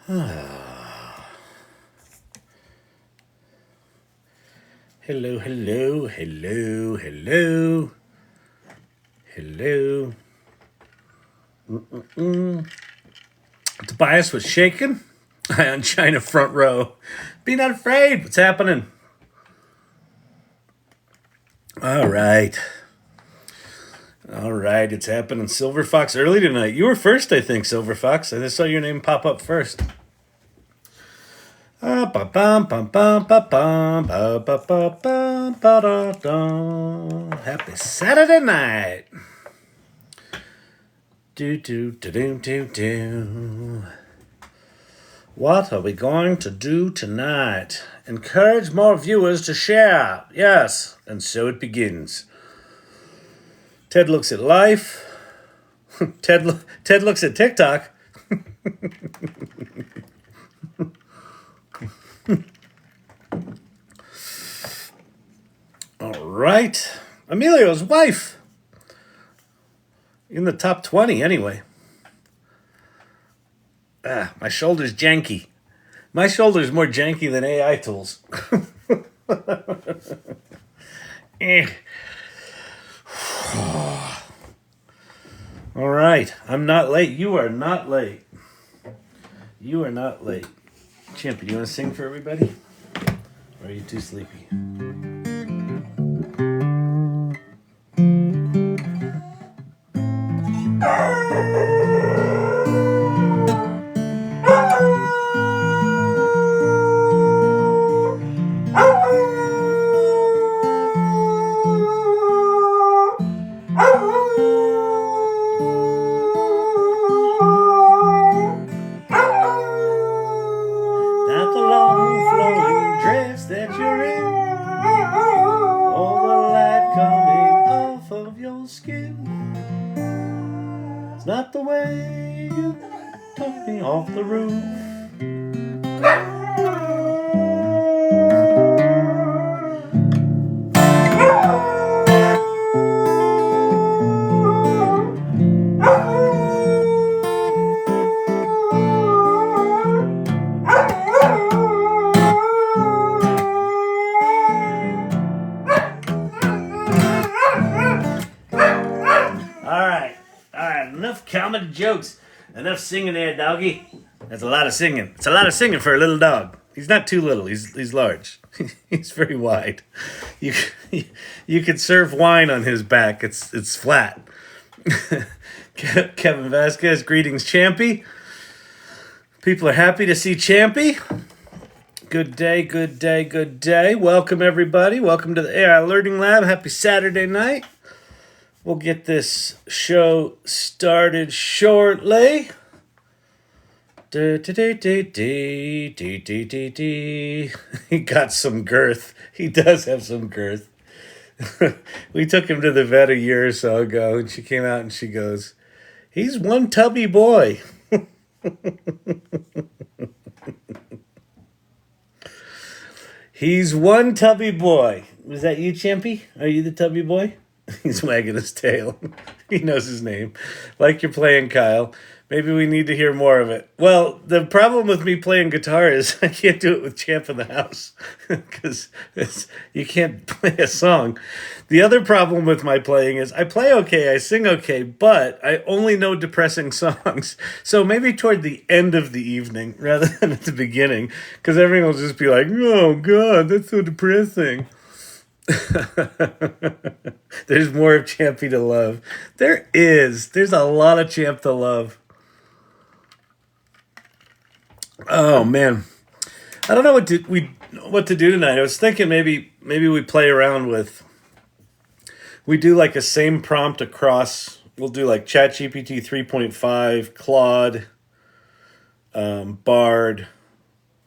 Hello, hello, hello, hello, hello. Tobias was shaking. I on China front row. Be not afraid. What's happening? All right. All right, it's happening. Silver Fox early tonight. You were first, I think, Silver Fox. I just saw your name pop up first. Happy Saturday night. Do. What are we going to do tonight? Encourage more viewers to share. Yes, and so it begins. Ted looks at life. Ted looks at TikTok. All right. Emilio's wife. In the top 20, anyway. My shoulder's janky. My shoulder's more janky than AI Tools. All right. I'm not late. You are not late. You are not late. Champy, do you want to sing for everybody? Or are you too sleepy? Not the way you took me off the roof. Enough comedy jokes. Enough singing there, doggy. That's a lot of singing. It's a lot of singing for a little dog. He's not too little. He's large. He's very wide. You could serve wine on his back. It's flat. Kevin Vasquez, greetings, Champy. People are happy to see Champy. Good day, good day, good day. Welcome, everybody. Welcome to the AI Learning Lab. Happy Saturday night. We'll get this show started shortly. He got some girth. He does have some girth. We took him to the vet a year or so ago, and she came out and she goes, "He's one tubby boy." He's one tubby boy. Was that you, Champy? Are you the tubby boy? He's wagging his tail. He knows his name. Like you're playing, Kyle. Maybe we need to hear more of it. Well, the problem with me playing guitar is I can't do it with Champ in the house because you can't play a song. The other problem with my playing is I play okay, I sing okay, but I only know depressing songs. So maybe toward the end of the evening rather than at the beginning, because everyone will just be like, "Oh, God, that's so depressing." There's more of Champy to love. There is. There's a lot of Champ to love. Oh man, I don't know what to do tonight. I was thinking maybe we play around with. We do like a same prompt across. We'll do like ChatGPT 3.5, Claude, Bard,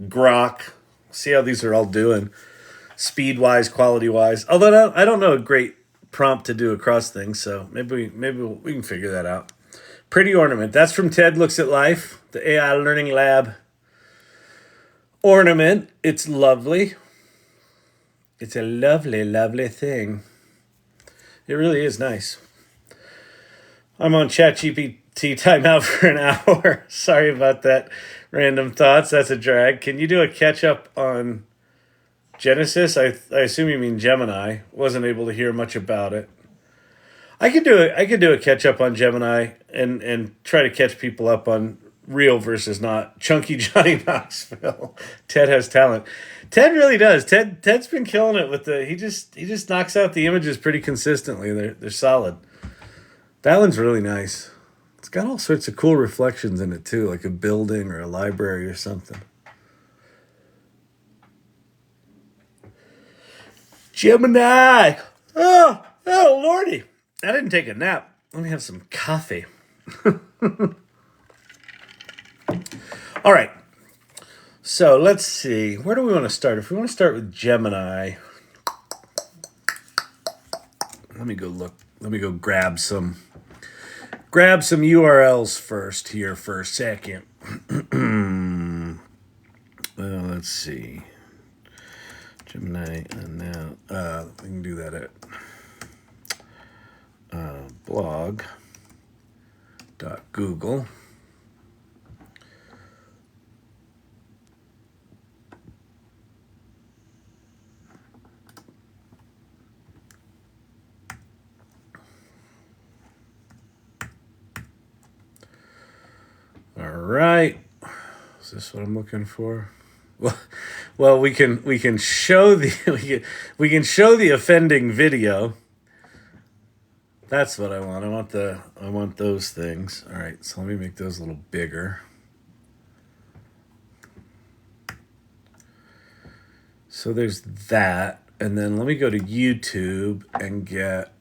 Grok. See how these are all doing. Speed-wise, quality-wise. Although I don't know a great prompt to do across things, so maybe we can figure that out. Pretty ornament. That's from Ted Looks at Life, the AI Learning Lab ornament. It's lovely. It's a lovely, lovely thing. It really is nice. I'm on ChatGPT tea time out for an hour. Sorry about that. Random thoughts. That's a drag. Can you do a catch up on Genesis? I assume you mean Gemini. Wasn't able to hear much about it. I could do a catch up on Gemini and try to catch people up on real versus not. Chunky Johnny Knoxville. Ted has talent. Ted really does. Ted's been killing it with he just knocks out the images pretty consistently. They're solid. That one's really nice. It's got all sorts of cool reflections in it too, like a building or a library or something. Gemini. Oh lordy. I didn't take a nap. Let me have some coffee. All right. So let's see. Where do we want to start? If we want to start with Gemini, let me go look. Let me go grab some URLs first here for a second. Let's see. Gemini, and now we can do that at blog.google. All right. Is this what I'm looking for? Well, we can show the we can show the offending video. That's what I want. I want those things. All right. So let me make those a little bigger. So there's that, and then let me go to YouTube and get.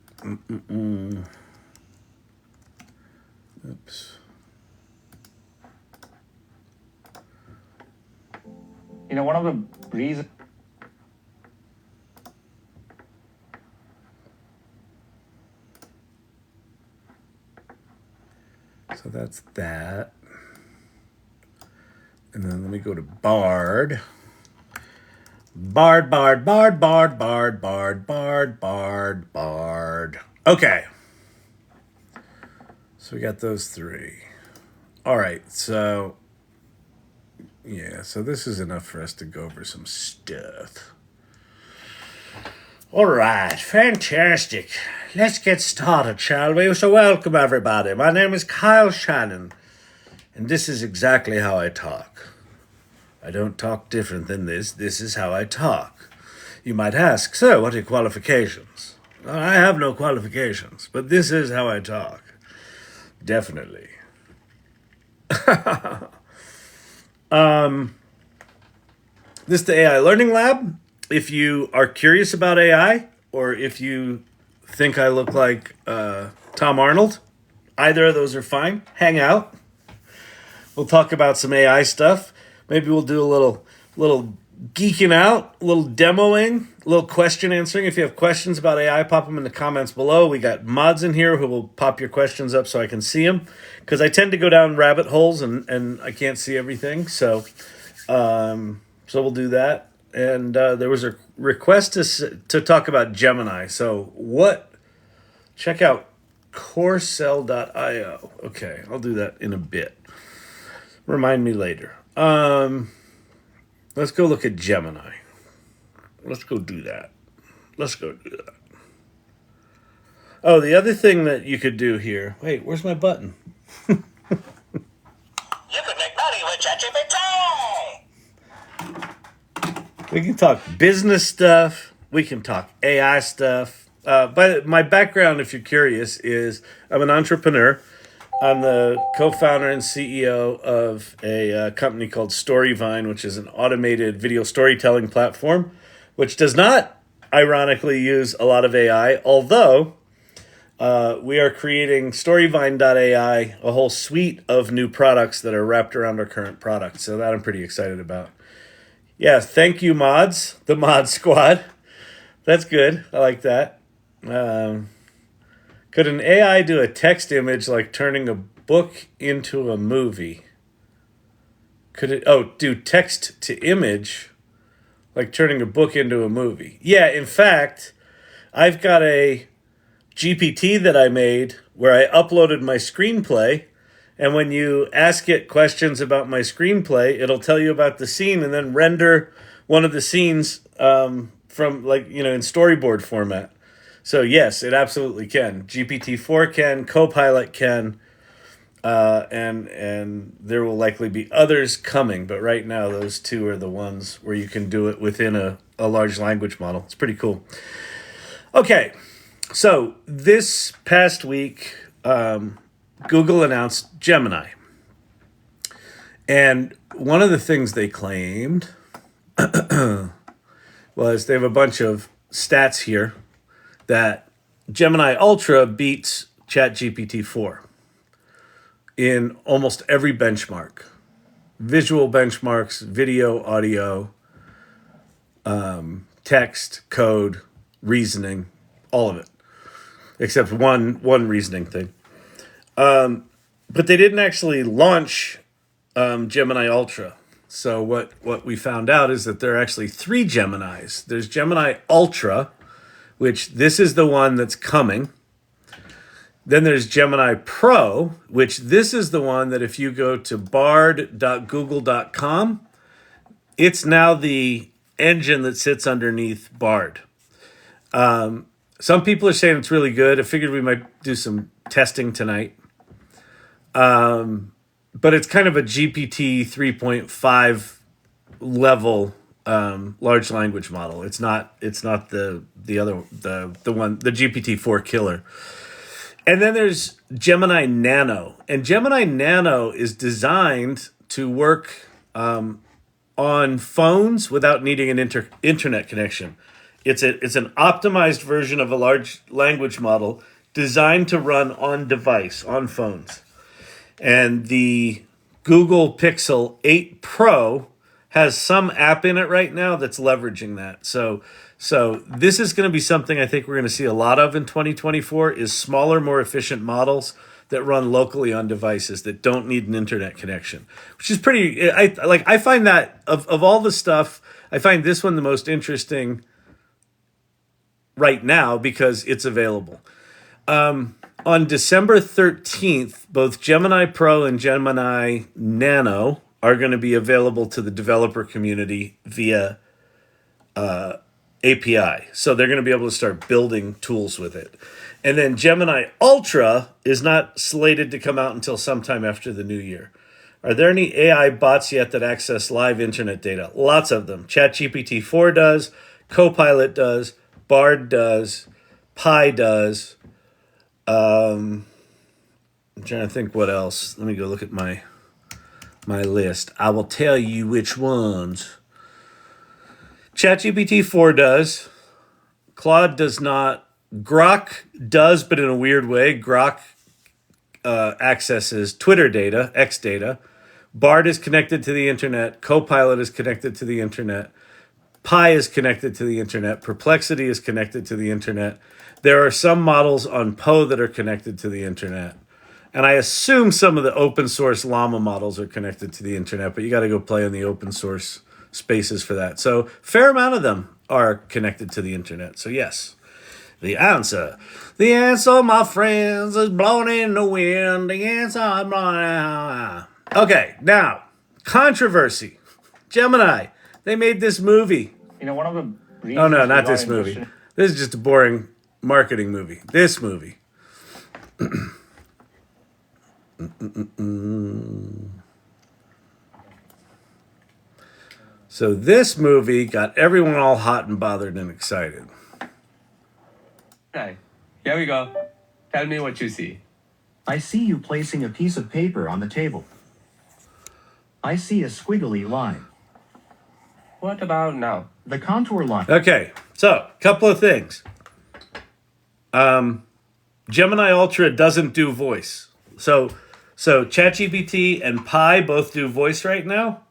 Oops. You know, one of the reasons. So that's that. And then let me go to Bard. Bard. Okay. So we got those three. All right, so yeah, so this is enough for us to go over some stuff. All right, fantastic. Let's get started, shall we? So welcome, everybody. My name is Kyle Shannon, and this is exactly how I talk. I don't talk different than this. This is how I talk. You might ask, so what are your qualifications? Well, I have no qualifications, but this is how I talk. Definitely. This is the AI Learning Lab. If you are curious about AI, or if you think I look like Tom Arnold, either of those are fine. Hang out. We'll talk about some AI stuff. Maybe we'll do a little geeking out, a little demoing, a little question answering. If you have questions about AI, pop them in the comments below. We got mods in here who will pop your questions up so I can see them, because I tend to go down rabbit holes and I can't see everything. So we'll do that. And there was a request to talk about Gemini. So check out corecell.io. Okay, I'll do that in a bit. Remind me later. Let's go look at Gemini. Let's go do that. Oh, the other thing that you could do here. Wait, where's my button? You could make money with ChatGPT! We can talk business stuff. We can talk AI stuff. But my background, if you're curious, is I'm an entrepreneur. I'm the co-founder and CEO of a company called Storyvine, which is an automated video storytelling platform, which does not, ironically, use a lot of AI, although we are creating Storyvine.ai, a whole suite of new products that are wrapped around our current product. So that I'm pretty excited about. Yeah, thank you, mods, the mod squad. That's good. I like that. Could an AI do a text image like turning a book into a movie? Could it, do text to image like turning a book into a movie? Yeah, in fact, I've got a GPT that I made where I uploaded my screenplay And when you ask it questions about my screenplay, it'll tell you about the scene and then render one of the scenes from in storyboard format. So yes, it absolutely can. GPT-4 can, Copilot can, and there will likely be others coming. But right now, those two are the ones where you can do it within a large language model. It's pretty cool. Okay, so this past week, Google announced Gemini. And one of the things they claimed was they have a bunch of stats here that Gemini Ultra beats ChatGPT 4 in almost every benchmark. Visual benchmarks, video, audio, text, code, reasoning, all of it. Except one reasoning thing. But they didn't actually launch Gemini Ultra. So what we found out is that there are actually three Geminis. There's Gemini Ultra, which this is the one that's coming. Then there's Gemini Pro, which this is the one that if you go to bard.google.com, it's now the engine that sits underneath Bard. Some people are saying it's really good. I figured we might do some testing tonight. But it's kind of a GPT 3.5 level large language model. It's not the GPT-4 killer. And then there's Gemini Nano. And Gemini Nano is designed to work on phones without needing an internet connection. It's an optimized version of a large language model designed to run on device, on phones. And the Google Pixel 8 Pro has some app in it right now that's leveraging that. So this is going to be something I think we're going to see a lot of in 2024 is smaller, more efficient models that run locally on devices that don't need an internet connection, which is pretty. I find that of all the stuff, I find this one the most interesting right now because it's available. On December 13th, both Gemini Pro and Gemini Nano are going to be available to the developer community via API. So they're going to be able to start building tools with it. And then Gemini Ultra is not slated to come out until sometime after the new year. Are there any AI bots yet that access live internet data? Lots of them. ChatGPT 4 does, Copilot does, Bard does, Pi does. I'm trying to think what else. Let me go look at my list. I will tell you which ones. ChatGPT 4 does. Claude does not. Grok does, but in a weird way. Grok accesses Twitter data, X data. Bard is connected to the internet. Copilot is connected to the internet. Pi is connected to the internet. Perplexity is connected to the internet. There are some models on Poe that are connected to the internet. And I assume some of the open source Llama models are connected to the internet, but you got to go play in the open source spaces for that. So fair amount of them are connected to the internet. So yes, the answer, my friends, is blowing in the wind. The answer, blah. Okay, now, controversy. Gemini, they made this movie. One of the reasons Oh no, not we got this movie. interested- This is just a boring marketing movie. This movie. So this movie got everyone all hot and bothered and excited. Hi. Here we go. Tell me what you see. I see you placing a piece of paper on the table. I see a squiggly line. What about now? The contour line. Okay, so couple of things. Gemini Ultra doesn't do voice. So ChatGPT and Pi both do voice right now.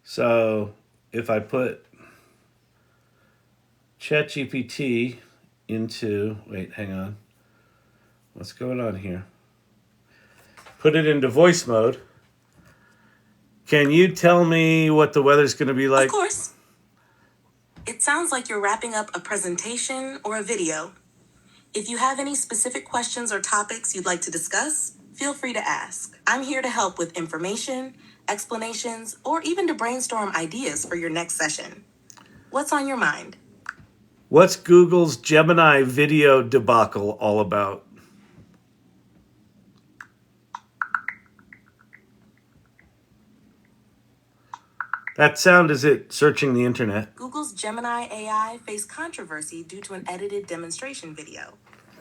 So if I put ChatGPT into, wait, hang on. What's going on here? Put it into voice mode. Can you tell me what the weather's going to be like? Of course. It sounds like you're wrapping up a presentation or a video. If you have any specific questions or topics you'd like to discuss, feel free to ask. I'm here to help with information, explanations, or even to brainstorm ideas for your next session. What's on your mind? What's Google's Gemini video debacle all about? That sound is it searching the internet. Google's Gemini AI faced controversy due to an edited demonstration video.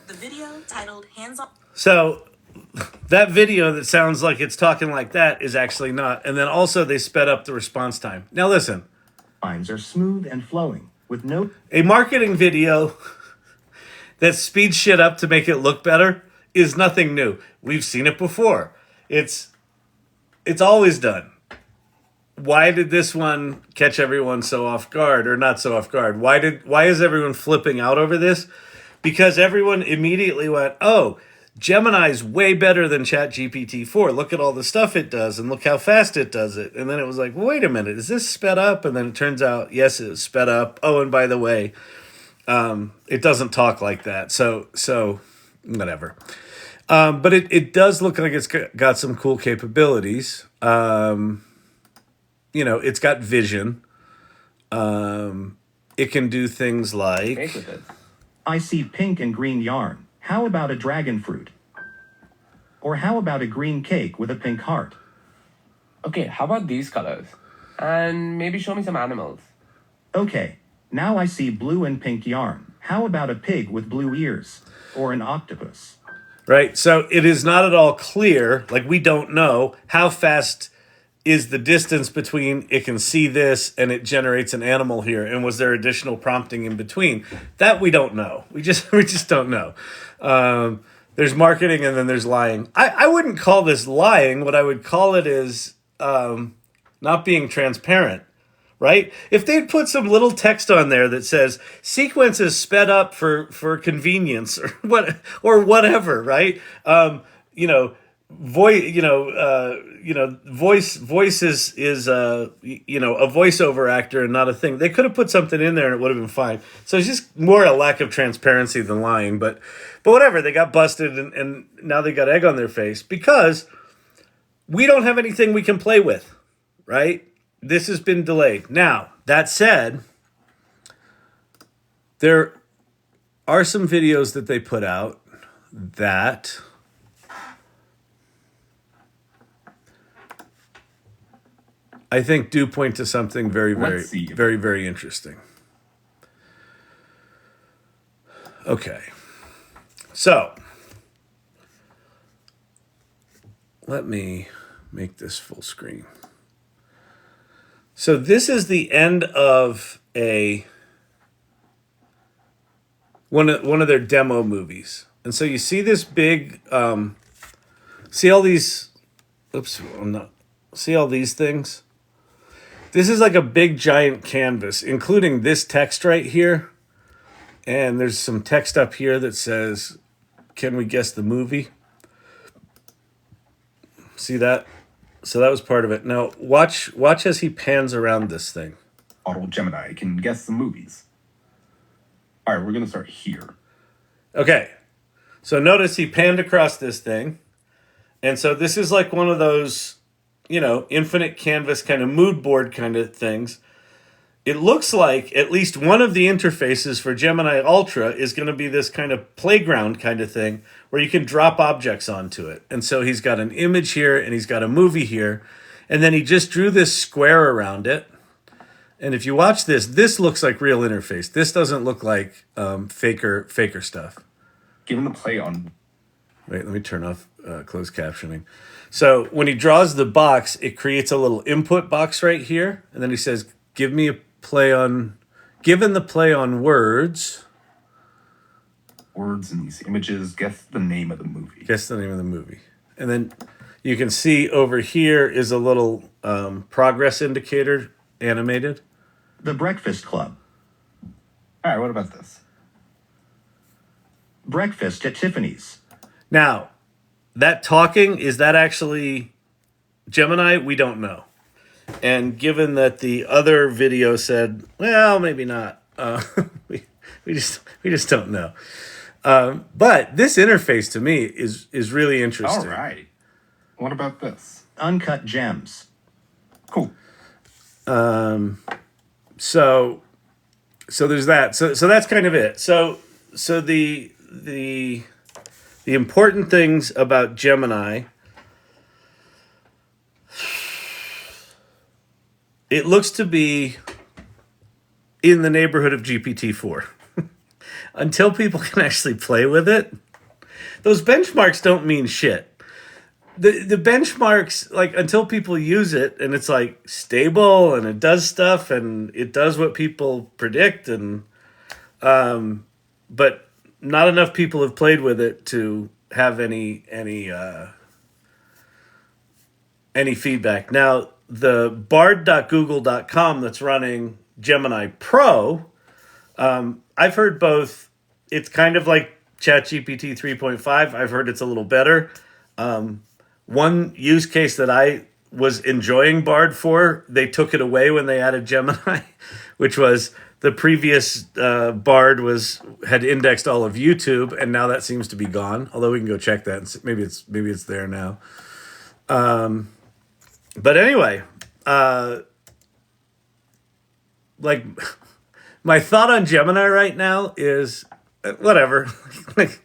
The video, titled Hands On... So that video that sounds like it's talking like that is actually not. And then also they sped up the response time. Now listen. Lines are smooth and flowing, with no... A marketing video that speeds shit up to make it look better is nothing new. We've seen it before. It's always done. Why did this one catch everyone so off guard, or not so off guard? Why is everyone flipping out over this? Because everyone immediately went, oh, Gemini's way better than ChatGPT 4. Look at all the stuff it does, and look how fast it does it. And then it was like, wait a minute, is this sped up? And then it turns out, yes, it's sped up. Oh, and by the way, it doesn't talk like that. So whatever. But it does look like it's got some cool capabilities. It's got vision. It can do things like... Make with it. I see pink and green yarn. How about a dragon fruit? Or how about a green cake with a pink heart? Okay, how about these colors? And maybe show me some animals. Okay, now I see blue and pink yarn. How about a pig with blue ears? Or an octopus? Right, so it is not at all clear, like we don't know how fast is the distance between it can see this and it generates an animal here, and was there additional prompting in between? That we don't know. We just don't know. There's marketing and then there's lying. I wouldn't call this lying. What I would call it is not being transparent, right? If they'd put some little text on there that says sequence is sped up for convenience or whatever, right? Voice is a voiceover actor and not a thing. They could have put something in there and it would have been fine. So it's just more a lack of transparency than lying, but whatever, they got busted and now they got egg on their face because we don't have anything we can play with, right? This has been delayed. Now, that said, there are some videos that they put out that I think do point to something very, very, very, very interesting. Okay. So, let me make this full screen. So this is the end of one of their demo movies. And so you see this big, see all these, see all these things? This is like a big giant canvas, including this text right here. And there's some text up here that says, can we guess the movie? See that? So that was part of it. Now, watch as he pans around this thing. Auto Gemini can guess the movies. All right, we're going to start here. Okay. So notice he panned across this thing. And so this is like one of those, infinite canvas kind of mood board kind of things. It looks like at least one of the interfaces for Gemini Ultra is going to be this kind of playground kind of thing where you can drop objects onto it. And so he's got an image here and he's got a movie here. And then he just drew this square around it. And if you watch this, this looks like real interface. This doesn't look like faker stuff. Give him the play on. Wait, let me turn off closed captioning. So when he draws the box, it creates a little input box right here. And then he says, given the play on words. Words in these images, guess the name of the movie. Guess the name of the movie. And then you can see over here is a little progress indicator animated. The Breakfast Club. All right, what about this? Breakfast at Tiffany's. Now, that talking, is that actually Gemini? We don't know. And given that the other video said, well, maybe not, we just don't know. But this interface to me is really All interesting. right. What about this? Uncut gems. Cool. So there's that. So that's kind of it. So the important things about Gemini. It looks to be in the neighborhood of GPT-4. Until people can actually play with it, those benchmarks don't mean shit. The benchmarks, like, until people use it and it's like stable and it does stuff and it does what people predict, and but not enough people have played with it to have any feedback. Now, the bard.google.com that's running Gemini Pro, I've heard both. It's kind of like ChatGPT 3.5. I've heard it's a little better. One use case that I was enjoying Bard for, they took it away when they added Gemini, which was the previous Bard had indexed all of YouTube, and now that seems to be gone. Although we can go check that and see, maybe it's there now. But anyway, like, my thought on Gemini right now is whatever. Like,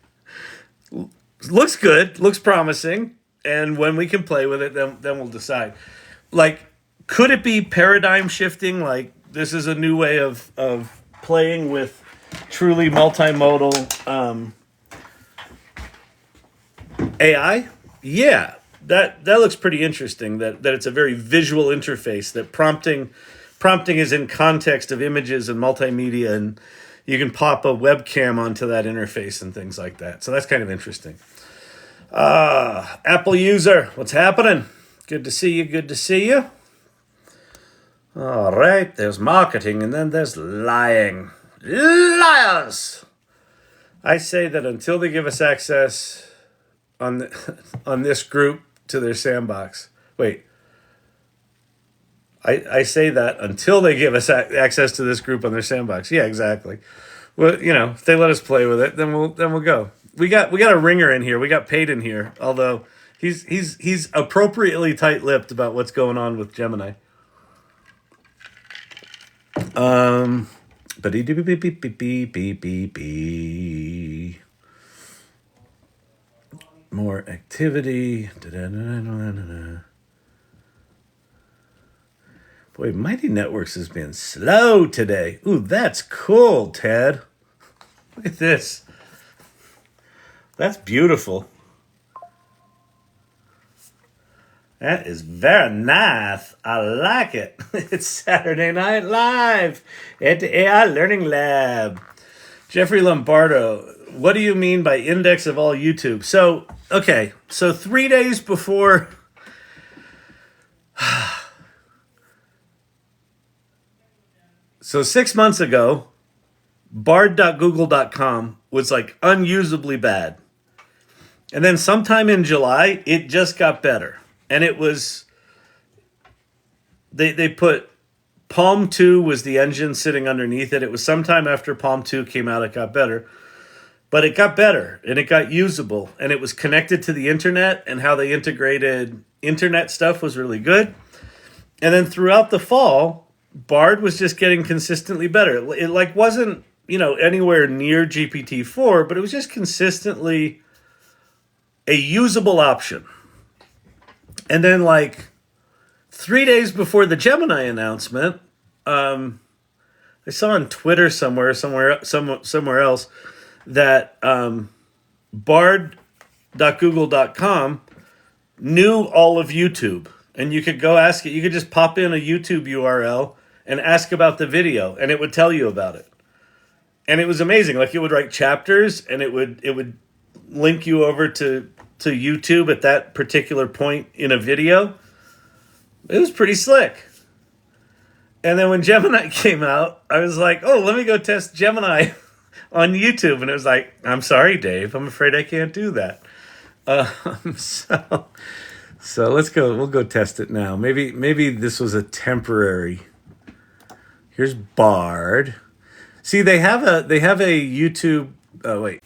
looks good, looks promising, and when we can play with it, then we'll decide. Like, could it be paradigm shifting? Like, this is a new way of playing with truly multimodal AI? Yeah, that looks pretty interesting. That it's a very visual interface. That prompting is in context of images and multimedia, and you can pop a webcam onto that interface and things like that. So that's kind of interesting. Apple user, what's happening? Good to see you. All right, there's marketing, and then there's lying. Liars! I say that until they give us access on this group to their sandbox. Wait. I say that until they give us access to this group on their sandbox. Yeah, exactly. Well, if they let us play with it, then we'll go. We got a ringer in here. We got paid in here. Although he's appropriately tight-lipped about what's going on with Gemini. More activity. Boy, Mighty Networks has been slow today. Ooh, that's cool, Ted. Look at this. That's beautiful. That is very nice. I like it. It's Saturday Night Live at the AI Learning Lab. Jeffrey Lombardo, what do you mean by index of all YouTube? So 3 days before... So 6 months ago, bard.google.com was like unusably bad. And then sometime in July, it just got better. And it was, they put Palm 2 was the engine sitting underneath it. It was sometime after Palm 2 came out, it got better. But it got better, and it got usable, and it was connected to the internet, and how they integrated internet stuff was really good. And then throughout the fall, Bard was just getting consistently better. It like wasn't, anywhere near GPT-4, but it was just consistently a usable option. And then, like, 3 days before the Gemini announcement, I saw on Twitter somewhere else that bard.google.com knew all of YouTube. And you could go ask it. You could just pop in a YouTube URL and ask about the video, and it would tell you about it. And it was amazing. Like, it would write chapters, and it would link you over to YouTube at that particular point in a video. It was pretty slick. And then when Gemini came out, I was like, oh, let me go test Gemini on YouTube. And it was like, I'm sorry, Dave. I'm afraid I can't do that. So let's go. We'll go test it now. Maybe this was a temporary. Here's Bard. See, they have a YouTube. Oh wait.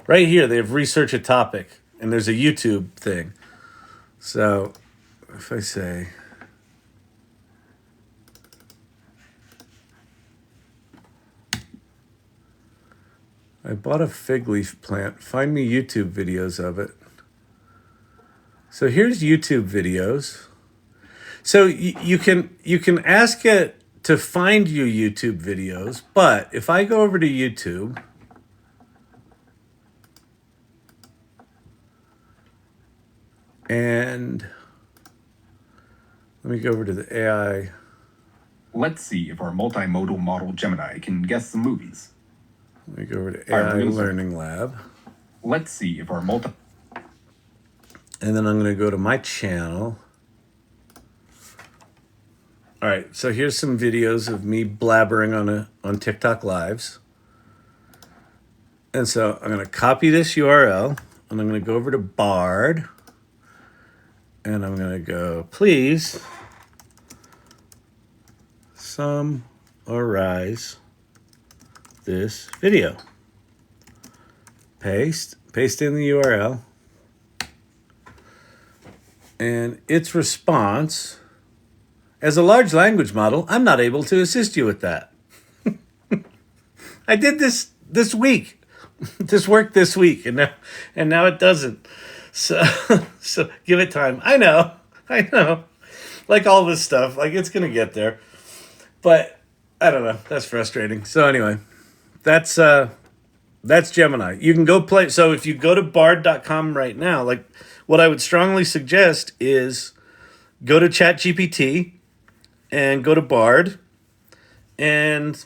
Right here, they have research a topic, and there's a YouTube thing. So if I say, I bought a fig leaf plant, find me YouTube videos of it. So here's YouTube videos. So you can ask it to find you YouTube videos, but if I go over to YouTube and let me go over to the AI. Let's see if our multimodal model Gemini can guess the movies. Let me go over to All right, AI we're gonna start. Learning Lab. Let's see if our And then I'm going to go to my channel. All right, so here's some videos of me blabbering on TikTok Lives. And so I'm going to copy this URL, and I'm going to go over to Bard, and I'm going to go, please summarize this video. Paste in the URL. And its response, as a large language model, I'm not able to assist you with that. I did this week. This worked this week, and now it doesn't. So give it time. I know. Like all this stuff, like it's gonna get there. But I don't know. That's frustrating. So anyway, that's Gemini. You can go play. So if you go to bard.com right now, like what I would strongly suggest is go to ChatGPT and go to Bard and,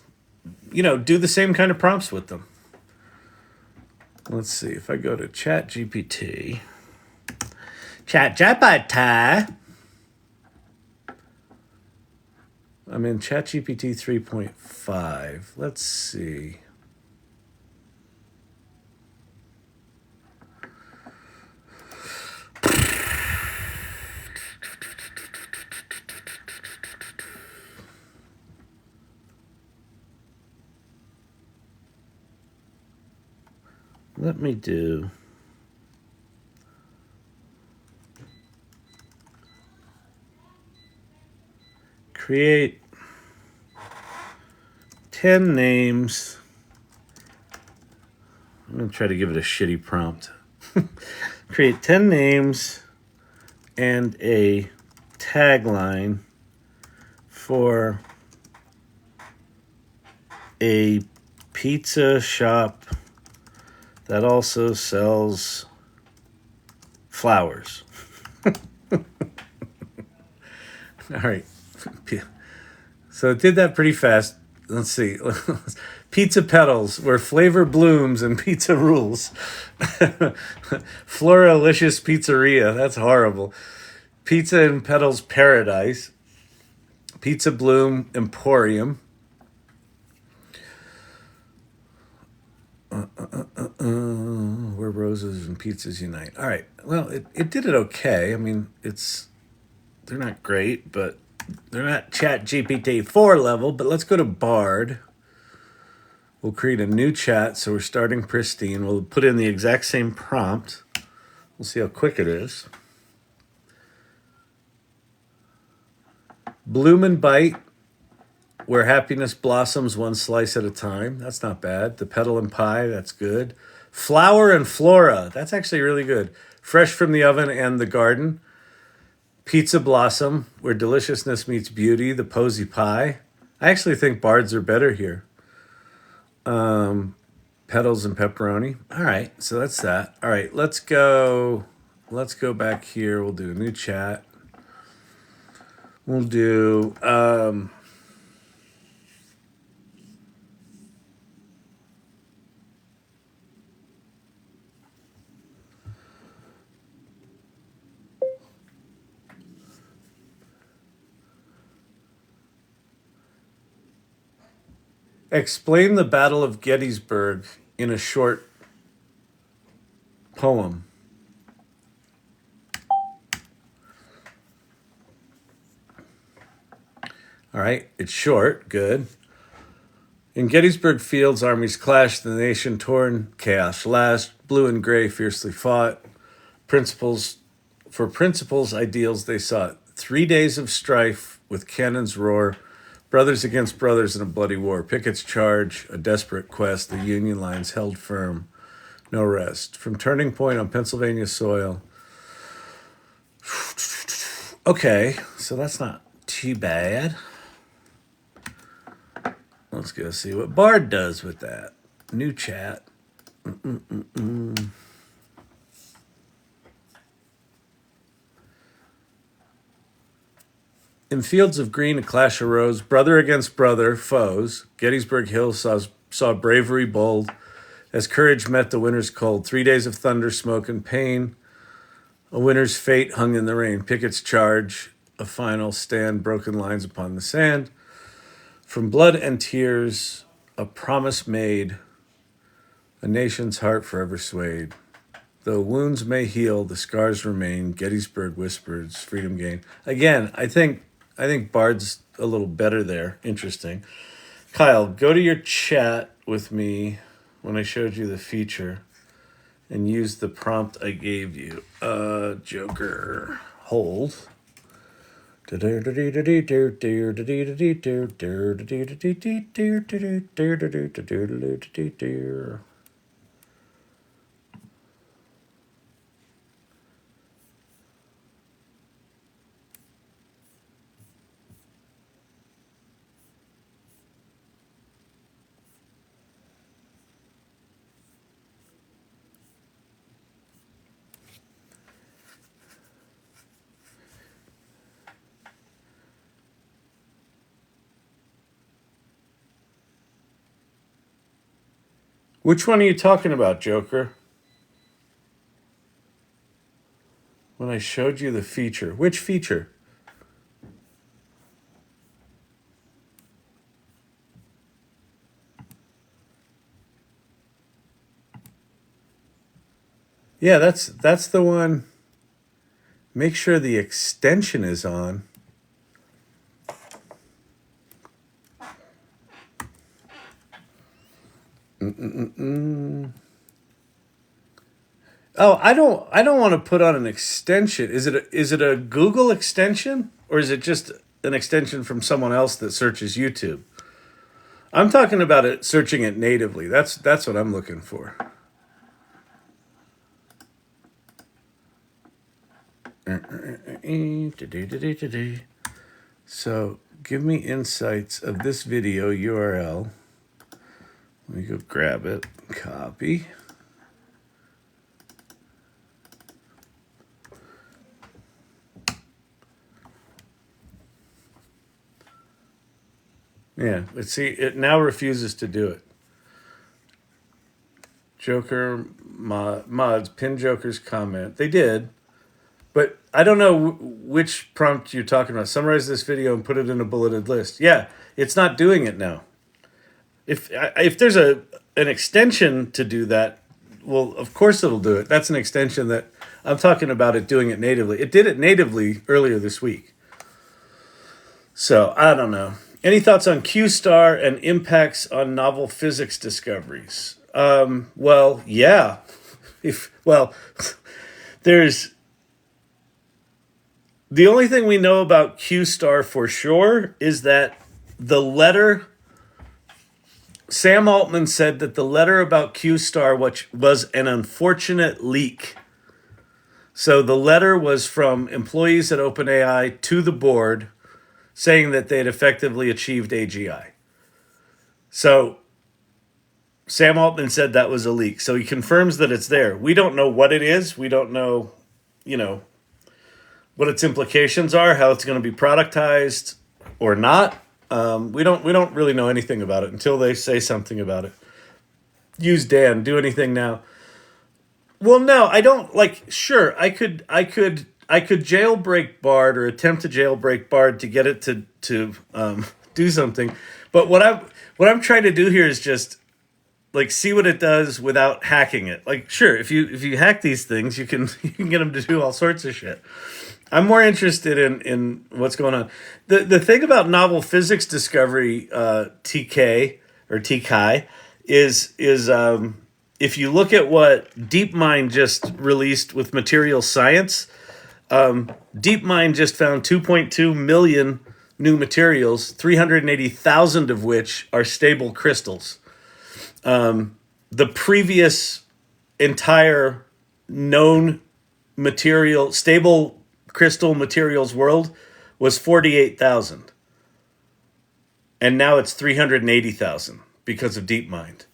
do the same kind of prompts with them. Let's see if I go to ChatGPT. ChatGPT. I'm in ChatGPT 3.5. Let's see. Let me do create 10 names. I'm going to try to give it a shitty prompt. Create 10 names and a tagline for a pizza shop that also sells flowers. All right. So it did that pretty fast. Let's see. Pizza petals where flavor blooms and pizza rules. Floralicious Pizzeria. That's horrible. Pizza and Petals Paradise. Pizza Bloom Emporium. Where roses and pizzas unite. All right. Well, it did it okay. I mean, they're not great, but they're not ChatGPT 4 level. But let's go to Bard. We'll create a new chat, so we're starting pristine. We'll put in the exact same prompt. We'll see how quick it is. Bloom and bite, where happiness blossoms one slice at a time. That's not bad. The petal and pie, that's good. Flower and flora, that's actually really good. Fresh from the oven and the garden. Pizza blossom, where deliciousness meets beauty. The posy pie. I actually think bards are better here. Petals and pepperoni. All right, so that's that. All right, let's go back here. We'll do a new chat. We'll do explain the Battle of Gettysburg in a short poem. All right, it's short, good. In Gettysburg Fields, armies clashed, the nation torn, chaos lashed, blue and gray fiercely fought. For principles, ideals they sought. 3 days of strife with cannons roar, brothers against brothers in a bloody war. Pickets charge, a desperate quest, the Union lines held firm, no rest. From Turning Point on Pennsylvania soil. Okay, so that's not too bad. Let's go see what Bard does with that. New chat. In fields of green, a clash arose, brother against brother, foes. Gettysburg Hill saw bravery bold, as courage met the winter's cold. 3 days of thunder, smoke, and pain. A winter's fate hung in the rain. Pickets charge, a final stand, broken lines upon the sand. From blood and tears, a promise made, a nation's heart forever swayed. Though wounds may heal, the scars remain. Gettysburg whispers, freedom gain. Again, I think Bard's a little better there. Interesting. Kyle, go to your chat with me when I showed you the feature and use the prompt I gave you. Joker, hold. Which one are you talking about, Joker? When I showed you the feature. Which feature? Yeah, that's the one. Make sure the extension is on. Oh, I don't want to put on an extension. Is it a Google extension, or is it just an extension from someone else that searches YouTube? I'm talking about it searching it natively. That's what I'm looking for. So give me insights of this video URL. Let me go grab it. Copy. Yeah, let's see. It now refuses to do it. Joker mods pin Joker's comment. They did, but I don't know which prompt you're talking about. Summarize this video and put it in a bulleted list. Yeah, it's not doing it now. If there's an extension to do that, well, of course it'll do it. That's an extension that I'm talking about it doing it natively. It did it natively earlier this week. So I don't know. Any thoughts on Q-star and impacts on novel physics discoveries? Well, yeah. There's the only thing we know about Q-star for sure is that the letter. Sam Altman said that the letter about Q-star, which was an unfortunate leak. So the letter was from employees at OpenAI to the board saying that they had effectively achieved AGI. So Sam Altman said that was a leak. So he confirms that it's there. We don't know what it is. We don't know, what its implications are, how it's going to be productized or not. We don't really know anything about it until they say something about it. Use Dan. Do anything now. Well, no, I don't sure. I could jailbreak Bard or attempt to jailbreak Bard to get it to do something. But what I'm trying to do here is just see what it does without hacking it. Sure, if you hack these things, you can get them to do all sorts of shit. I'm more interested in what's going on. The thing about novel physics discovery, TK, or TKI, is if you look at what DeepMind just released with material science, DeepMind just found 2.2 million new materials, 380,000 of which are stable crystals. The previous entire known material, stable crystal materials world was 48,000. And now it's 380,000 because of DeepMind.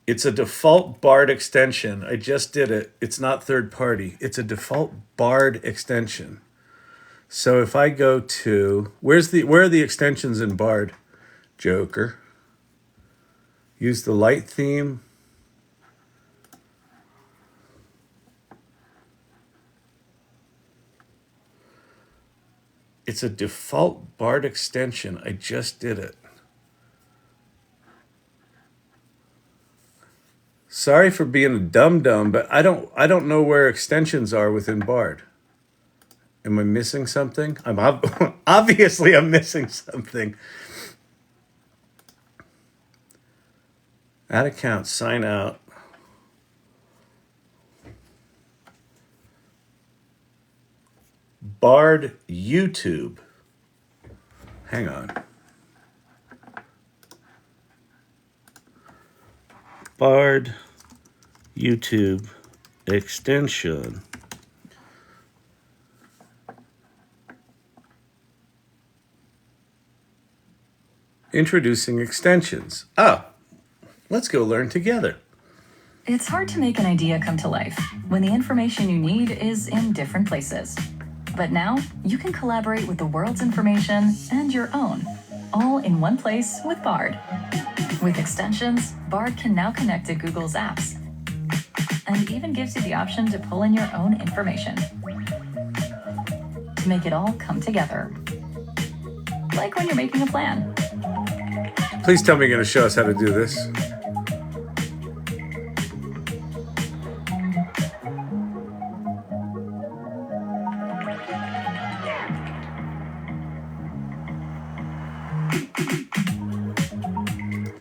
It's a default BARD extension. I just did it. It's not third party. It's a default BARD extension. So if I go to where are the extensions in BARD? Joker. Use the light theme. It's a default BARD extension. I just did it. Sorry for being a dum-dum, but I don't know where extensions are within BARD. Am I missing something? Obviously I'm missing something. Add account, sign out. BARD YouTube. Hang on. BARD YouTube extension. Introducing extensions. Oh, let's go learn together. It's hard to make an idea come to life when the information you need is in different places. But now you can collaborate with the world's information and your own, all in one place with BARD. With extensions, BARD can now connect to Google's apps and even gives you the option to pull in your own information to make it all come together. Like when you're making a plan. Please tell me you're going to show us how to do this.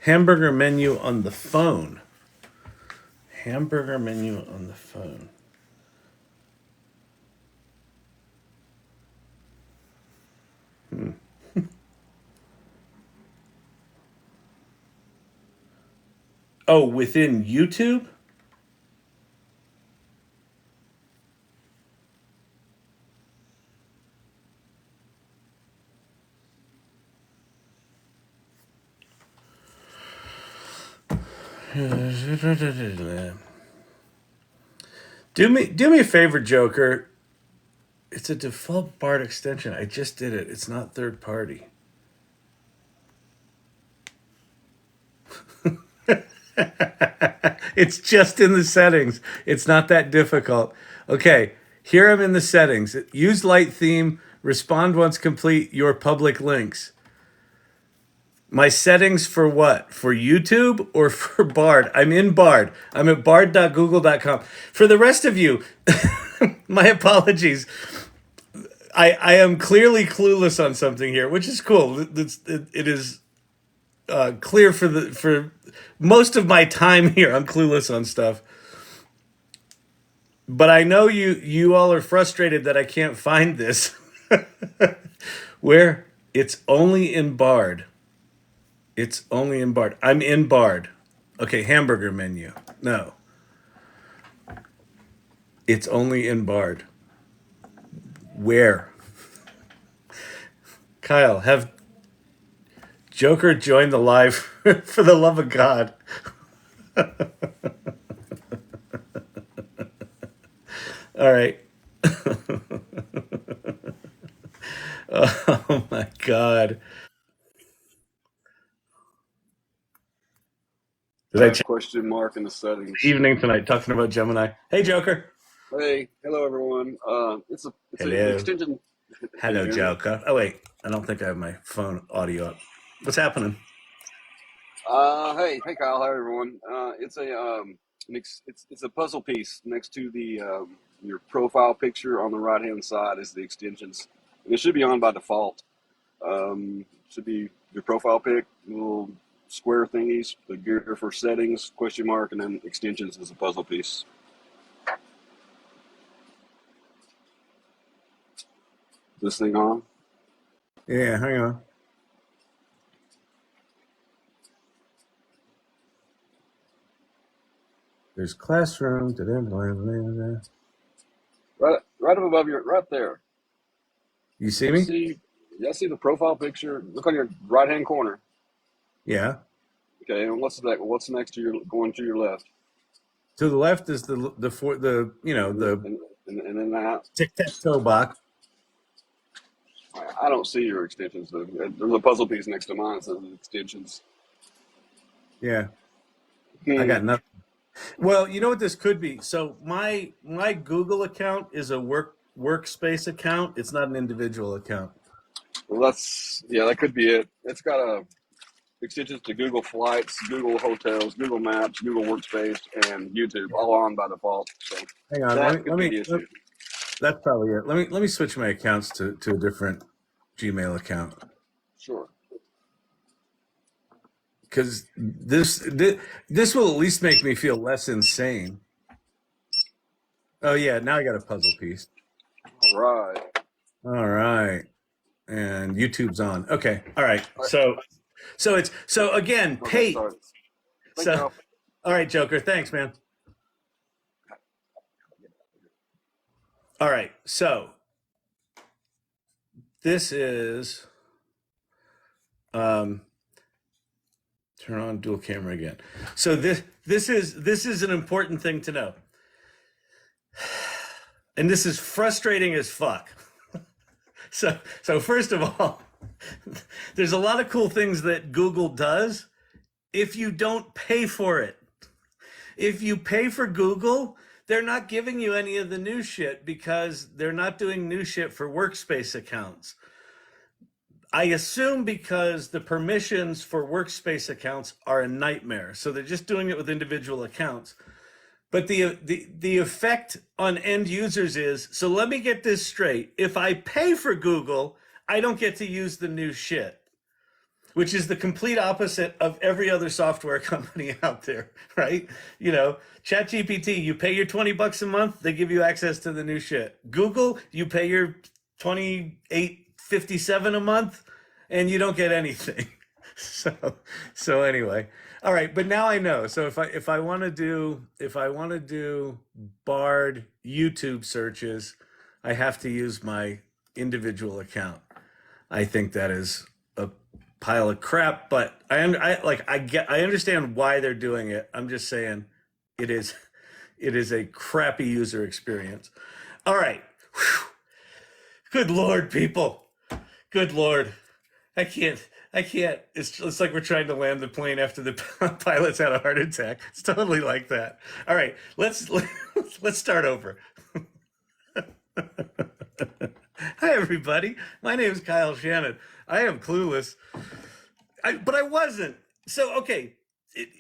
Hamburger menu on the phone. Hamburger menu on the phone. Oh, within YouTube? Do me a favor, Joker. It's a default BARD extension. I just did it. It's not third party. It's just in the settings. It's not that difficult. Okay, here I'm in the settings. Use light theme. Respond once complete. Your public links. My settings for what? For YouTube or for BARD? I'm in BARD. I'm at bard.google.com. For the rest of you, my apologies. I am clearly clueless on something here, which is cool. It is clear for most of my time here. I'm clueless on stuff. But I know you all are frustrated that I can't find this. Where it's only in BARD. It's only in BARD. I'm in BARD. Okay, hamburger menu. No. It's only in BARD. Where? Kyle, have Joker join the live for the love of God. All right. Oh my God. Did I check Question mark in the settings. evening tonight talking about Gemini? Hey, Joker. Hey, hello everyone. It's an extension. Hello, Joker. Oh wait, I don't think I have my phone audio up. What's happening? Hey Kyle. Hi everyone. It's a puzzle piece next to the your profile picture on the right hand side is the extensions. And it should be on by default. Should be your profile pic, little square thingies, the gear for settings, question mark, and then extensions is a puzzle piece. This thing on? Yeah, hang on. There's classroom. Right up above your, right there. You see me? I see the profile picture. Look on your right hand corner. Yeah. Okay, and what's next to your going to your left? To the left is the and then that. tic-tac-toe box. I don't see your extensions though. There's a puzzle piece next to mine that says extensions. Yeah. I got nothing. Well, you know what this could be? So my Google account is a workspace account. It's not an individual account. Well, that could be it. It's got extensions to Google Flights, Google Hotels, Google Maps, Google Workspace, and YouTube, all on by default. So hang on, that could be the issue. That's probably it. Let me switch my accounts to a different Gmail account. Sure. Because this will at least make me feel less insane. Oh yeah, now I got a puzzle piece. All right. And YouTube's on. Okay. All right. So again, Pate. So all right, Joker. Thanks, man. All right. So this is turn on dual camera again. So this is an important thing to know. And this is frustrating as fuck. So first of all, there's a lot of cool things that Google does if you don't pay for it. If you pay for Google, they're not giving you any of the new shit because they're not doing new shit for Workspace accounts. I assume because the permissions for Workspace accounts are a nightmare. So they're just doing it with individual accounts. But the effect on end users is, so let me get this straight. If I pay for Google, I don't get to use the new shit, which is the complete opposite of every other software company out there, right? You know, ChatGPT, you pay your $20 a month, they give you access to the new shit. Google, you pay your $28.57 a month, and you don't get anything. So anyway, all right. But now I know. So if I want to do barred YouTube searches, I have to use my individual account. I think that is a pile of crap. But I understand why they're doing it. I'm just saying, it is a crappy user experience. All right. Whew. Good Lord, people. Good Lord. I can't. It's like we're trying to land the plane after the pilot's had a heart attack. It's totally like that. All right, let's start over. Hi, everybody. My name is Kyle Shannon. I am clueless, but I wasn't. So, okay,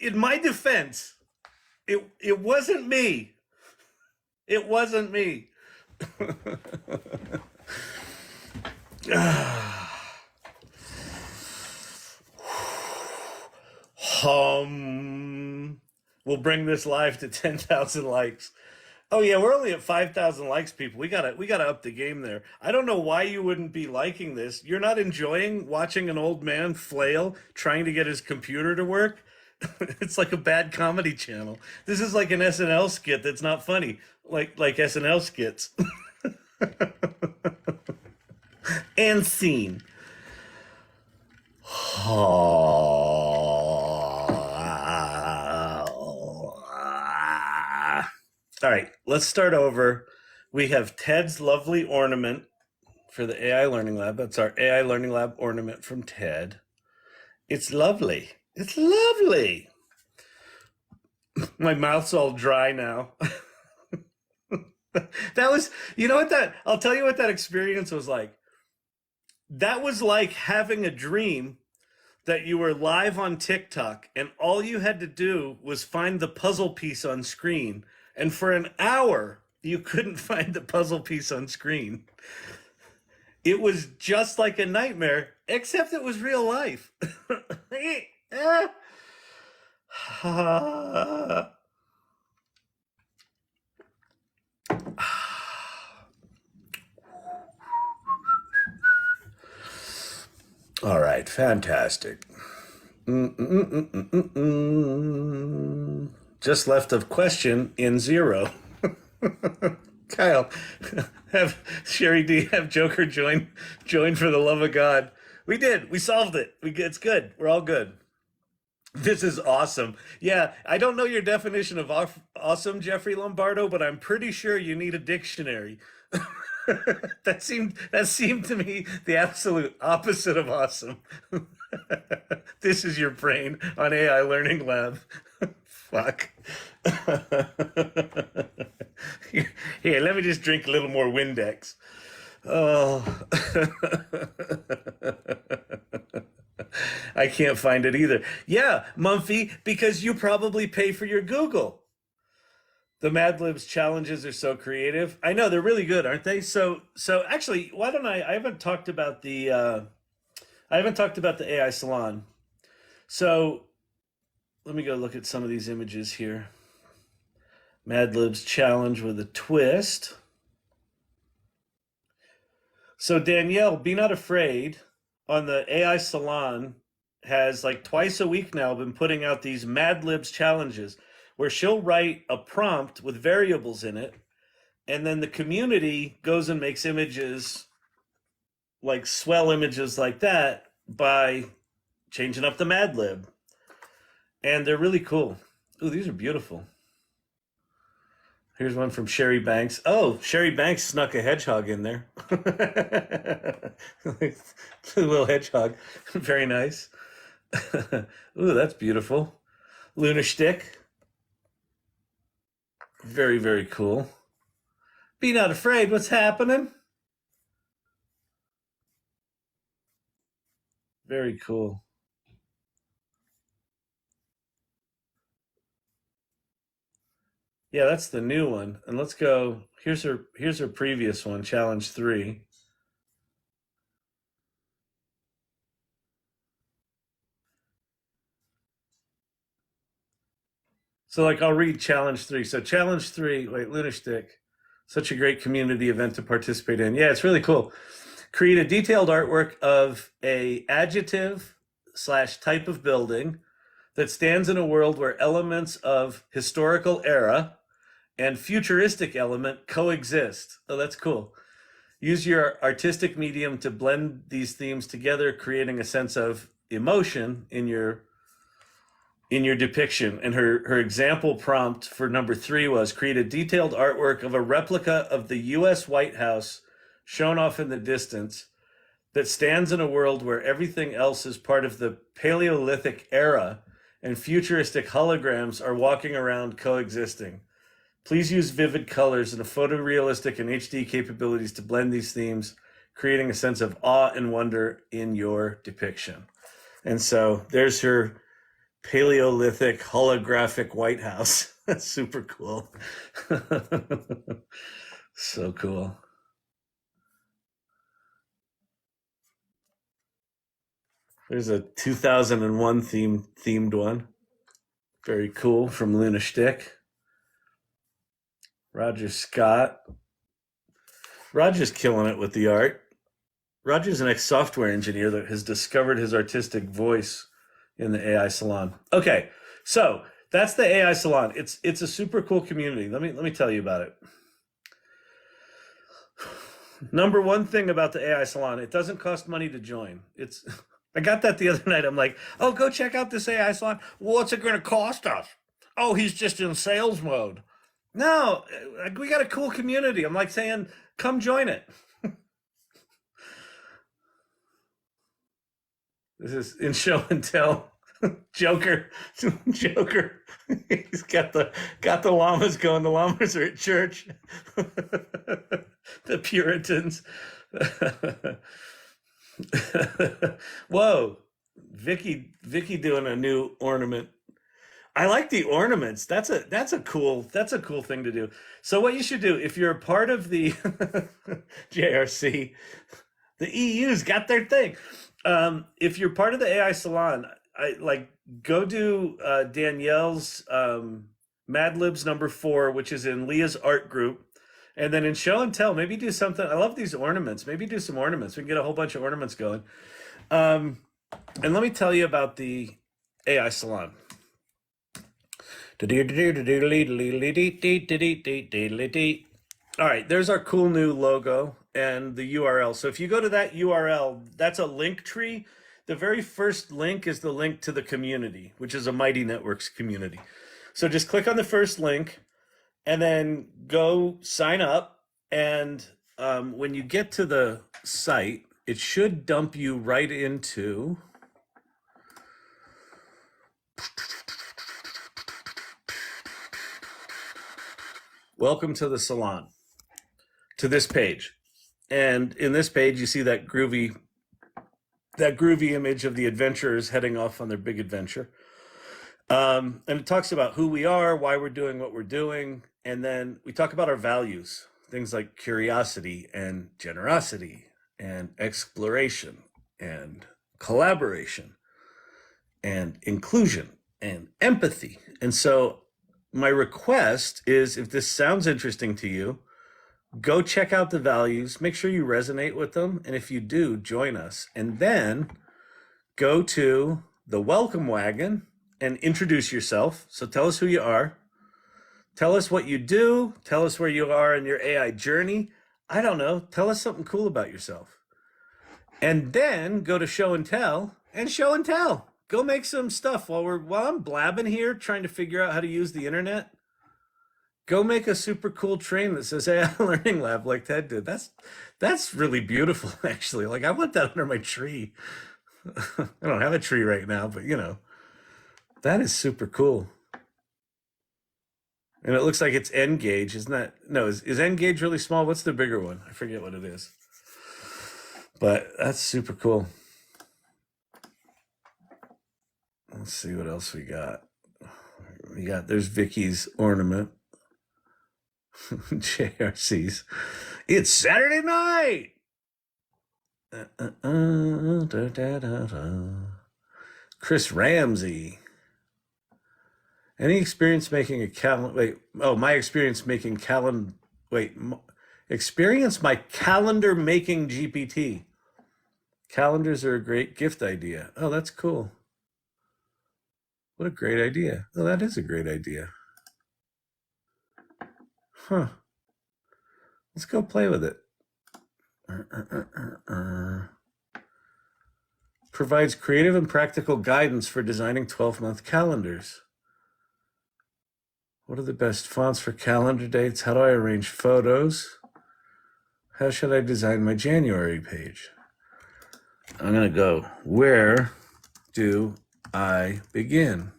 in my defense, it wasn't me. It wasn't me. We'll bring this live to 10,000 likes. Oh yeah, we're only at 5,000 likes, people. We gotta up the game there. I don't know why you wouldn't be liking this. You're not enjoying watching an old man flail trying to get his computer to work? It's like a bad comedy channel. This is like an SNL skit that's not funny, like SNL skits. And scene. All right, let's start over. We have Ted's lovely ornament for the AI Learning Lab. That's our AI Learning Lab ornament from Ted. It's lovely. It's lovely. My mouth's all dry now. That was, I'll tell you what that experience was like. That was like having a dream that you were live on TikTok and all you had to do was find the puzzle piece on screen. And for an hour, you couldn't find the puzzle piece on screen. It was just like a nightmare, except it was real life. All right, fantastic. Just left a question in 0. Kyle, have Sherry D, have Joker join for the love of God. We did. We solved it. It's good. We're all good. This is awesome. Yeah, I don't know your definition of awesome, Jeffrey Lombardo, but I'm pretty sure you need a dictionary. That seemed to me the absolute opposite of awesome. This is your brain on AI Learning Lab. Fuck. Here, let me just drink a little more Windex. Oh. I can't find it either. Yeah, Mumphy, because you probably pay for your Google. The Mad Libs challenges are so creative. I know they're really good, aren't they? So actually, why don't I haven't talked about the AI Salon. So let me go look at some of these images here. Mad Libs challenge with a twist. So Danielle, be not afraid, on the AI Salon has like twice a week now been putting out these Mad Libs challenges where she'll write a prompt with variables in it, and then the community goes and makes images, like swell images like that, by changing up the Mad Lib. And they're really cool. Ooh, these are beautiful. Here's one from Sherry Banks. Oh, Sherry Banks snuck a hedgehog in there. A little hedgehog. Very nice. Ooh, that's beautiful. Lunar Stick. Very, very cool. Be not afraid. What's happening? Very cool. Yeah, that's the new one. And let's go. Here's her previous one, Challenge 3. So like I'll read Challenge 3. So Challenge 3, wait, Lunar Stick. Such a great community event to participate in. Yeah, it's really cool. Create a detailed artwork of a adjective / type of building that stands in a world where elements of historical era and futuristic element coexist. Oh, that's cool. Use your artistic medium to blend these themes together, creating a sense of emotion in your depiction. And her example prompt for number 3 was create a detailed artwork of a replica of the US White House shown off in the distance that stands in a world where everything else is part of the Paleolithic era and futuristic holograms are walking around coexisting. Please use vivid colors and a photorealistic and HD capabilities to blend these themes, creating a sense of awe and wonder in your depiction. And so there's her Paleolithic holographic White House. That's super cool. So cool. There's a 2001 themed one. Very cool, from Luna Stick. Roger Scott. Roger's killing it with the art. Roger's an ex-software engineer that has discovered his artistic voice in the AI Salon. Okay, so that's the AI Salon. It's a super cool community. Let me tell you about it. Number one thing about the AI Salon, it doesn't cost money to join. I got that the other night. I'm like, oh, go check out this AI Salon. What's it going to cost us? Oh, he's just in sales mode. No, we got a cool community. I'm like saying, come join it. This is in show and tell. Joker. He's got the llamas going. The llamas are at church. The Puritans. Whoa, Vicky doing a new ornament. I like the ornaments. That's a cool thing to do. So what you should do if you're a part of the JRC, the EU's got their thing. If you're part of the AI Salon, go do Danielle's Mad Libs #4, which is in Leah's art group. And then in show and tell, maybe do something. I love these ornaments. Maybe do some ornaments. We can get a whole bunch of ornaments going. And let me tell you about the AI Salon. All right, there's our cool new logo and the URL. So if you go to that URL, that's a link tree. The very first link is the link to the community, which is a Mighty Networks community. So just click on the first link and then go sign up. And when you get to the site, it should dump you right into welcome to the salon, to this page. And in this page, you see that groovy image of the adventurers heading off on their big adventure. And it talks about who we are, why we're doing what we're doing. And then we talk about our values, things like curiosity and generosity and exploration and collaboration and inclusion and empathy. And so my request is, if this sounds interesting to you, go check out the values, make sure you resonate with them. And if you do, join us. And then go to the welcome wagon and introduce yourself. So tell us who you are. Tell us what you do. Tell us where you are in your AI journey. I don't know. Tell us something cool about yourself. And then go to show and tell and show and tell. Go make some stuff while I'm blabbing here trying to figure out how to use the internet. Go make a super cool train that says AI Learning Lab like Ted did. That's really beautiful, actually. Like, I want that under my tree. I don't have a tree right now, but that is super cool. And it looks like it's N gauge, isn't that? No, is N gauge really small? What's the bigger one? I forget what it is. But that's super cool. Let's see what else we got. There's Vicky's ornament. JRC's. It's Saturday night. Chris Ramsey. Any experience making a calendar? My experience making calendar. Experience my calendar making GPT. Calendars are a great gift idea. Oh, that's cool. What a great idea. Oh, that is a great idea. Huh. Let's go play with it. Provides creative and practical guidance for designing 12-month calendars. What are the best fonts for calendar dates? How do I arrange photos? How should I design my January page? I'm going to go, where do I begin?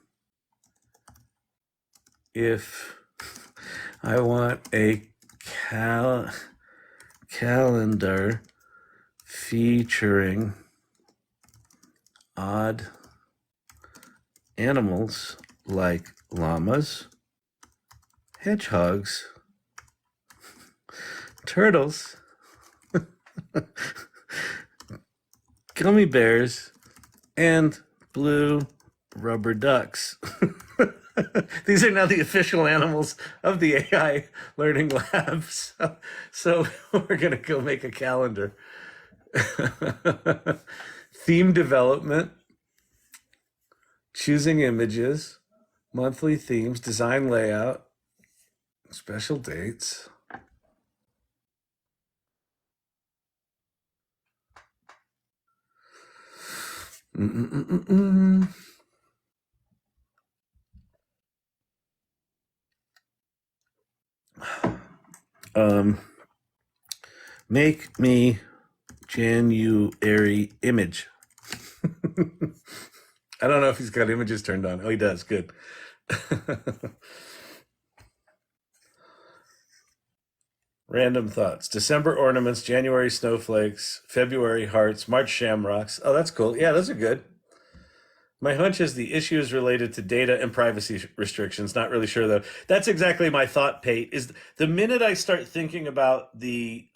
If I want a calendar featuring odd animals like llamas, hedgehogs, turtles, gummy bears, and blue rubber ducks. These are now the official animals of the AI Learning Labs. So we're going to go make a calendar. Theme development, choosing images, monthly themes, design layout, special dates. Make me January image. I don't know if he's got images turned on. Oh, he does. Good. Random thoughts. December ornaments, January snowflakes, February hearts, March shamrocks. Oh, that's cool. Yeah, those are good. My hunch is the issue is related to data and privacy restrictions. Not really sure, though. That's exactly my thought, Pate, is the minute I start thinking about the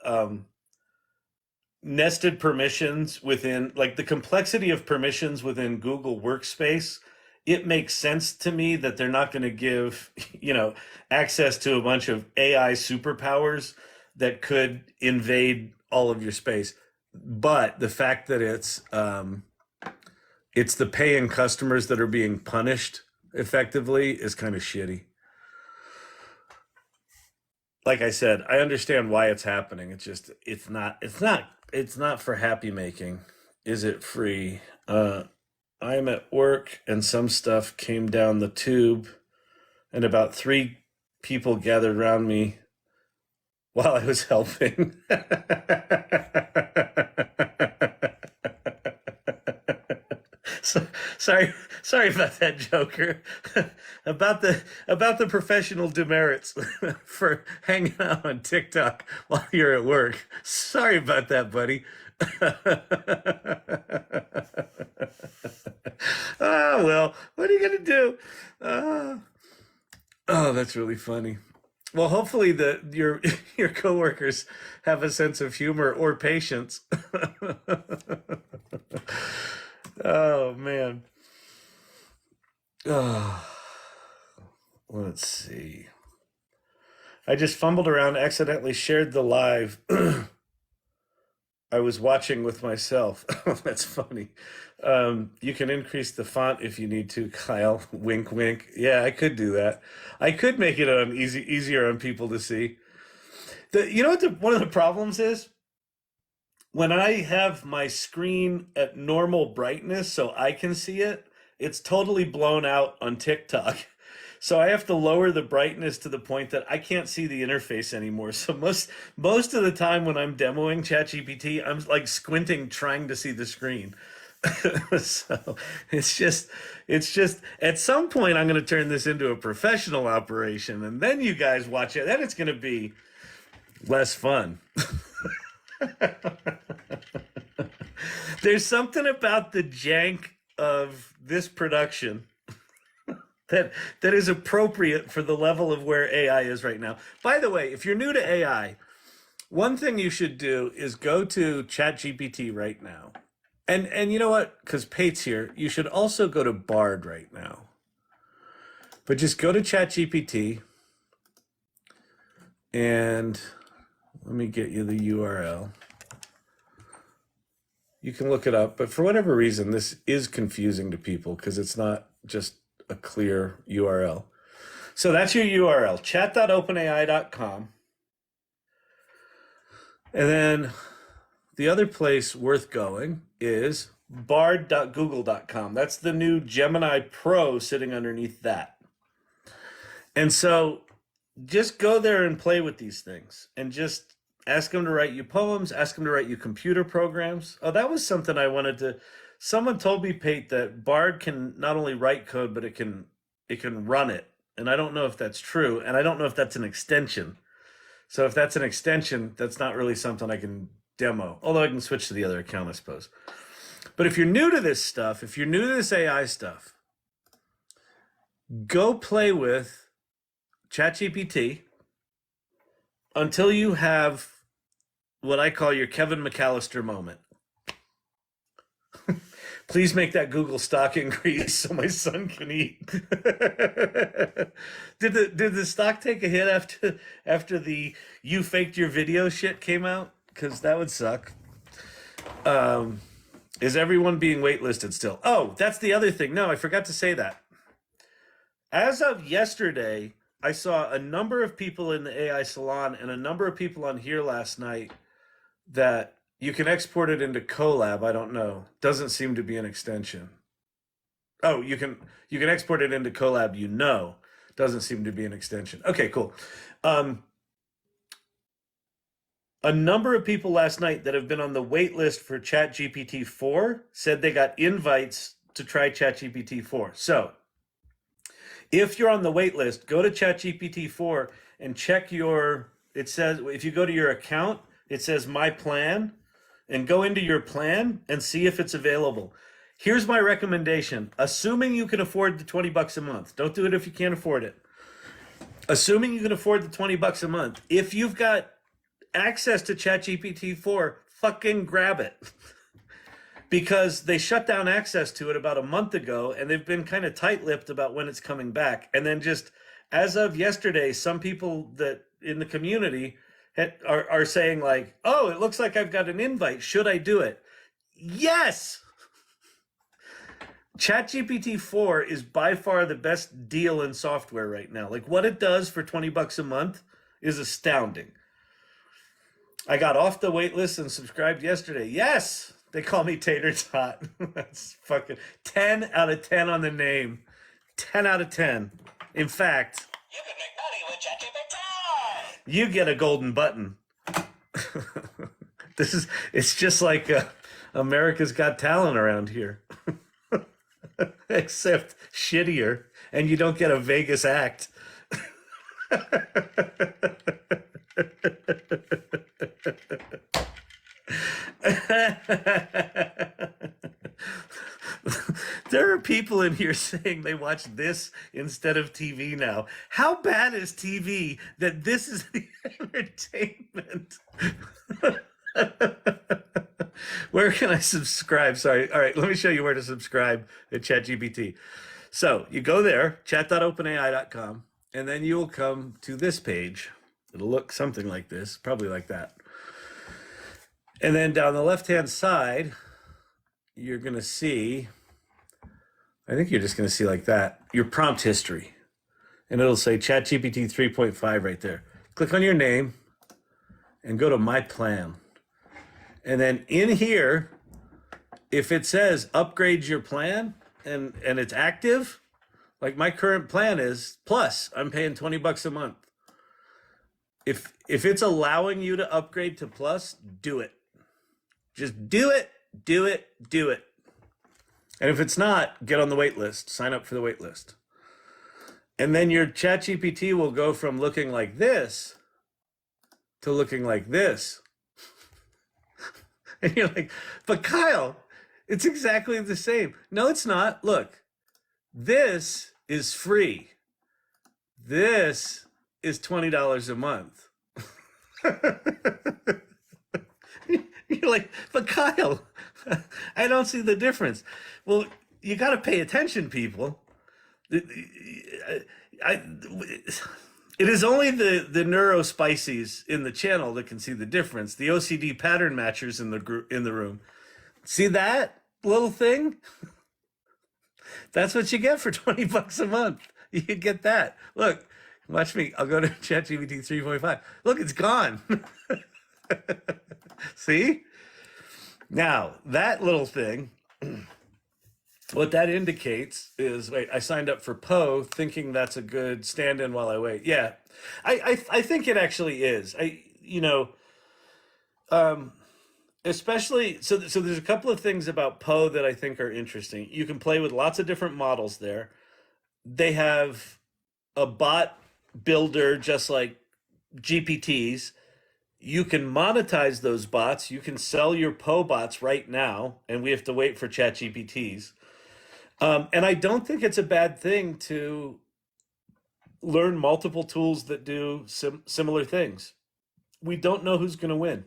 nested permissions within, like the complexity of permissions within Google Workspace it makes sense to me that they're not going to give, access to a bunch of AI superpowers that could invade all of your space. But the fact that it's the paying customers that are being punished effectively is kind of shitty. Like I said, I understand why it's happening. It's just it's not for happy making. Is it free? I'm at work and some stuff came down the tube, and about 3 people gathered around me while I was helping. Sorry about that, Joker. about the professional demerits for hanging out on TikTok while you're at work. Sorry about that, buddy. Oh well, what are you gonna do? Oh, that's really funny. Well, hopefully your coworkers have a sense of humor or patience. Oh man. Oh, let's see. I just fumbled around, accidentally shared the live I was watching with myself. That's funny. You can increase the font if you need to, Kyle. Wink, wink. Yeah, I could do that. I could make it easier on people to see. You know what one of the problems is? When I have my screen at normal brightness so I can see it, it's totally blown out on TikTok. So I have to lower the brightness to the point that I can't see the interface anymore. So most of the time when I'm demoing ChatGPT, I'm like squinting trying to see the screen. So it's just at some point I'm going to turn this into a professional operation, and then you guys watch it. Then it's going to be less fun. There's something about the jank of this production that is appropriate for the level of where AI is right now. By the way, if you're new to AI, one thing you should do is go to ChatGPT right now. And you know what? Because Pate's here, you should also go to Bard right now. But just go to ChatGPT and let me get you the URL. You can look it up, but for whatever reason, this is confusing to people because it's not just a clear URL. So that's your URL, chat.openai.com. And then the other place worth going is bard.google.com. That's the new Gemini Pro sitting underneath that. And so just go there and play with these things and just ask them to write you poems, ask them to write you computer programs. Oh, that was something I wanted to... Someone told me, Pate, that Bard can not only write code, but it can run it. And I don't know if that's true, and I don't know if that's an extension. So if that's an extension, that's not really something I can demo. Although I can switch to the other account, I suppose. But if you're new to this stuff, if you're new to this AI stuff, go play with ChatGPT until you have what I call your Kevin McAllister moment. Please make that Google stock increase so my son can eat. Did the stock take a hit after the you faked your video shit came out? Because that would suck. Is everyone being waitlisted still? Oh, that's the other thing. No, I forgot to say that. As of yesterday, I saw a number of people in the AI Salon and a number of people on here last night that you can export it into Colab. I don't know. Doesn't seem to be an extension. Oh, you can export it into Colab. Doesn't seem to be an extension. Okay, cool. A number of people last night that have been on the wait list for ChatGPT 4 said they got invites to try ChatGPT 4. So if you're on the wait list, go to ChatGPT 4 and check it says, if you go to your account, it says my plan, and go into your plan and see if it's available. Here's my recommendation. Assuming you can afford the $20 a month. Don't do it if you can't afford it. Assuming you can afford the $20 a month. If you've got access to ChatGPT 4, fucking grab it. because they shut down access to it about a month ago, and they've been kind of tight-lipped about when it's coming back. And then just as of yesterday, some people that in the community are saying like, "Oh, it looks like I've got an invite. Should I do it?" Yes. ChatGPT 4 is by far the best deal in software right now. Like what it does for $20 a month is astounding. I got off the wait list and subscribed yesterday. Yes, they call me Tater Tot. That's fucking 10 out of 10 on the name. 10 out of 10. In fact, You can make money with ChatGPT. you get a golden button. It's just like America's Got Talent around here. Except shittier, and you don't get a Vegas act. There are people in here saying they watch this instead of TV now. How bad is TV that this is the entertainment? Where can I subscribe? Sorry. All right, let me show you where to subscribe at ChatGPT. So you go there, chat.openai.com, and then you will come to this page. It'll look something like this, probably like that. And then down the left-hand side, you're going to see, I think you're just going to see like that, your prompt history. And it'll say ChatGPT 3.5 right there. Click on your name and go to My Plan. And then in here, if it says upgrade your plan and it's active, like my current plan is Plus, I'm paying $20 a month. If it's allowing you to upgrade to Plus, do it. Just do it. And if it's not, get on the wait list. Sign up for the wait list. And then your ChatGPT will go from looking like this to looking like this. And you're like, but Kyle, it's exactly the same. No, it's not. Look, this is free. This is $20 a month. You're like, but Kyle, I don't see the difference. Well, you got to pay attention, people. It is only the neurospices in the channel that can see the difference. The OCD pattern matchers in the room. See that little thing? That's what you get for $20 a month. You get that. Look, watch me. I'll go to ChatGPT 3.5. Look, it's gone. See? Now, that little thing, what that indicates is, wait, I signed up for Poe thinking that's a good stand-in while I wait. Yeah, I think it actually is. Especially, so there's a couple of things about Poe that I think are interesting. You can play with lots of different models there. They have a bot builder just like GPTs. You can monetize those bots. You can sell your Poe bots right now, and we have to wait for ChatGPTs. And I don't think it's a bad thing to learn multiple tools that do similar things. We don't know who's going to win.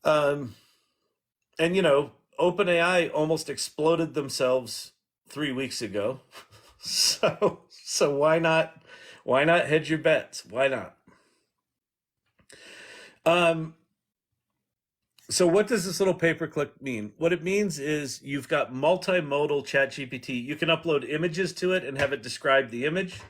And, OpenAI almost exploded themselves 3 weeks ago. So why not hedge your bets? Why not? So what does this little paperclip mean? What it means is you've got multimodal ChatGPT. You can upload images to it and have it describe the image.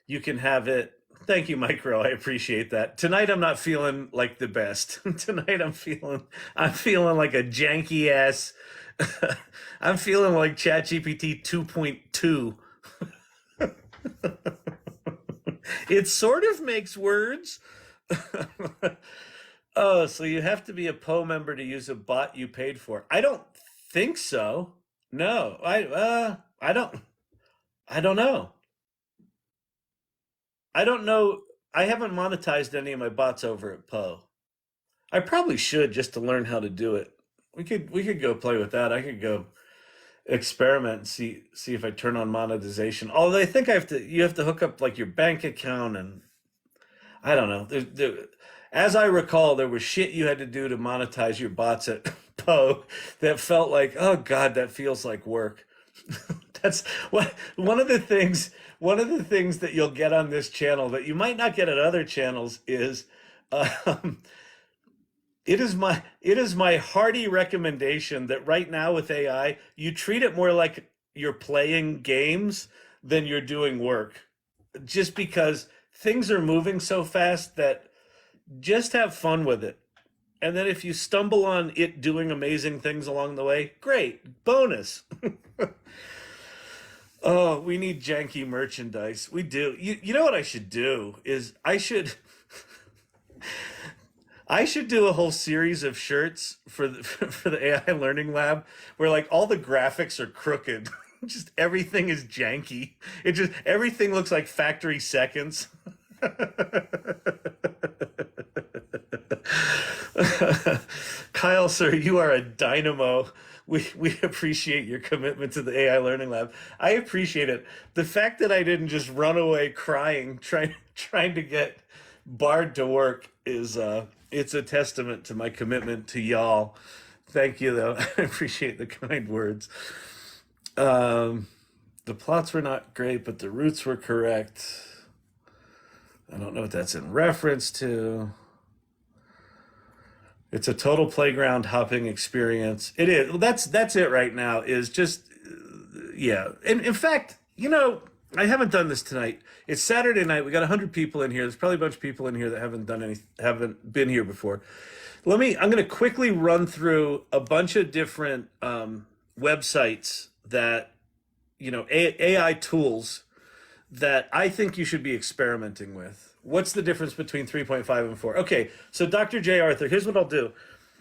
You can have it. Thank you, Micro. I appreciate that. Tonight I'm not feeling like the best. Tonight I'm feeling like a janky ass. I'm feeling like ChatGPT 2.2. It sort of makes words. Oh, so you have to be a Poe member to use a bot you paid for. I don't think so. No, I don't know. I don't know. I haven't monetized any of my bots over at Poe. I probably should just to learn how to do it. We could go play with that. I could go experiment and see if I turn on monetization. Although I think you have to hook up like your bank account, and I don't know. As I recall, there was shit you had to do to monetize your bots at Poe that felt like, oh God, that feels like work. That's one of the things that you'll get on this channel that you might not get at other channels is it is my hearty recommendation that right now with AI, you treat it more like you're playing games than you're doing work. Just because things are moving so fast that just have fun with it. And then if you stumble on it doing amazing things along the way, great, bonus. Oh, we need janky merchandise. We do. You know what I should do is I should do a whole series of shirts for the AI Learning Lab where like all the graphics are crooked. Just everything is janky. Everything looks like factory seconds. Kyle, sir, you are a dynamo. We appreciate your commitment to the AI Learning Lab. I appreciate it. The fact that I didn't just run away crying trying to get Bard to work is it's a testament to my commitment to y'all. Thank you, though. I appreciate the kind words. The plots were not great, but the roots were correct. I don't know what that's in reference to. It's a total playground hopping experience. It is. Well, that's it right now. Is just yeah. And in fact, I haven't done this tonight. It's Saturday night. We got 100 people in here. There's probably a bunch of people in here that haven't been here before. I'm going to quickly run through a bunch of different websites that AI tools that I think you should be experimenting with. What's the difference between 3.5 and 4? Okay, so Dr. J. Arthur, here's what I'll do.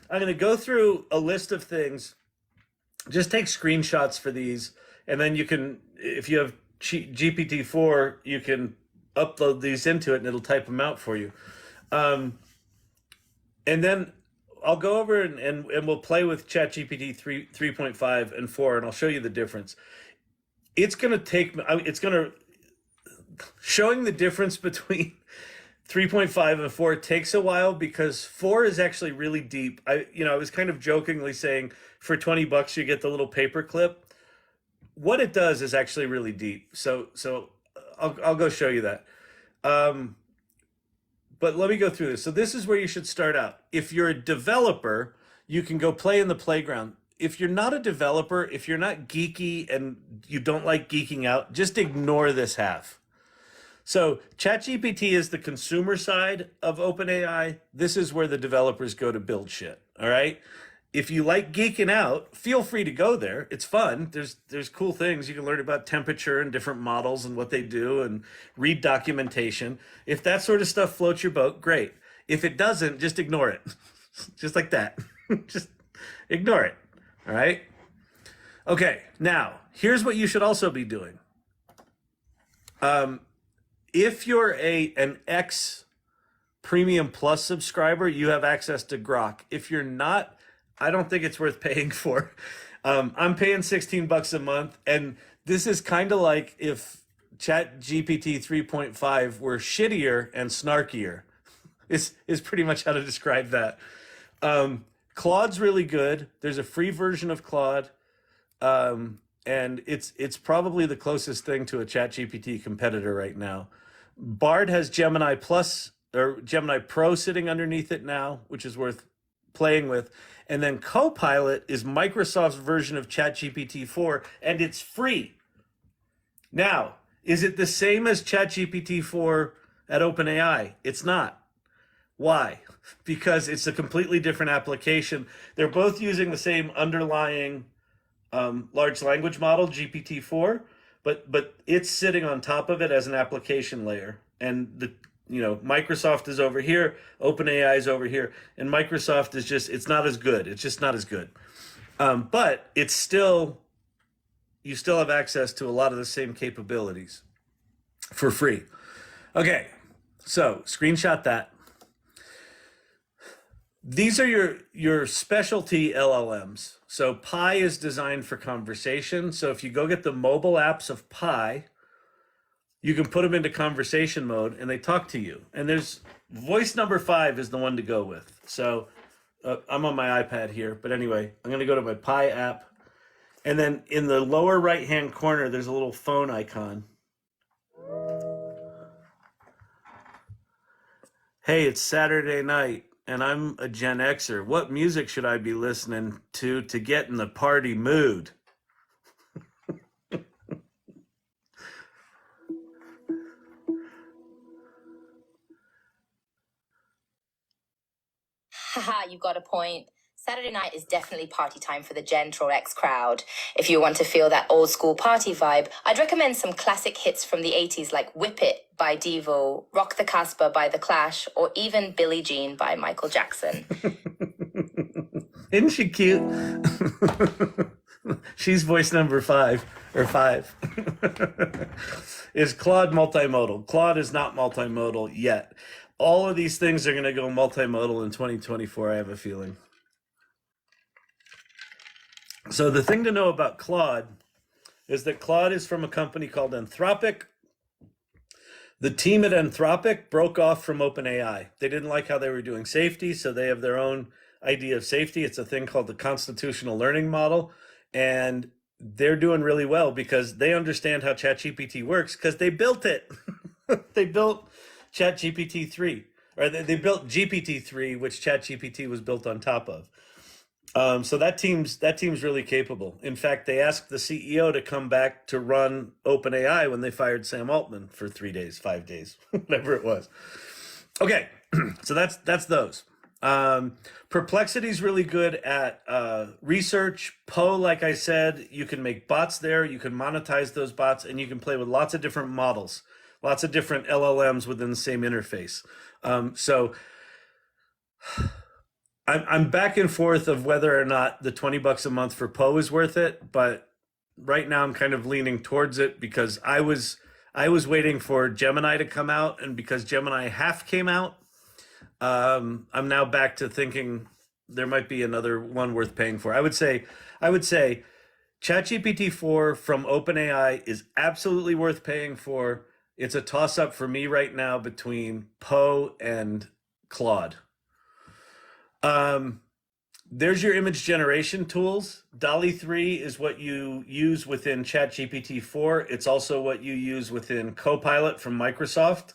I'm going to go through a list of things. Just take screenshots for these, and then you can, if you have GPT-4, you can upload these into it, and it'll type them out for you. And then I'll go over and we'll play with ChatGPT 3.5 and 4, and I'll show you the difference. Showing the difference between 3.5 and 4 takes a while because 4 is actually really deep. I was kind of jokingly saying for $20 you get the little paper clip. What it does is actually really deep. So I'll go show you that. But let me go through this. So this is where you should start out. If you're a developer, you can go play in the playground. If you're not a developer, if you're not geeky and you don't like geeking out, just ignore this half. So ChatGPT is the consumer side of OpenAI. This is where the developers go to build shit. All right. If you like geeking out, feel free to go there. It's fun. There's cool things. You can learn about temperature and different models and what they do and read documentation. If that sort of stuff floats your boat, great. If it doesn't, just ignore it. Just like that. Just ignore it. All right. Okay. Now, here's what you should also be doing. If you're an X Premium Plus subscriber, you have access to Grok. If you're not, I don't think it's worth paying for. I'm paying $16 a month, and this is kind of like if ChatGPT 3.5 were shittier and snarkier. Is pretty much how to describe that. Claude's really good. There's a free version of Claude, and it's probably the closest thing to a ChatGPT competitor right now. Bard has Gemini Plus or Gemini Pro sitting underneath it now, which is worth playing with. And then Copilot is Microsoft's version of ChatGPT 4, and it's free. Now, is it the same as ChatGPT 4 at OpenAI? It's not. Why? Because it's a completely different application. They're both using the same underlying large language model, GPT-4, but it's sitting on top of it as an application layer. And Microsoft is over here, OpenAI is over here, and Microsoft is it's not as good. It's just not as good. But you still have access to a lot of the same capabilities for free. Okay, so screenshot that. These are your specialty LLMs. So Pi is designed for conversation. So if you go get the mobile apps of Pi, you can put them into conversation mode and they talk to you. And there's voice number 5 is the one to go with. So I'm on my iPad here, but anyway, I'm going to go to my Pi app. And then in the lower right-hand corner, there's a little phone icon. Hey, it's Saturday night, and I'm a Gen Xer. What music should I be listening to get in the party mood? Haha, you've got a point. Saturday night is definitely party time for the Gen Troll X crowd. If you want to feel that old school party vibe, I'd recommend some classic hits from the 80s like Whip It by Devo, Rock the Casbah by The Clash, or even Billie Jean by Michael Jackson. Isn't she cute? She's voice number 5. Is Claude multimodal? Claude is not multimodal yet. All of these things are going to go multimodal in 2024, I have a feeling. So the thing to know about Claude is that Claude is from a company called Anthropic. The team at Anthropic broke off from OpenAI. They didn't like how they were doing safety, so they have their own idea of safety. It's a thing called the constitutional learning model, and they're doing really well because they understand how ChatGPT works because they built it. They built ChatGPT 3, or they built GPT-3, which ChatGPT was built on top of. So that team's really capable. In fact, they asked the CEO to come back to run OpenAI when they fired Sam Altman for 3 days, 5 days, whatever it was. Okay, so that's those. Perplexity's really good at research. Poe, like I said, you can make bots there, you can monetize those bots, and you can play with lots of different models, lots of different LLMs within the same interface. So I'm back and forth of whether or not the $20 a month for Poe is worth it, but right now I'm kind of leaning towards it because I was waiting for Gemini to come out, and because Gemini half came out, I'm now back to thinking there might be another one worth paying for. I would say ChatGPT 4 from OpenAI is absolutely worth paying for. It's a toss-up for me right now between Poe and Claude. There's your image generation tools. DALL-E 3 is what you use within ChatGPT 4. It's also what you use within Copilot from Microsoft.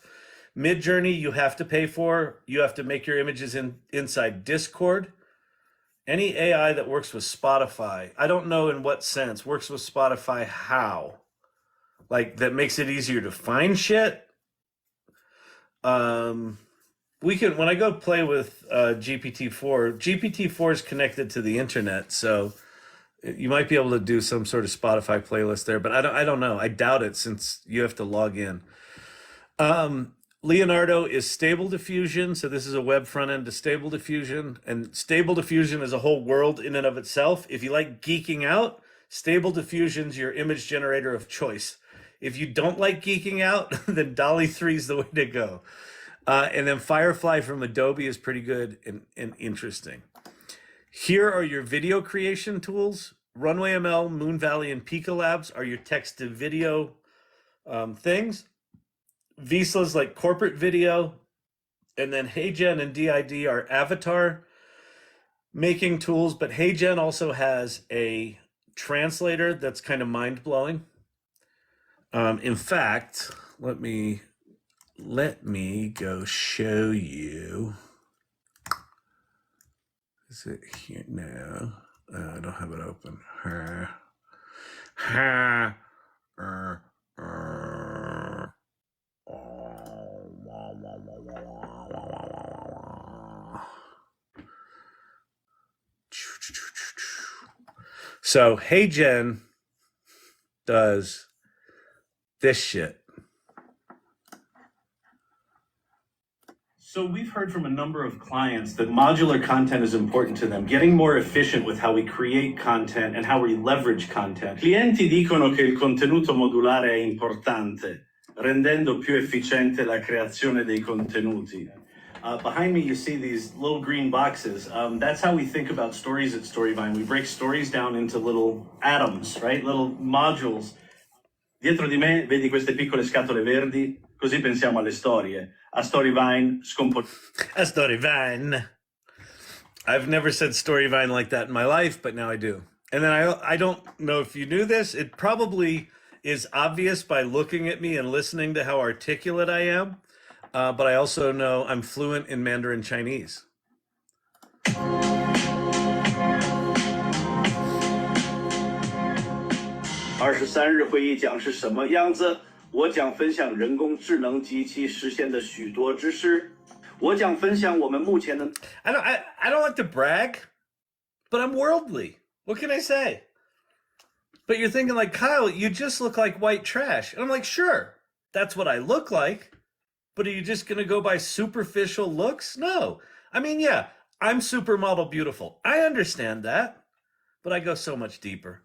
Midjourney you have to pay for. You have to make your images inside Discord. Any AI that works with Spotify, I don't know in what sense, works with Spotify how? Like that makes it easier to find shit? We can, when I go play with GPT-4 is connected to the internet, so you might be able to do some sort of Spotify playlist there, but I don't know. I doubt it since you have to log in. Leonardo is Stable Diffusion, so this is a web front end to Stable Diffusion, and Stable Diffusion is a whole world in and of itself. If you like geeking out, Stable Diffusion's your image generator of choice. If you don't like geeking out, then DALL-E 3 is the way to go. And then Firefly from Adobe is pretty good and interesting. Here are your video creation tools. Runway ML, Moon Valley, and Pika Labs are your text to video things. Visla's like corporate video. And then HeyGen and DID are avatar making tools. But HeyGen also has a translator that's kind of mind-blowing. In fact, let me go show you. Is it here? No, I don't have it open. So HeyGen does this shit. So we've heard from a number of clients that modular content is important to them, getting more efficient with how we create content and how we leverage content. Clienti dicono che il contenuto modulare è importante, rendendo più efficiente la creazione dei contenuti. Behind me, you see these little green boxes. That's how we think about stories at Storyvine. We break stories down into little atoms, right? Little modules. Dietro di me vedi queste piccole scatole verdi, così pensiamo alle storie. A Storyvine I've never said Storyvine like that in my life, but now I do. And then I don't know if you knew this. It probably is obvious by looking at me and listening to how articulate I am. But I also know I'm fluent in Mandarin Chinese. 23日会议讲是什么样子？我将分享人工智能及其实现的许多知识。我将分享我们目前的。I don't like to brag, but I'm worldly. What can I say? But you're thinking like, Kyle, you just look like white trash. And I'm like, sure, that's what I look like. But are you just going to go by superficial looks? No. I mean, yeah, I'm supermodel beautiful. I understand that. But I go so much deeper.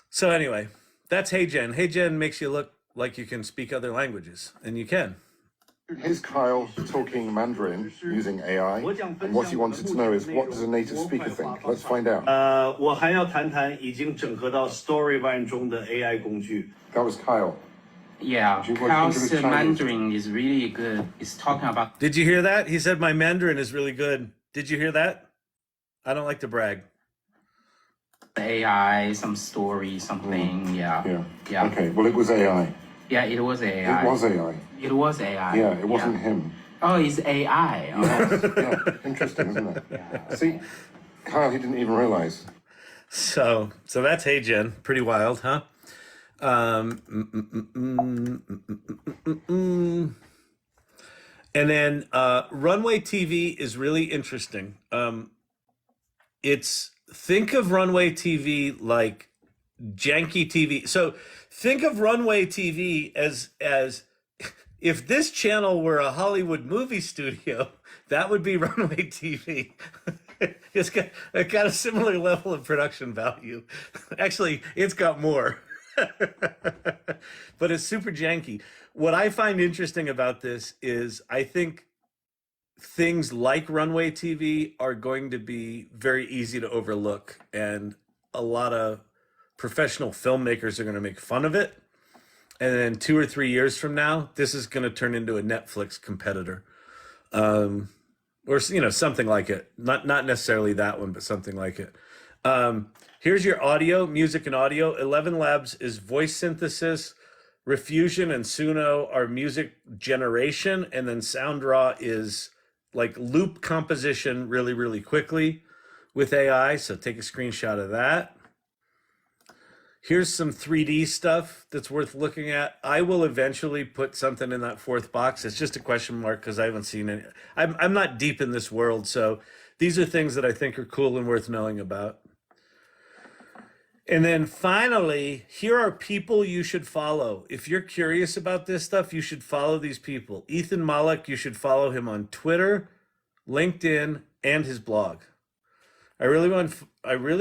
So anyway, that's Hey Gen. Hey Gen makes you look like you can speak other languages. And you can. Here's Kyle talking Mandarin using AI, and what he wanted to know is, what does a native speaker think? Let's find out. 我还要谈谈已经整合到 Storyboard 中的 AI 工具。 That was Kyle. Yeah, Kyle's Mandarin is really good. He's talking about... Did you hear that? He said my Mandarin is really good. Did you hear that? I don't like to brag. AI, some story, something, yeah. Okay, well, it was AI. Yeah, it was AI. It was AI. It was AI. Yeah, it wasn't him. Oh, it's AI. Oh. Yeah, interesting, isn't it? Yeah. See, Kyle, he didn't even realize. So that's Hey Gen. Pretty wild, huh? And then Runway TV is really interesting. Think of Runway TV like janky TV. So think of Runway TV as if this channel were a Hollywood movie studio, that would be Runway TV. It's got a similar level of production value. Actually, it's got more. But it's super janky. What I find interesting about this is I think things like Runway TV are going to be very easy to overlook, and a lot of professional filmmakers are going to make fun of it. And then 2 or 3 years from now, this is going to turn into a Netflix competitor. Or, something like it. Not necessarily that one, but something like it. Here's your audio, music and audio. 11 Labs is voice synthesis. Refusion and Suno are music generation. And then SoundRaw is like loop composition really, really quickly with AI. So take a screenshot of that. Here's some 3D stuff that's worth looking at. I will eventually put something in that fourth box. It's just a question mark because I haven't seen any. I'm not deep in this world. So these are things that I think are cool and worth knowing about. And then finally, here are people you should follow. If you're curious about this stuff, you should follow these people. Ethan Malik, you should follow him on Twitter, LinkedIn, and his blog. I really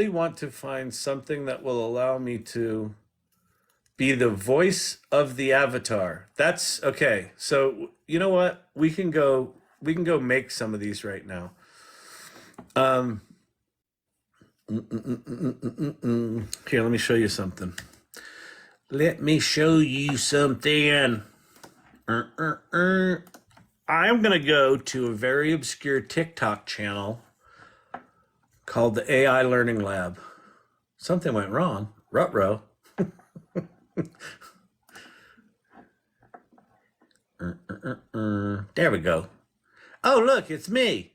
want to find something that will allow me to be the voice of the avatar. That's okay. So you know what? We can go make some of these right now. Here, let me show you something. I'm going to go to a very obscure TikTok channel called the AI Learning Lab. Something went wrong. Ruh-roh. There we go. Oh, look, it's me.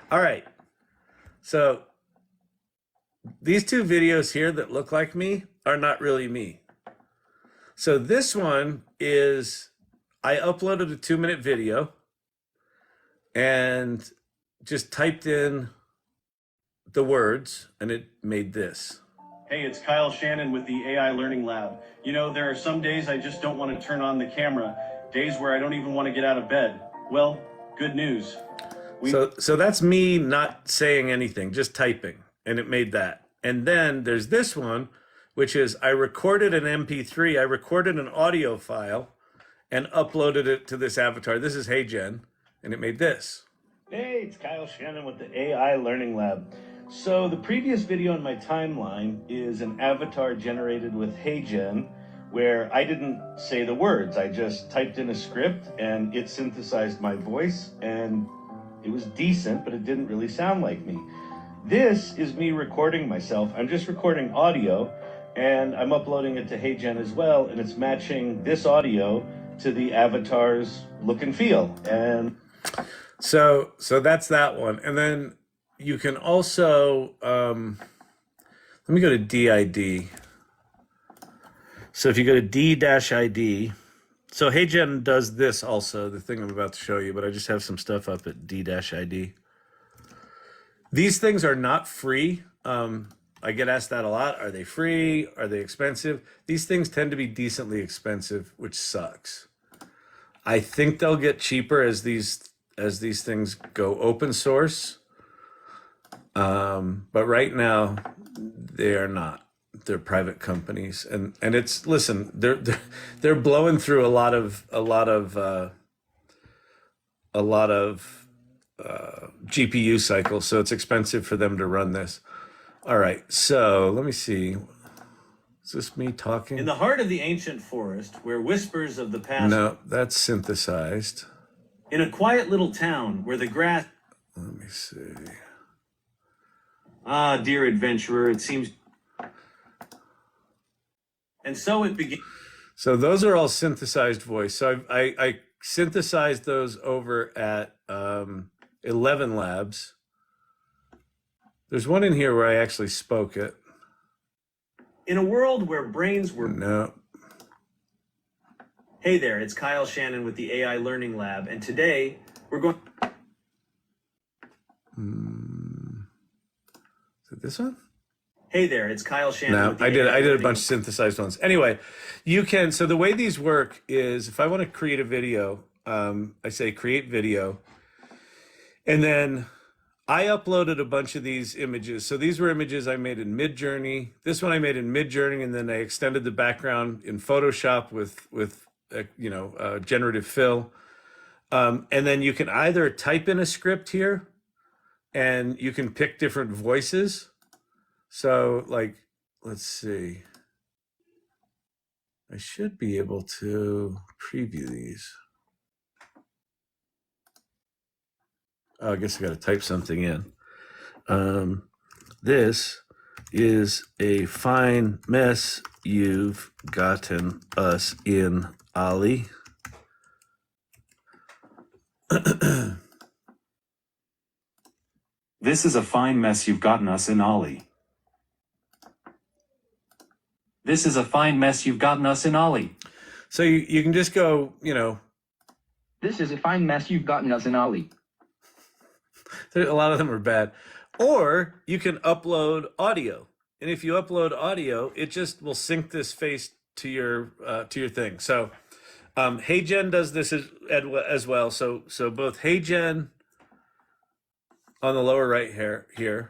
All right. So these two videos here that look like me are not really me. So this one is, I uploaded a 2-minute video and just typed in the words and it made this. Hey, it's Kyle Shannon with the AI Learning Lab. There are some days I just don't want to turn on the camera, days where I don't even want to get out of bed. Well, good news. So that's me not saying anything, just typing, and it made that. And then there's this one, which is I recorded an MP3, I recorded an audio file, and uploaded it to this avatar. This is Hey Gen, and it made this. Hey, it's Kyle Shannon with the AI Learning Lab. So the previous video in my timeline is an avatar generated with Hey Gen, where I didn't say the words. I just typed in a script and it synthesized my voice, and it was decent, but it didn't really sound like me. This is me recording myself. I'm just recording audio, and I'm uploading it to HeyGen as well, and it's matching this audio to the avatar's look and feel. And so that's that one. And then you can also let me go to DID. So if you go to D-ID, so HeyGen does this also, the thing I'm about to show you, but I just have some stuff up at D-ID. These things are not free. I get asked that a lot. Are they free? Are they expensive? These things tend to be decently expensive, which sucks. I think they'll get cheaper as these things go open source. But right now they are not. They're private companies, and it's, listen, they're blowing through a lot of GPU cycles, so it's expensive for them to run this. All right, so let me see. Is this me talking? In the heart of the ancient forest, where whispers of the past... No, that's synthesized. In a quiet little town where the grass... Let me see. Ah, dear adventurer, it seems... And so it began... So those are all synthesized voice. So I synthesized those over at 11 Labs. There's one in here where I actually spoke it. In a world where brains were... No. Hey there, it's Kyle Shannon with the AI Learning Lab, and today we're going... Is it this one? Hey there, it's Kyle Shannon. No, with the I did a Learning bunch of synthesized ones. Anyway, you can, so the way these work is if I want to create a video, I say create video, and then I uploaded a bunch of these images. So these were images I made in Midjourney. This one I made in Midjourney, and then I extended the background in Photoshop with generative fill. And then you can either type in a script here, and you can pick different voices. So, like, let's see. I should be able to preview these. Oh, I guess I got to type something in. This is a fine mess you've gotten us in, Ollie. This is a fine mess you've gotten us in, Ollie. This is a fine mess you've gotten us in, Ollie. So you can just go, This is a fine mess you've gotten us in, Ollie. A lot of them are bad. Or you can upload audio. And if you upload audio, it just will sync this face to your thing. So HeyGen does this as well. So both HeyGen on the lower right here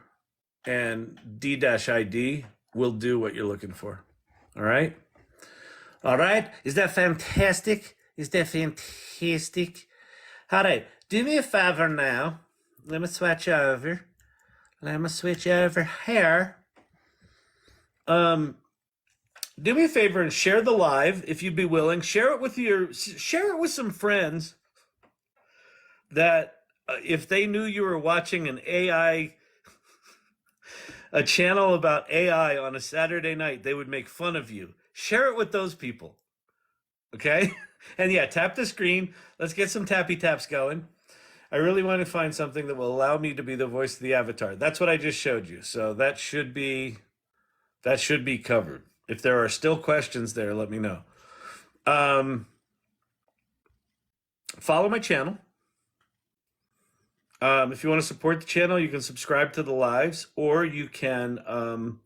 and D-ID will do what you're looking for. All right? All right? Is that fantastic? Is that fantastic? All right. Do me a favor now. Let me switch over. Let me switch over here. Do me a favor and share the live if you'd be willing. Share it with some friends that if they knew you were watching a channel about AI on a Saturday night, they would make fun of you. Share it with those people. Okay? And yeah, tap the screen. Let's get some tappy taps going. I really want to find something that will allow me to be the voice of the avatar. That's what I just showed you. So that should be covered. If there are still questions there, let me know. Follow my channel. If you want to support the channel, you can subscribe to the lives, or you can,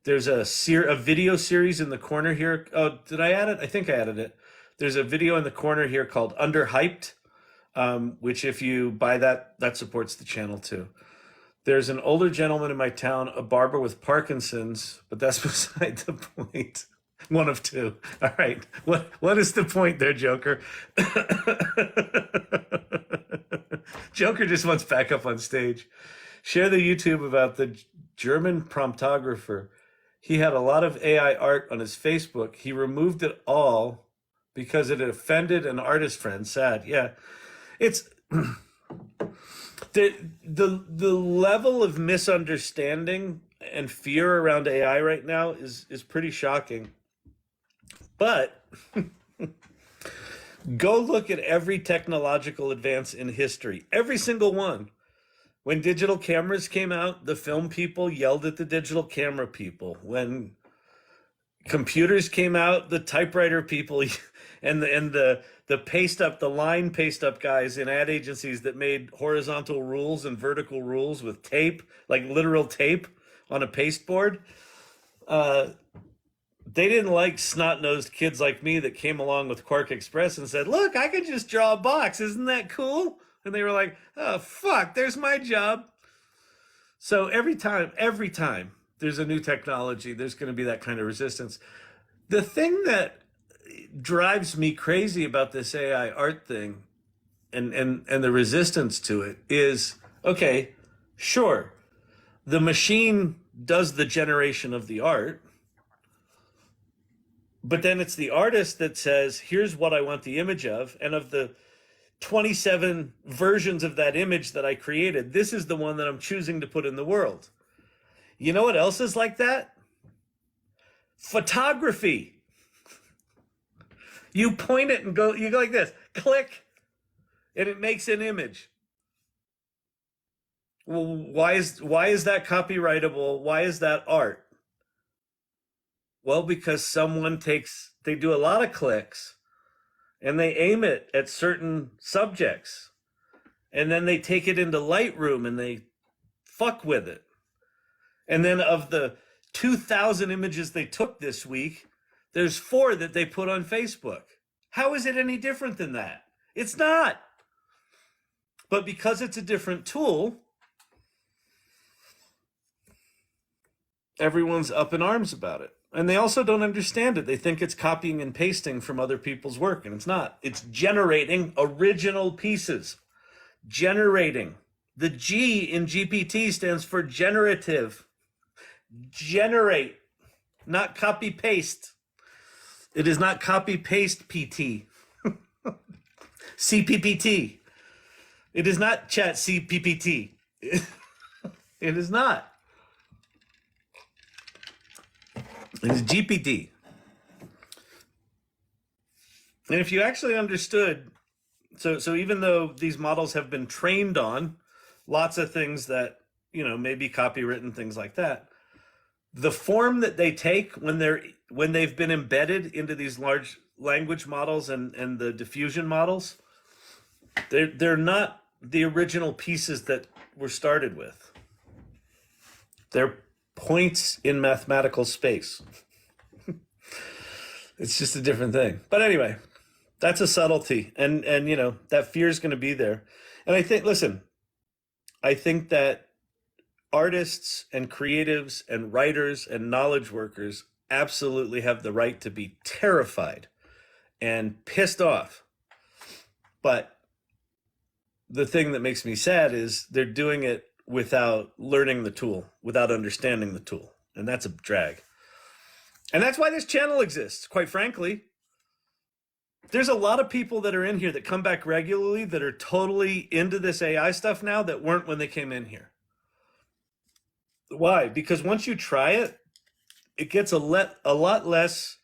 there's a video series in the corner here. Oh, did I add it? I think I added it. There's a video in the corner here called Underhyped, which if you buy that supports the channel too. There's an older gentleman in my town, a barber with Parkinson's, but that's beside the point. One of two. All right. What is the point there, Joker? Joker just wants back up on stage. Share the YouTube about the German promptographer. he had a lot of AI art on his Facebook. He removed it all because it offended an artist friend. Sad. Yeah. It's the level of misunderstanding and fear around AI right now is pretty shocking. But go look at every technological advance in history, every single one. When digital cameras came out, the film people yelled at the digital camera people. When computers came out, the typewriter people and the line paste up guys in ad agencies that made horizontal rules and vertical rules with tape, like literal tape on a pasteboard. They didn't like snot-nosed kids like me that came along with Quark Express and said, look, I can just draw a box. Isn't that cool? And they were like, oh, fuck, there's my job. So every time there's a new technology, there's going to be that kind of resistance. The thing that drives me crazy about this AI art thing and the resistance to it is, okay, sure, the machine does the generation of the art, but then it's the artist that says, here's what I want the image of, and of the 27 versions of that image that I created, this is the one that I'm choosing to put in the world. You know what else is like that? Photography. You point it and you go like this, click, and it makes an image. Well, why is that copyrightable? Why is that art? Well, because they do a lot of clicks and they aim it at certain subjects. And then they take it into Lightroom and they fuck with it. And then of the 2,000 images they took this week, there's 4 that they put on Facebook. How is it any different than that? It's not. But because it's a different tool, everyone's up in arms about it. And they also don't understand it. They think it's copying and pasting from other people's work, and it's not. It's generating original pieces. Generating. The G in GPT stands for generative. Generate, not copy paste. It is not copy paste PT. CPPT. It is not chat CPPT. It is not. It is GPT. And if you actually understood, so even though these models have been trained on lots of things that, may be copywritten, things like that, the form that they take when they've been embedded into these large language models and the diffusion models, they're not the original pieces that were started with. They're points in mathematical space. It's just a different thing. But anyway, that's a subtlety. And that fear is going to be there. And I think that artists and creatives and writers and knowledge workers absolutely have the right to be terrified and pissed off. But the thing that makes me sad is they're doing it without learning the tool, without understanding the tool. And that's a drag. And that's why this channel exists, quite frankly. There's a lot of people that are in here that come back regularly that are totally into this AI stuff now that weren't when they came in here. Why? Because once you try it, it gets a lot less.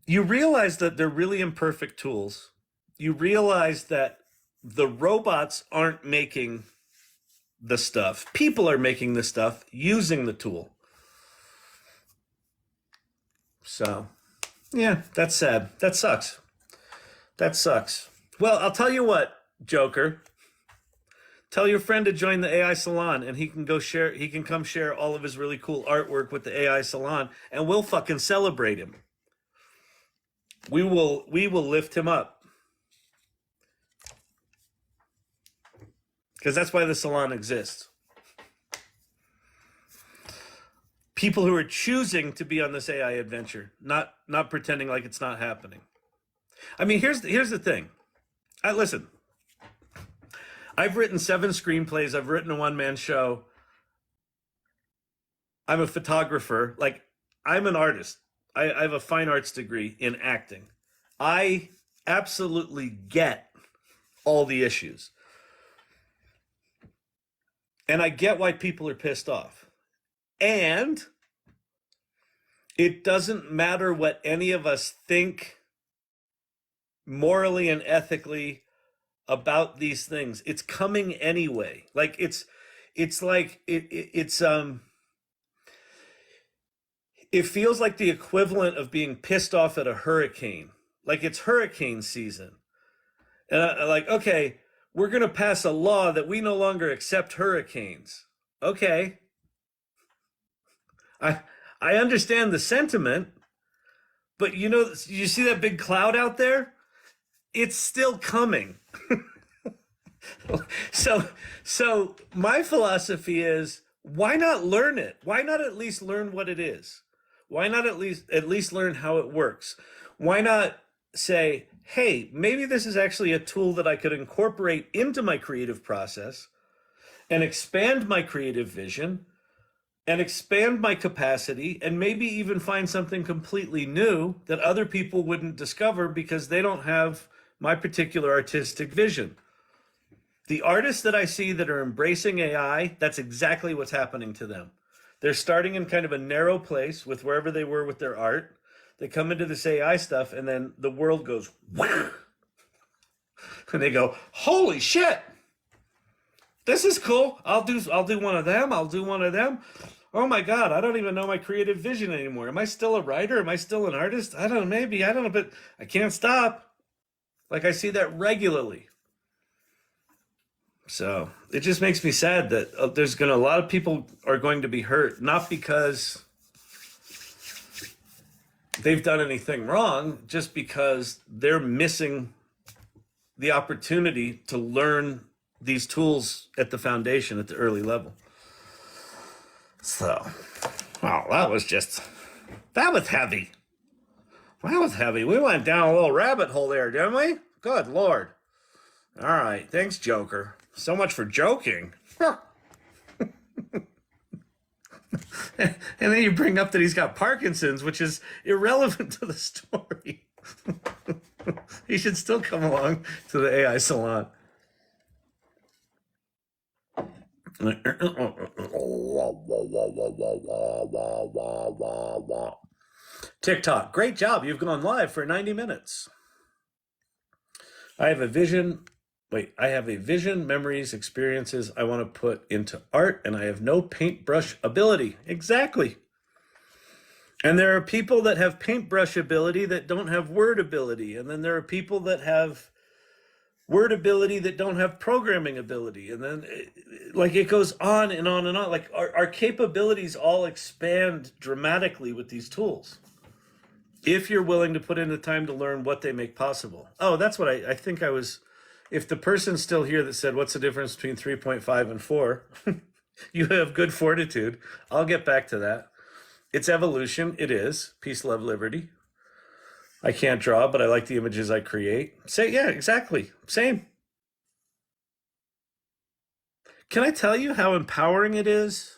You realize that they're really imperfect tools. You realize that the robots aren't making the stuff. People are making the stuff using the tool. So, yeah, that's sad. That sucks. Well, I'll tell you what, Joker. Tell your friend to join the AI Salon and he can come share all of his really cool artwork with the AI Salon and we'll fucking celebrate him. We will lift him up. Because that's why the Salon exists. People who are choosing to be on this AI adventure, not pretending like it's not happening. I mean, here's the thing. Listen, I've written 7 screenplays. I've written a one-man show. I'm a photographer. Like, I'm an artist. I have a fine arts degree in acting. I absolutely get all the issues. And I get why people are pissed off. And it doesn't matter what any of us think morally and ethically about these things. It's coming anyway. Like it's like it feels like the equivalent of being pissed off at a hurricane. Like it's hurricane season. And like, okay, we're going to pass a law that we no longer accept hurricanes. Okay. I understand the sentiment, but you see that big cloud out there? It's still coming. So my philosophy is, why not learn it? Why not at least learn what it is? Why not at least learn how it works? Why not say, hey, maybe this is actually a tool that I could incorporate into my creative process and expand my creative vision and expand my capacity and maybe even find something completely new that other people wouldn't discover because they don't have my particular artistic vision. The artists that I see that are embracing AI, that's exactly what's happening to them. They're starting in kind of a narrow place with wherever they were with their art. They come into this AI stuff and then the world goes, wow. And they go, holy shit, this is cool. I'll do one of them. I'll do one of them. Oh my God, I don't even know my creative vision anymore. Am I still a writer? Am I still an artist? I don't know, maybe. I don't know, but I can't stop. Like I see that regularly. So it just makes me sad that a lot of people are going to be hurt, not because they've done anything wrong, just because they're missing the opportunity to learn these tools at the foundation, at the early level. So, wow, that was heavy. That was heavy. We went down a little rabbit hole there, didn't we? Good Lord. All right, thanks, Joker. So much for joking. And then you bring up that he's got Parkinson's, which is irrelevant to the story. He should still come along to the AI Salon. TikTok, great job. You've gone live for 90 minutes. I have a vision, memories, experiences I want to put into art, and I have no paintbrush ability. Exactly. And there are people that have paintbrush ability that don't have word ability. And then there are people that have word ability that don't have programming ability. And then like it goes on and on and on. Like our capabilities all expand dramatically with these tools, if you're willing to put in the time to learn what they make possible. Oh, that's what I think I was. If the person's still here that said, what's the difference between 3.5 and 4? You have good fortitude. I'll get back to that. It's evolution. It is. Peace, love, liberty. I can't draw, but I like the images I create. Yeah, exactly. Same. Can I tell you how empowering it is?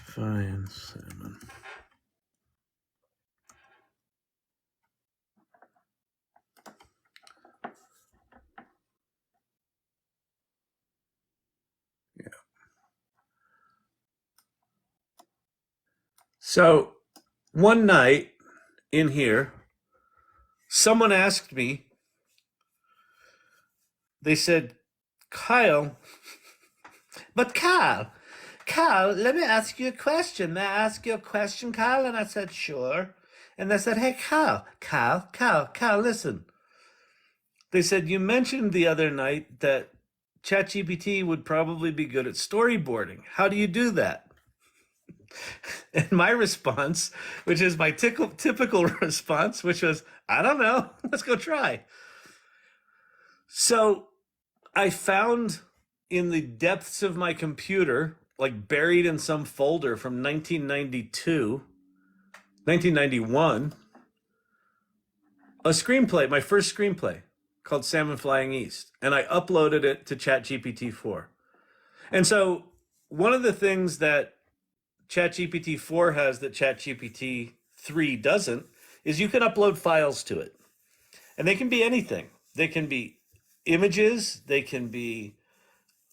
Fine salmon. Yeah. So one night in here, someone asked me, they said, Kyle, Kyle, let me ask you a question. May I ask you a question, Kyle? And I said, sure. And they said, hey, Kyle, listen. They said, you mentioned the other night that ChatGPT would probably be good at storyboarding. How do you do that? And my response, which is my typical response, which was, I don't know. Let's go try. So I found in the depths of my computer, like buried in some folder from 1991, a screenplay, my first screenplay called Salmon Flying East. And I uploaded it to ChatGPT 4. And so one of the things that ChatGPT 4 has that ChatGPT 3 doesn't is you can upload files to it. And they can be anything. They can be images, they can be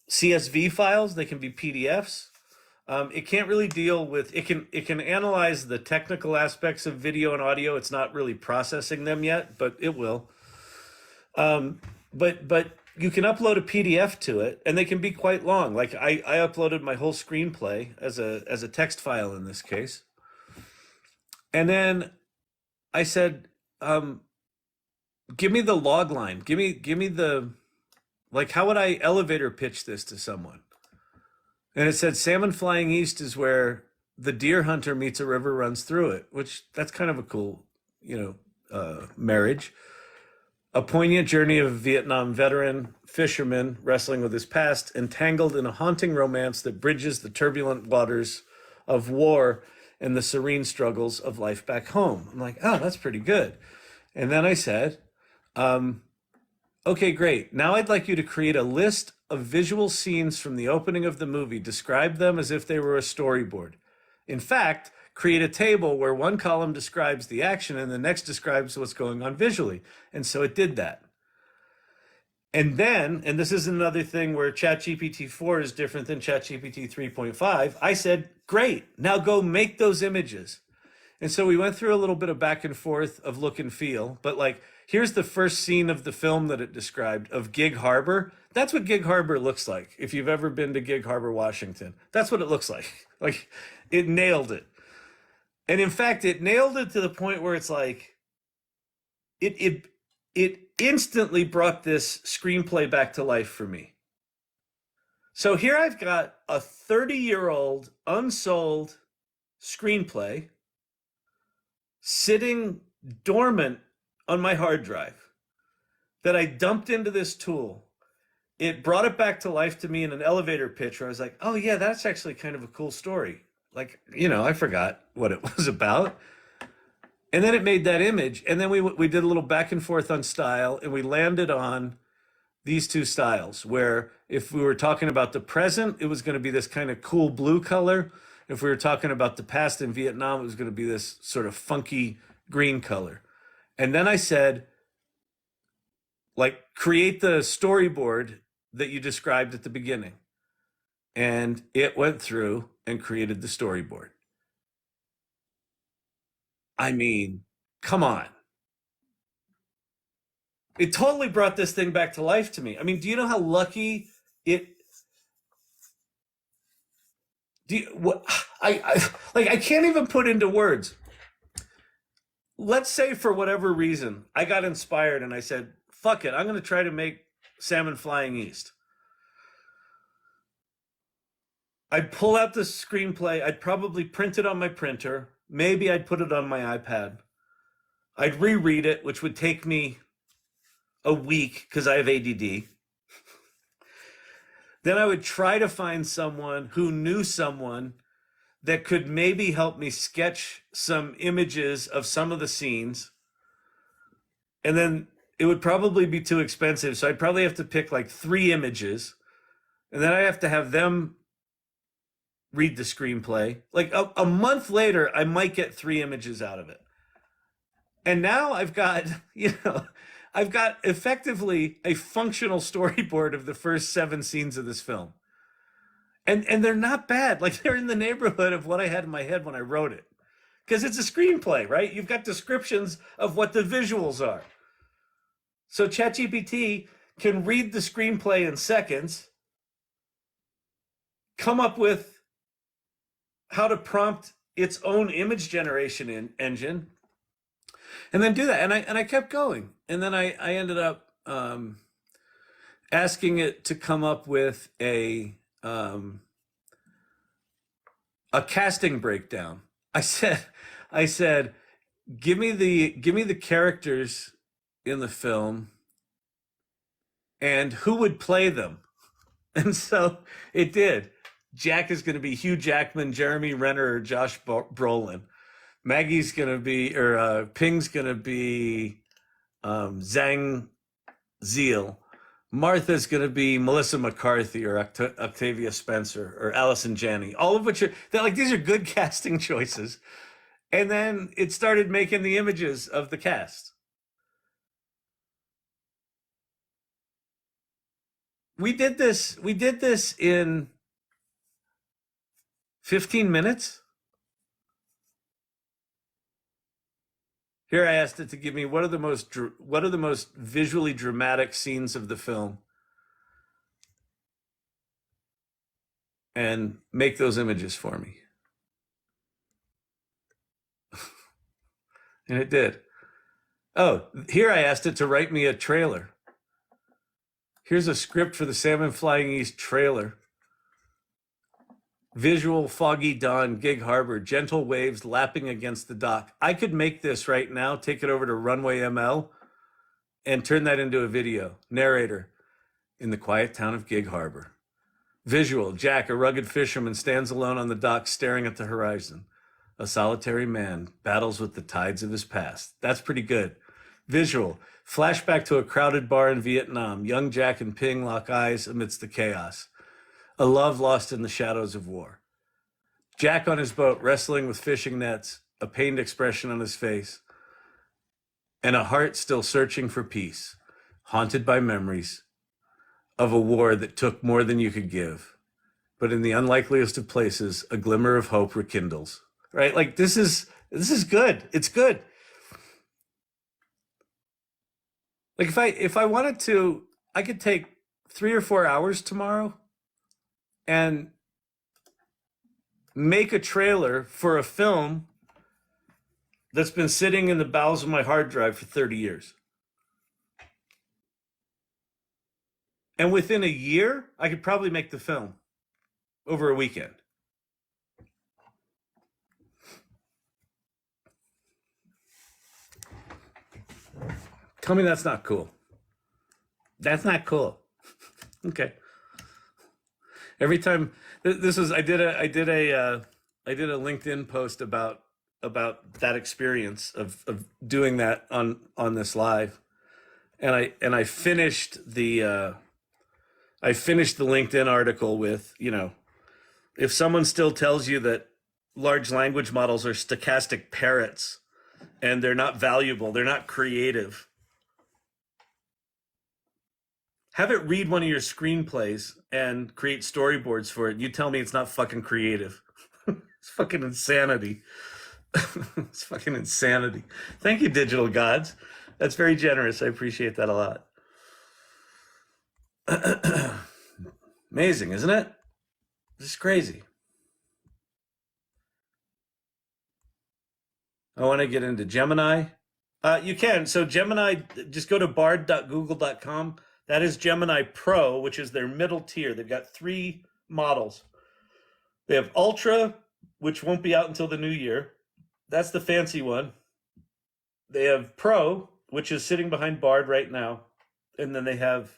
CSV files, they can be PDFs. It can't really deal with it can analyze the technical aspects of video and audio. It's not really processing them yet, but it will. But you can upload a PDF to it, and they can be quite long. Like I uploaded my whole screenplay as a text file in this case. And then I said, give me the log line. Give me the, like, how would I elevator pitch this to someone? And it said Salmon Flying East is where the deer hunter meets a river runs through it, which that's kind of a cool, marriage. A poignant journey of a Vietnam veteran fisherman wrestling with his past, entangled in a haunting romance that bridges the turbulent waters of war and the serene struggles of life back home. I'm like, oh, that's pretty good. And then I said, okay, great. Now I'd like you to create a list of visual scenes from the opening of the movie. Describe them as if they were a storyboard. In fact, create a table where one column describes the action and the next describes what's going on visually. And so it did that. And then, and this is another thing where ChatGPT 4 is different than ChatGPT 3.5, I said, great, now go make those images. And so we went through a little bit of back and forth of look and feel, but like, here's the first scene of the film that it described of Gig Harbor. That's what Gig Harbor looks like. If you've ever been to Gig Harbor, Washington, that's what it looks like. Like, it nailed it. And in fact, it nailed it to the point where it's like, it instantly brought this screenplay back to life for me. So here I've got a 30-year-old unsold screenplay sitting dormant on my hard drive that I dumped into this tool. It brought it back to life to me in an elevator pitch where I was like, oh yeah, that's actually kind of a cool story. Like, I forgot what it was about. And then it made that image. And then we did a little back and forth on style, and we landed on these two styles where if we were talking about the present, it was going to be this kind of cool blue color. If we were talking about the past in Vietnam, it was going to be this sort of funky green color. And then I said, like, create the storyboard that you described at the beginning. And it went through and created the storyboard. I mean, come on. It totally brought this thing back to life to me. I mean, do you know how lucky it... I can't even put into words. Let's say for whatever reason, I got inspired and I said, fuck it, I'm going to try to make Salmon Flying East. I'd pull out the screenplay. I'd probably print it on my printer. Maybe I'd put it on my iPad. I'd reread it, which would take me a week because I have ADD. Then I would try to find someone who knew someone that could maybe help me sketch some images of some of the scenes. And then it would probably be too expensive. So I'd probably have to pick like 3 images. And then I have to have them read the screenplay. Like a month later, I might get 3 images out of it. And now I've got, I've got effectively a functional storyboard of the first 7 scenes of this film. And they're not bad. Like, they're in the neighborhood of what I had in my head when I wrote it. Because it's a screenplay, right? You've got descriptions of what the visuals are. So ChatGPT can read the screenplay in seconds, come up with how to prompt its own image generation engine, and then do that. And I kept going. And then I ended up asking it to come up with a casting breakdown. I said, give me the characters in the film and who would play them. And so it did. Jack is going to be Hugh Jackman, Jeremy Renner, or Josh Brolin. Maggie's going to be, or Ping's going to be Zhang Zeal. Martha's going to be Melissa McCarthy or Octavia Spencer or Allison Janney. All of which they're like, these are good casting choices. And then it started making the images of the cast. We did this in 15 minutes. Here I asked it to give me what are the most visually dramatic scenes of the film, and make those images for me. And it did. Oh, here I asked it to write me a trailer. Here's a script for the Salmon Flying East trailer. Visual, foggy dawn, Gig Harbor, gentle waves lapping against the dock. I could make this right now, take it over to Runway ML, and turn that into a video. Narrator, in the quiet town of Gig Harbor. Visual, Jack, a rugged fisherman, stands alone on the dock staring at the horizon. A solitary man battles with the tides of his past. That's pretty good. Visual, flashback to a crowded bar in Vietnam. Young Jack and Ping lock eyes amidst the chaos. A love lost in the shadows of war. Jack on his boat wrestling with fishing nets, a pained expression on his face, and a heart still searching for peace, haunted by memories of a war that took more than you could give. But in the unlikeliest of places, a glimmer of hope rekindles. Right? Like this is good. It's good. Like if I wanted to, I could take 3 or 4 hours tomorrow and make a trailer for a film that's been sitting in the bowels of my hard drive for 30 years. And within a year, I could probably make the film over a weekend. Tell me that's not cool. That's not cool. Okay. Every time this was, I did a LinkedIn post about that experience of doing that on this live, and I finished the LinkedIn article with, if someone still tells you that large language models are stochastic parrots and they're not valuable, they're not creative, have it read one of your screenplays and create storyboards for it. You tell me it's not fucking creative. It's fucking insanity. It's fucking insanity. Thank you, digital gods. That's very generous. I appreciate that a lot. Amazing, isn't it? This is crazy. I want to get into Gemini. You can. So Gemini, just go to bard.google.com. That is Gemini Pro, which is their middle tier. They've got 3 models. They have Ultra, which won't be out until the new year. That's the fancy one. They have Pro, which is sitting behind Bard right now. And then they have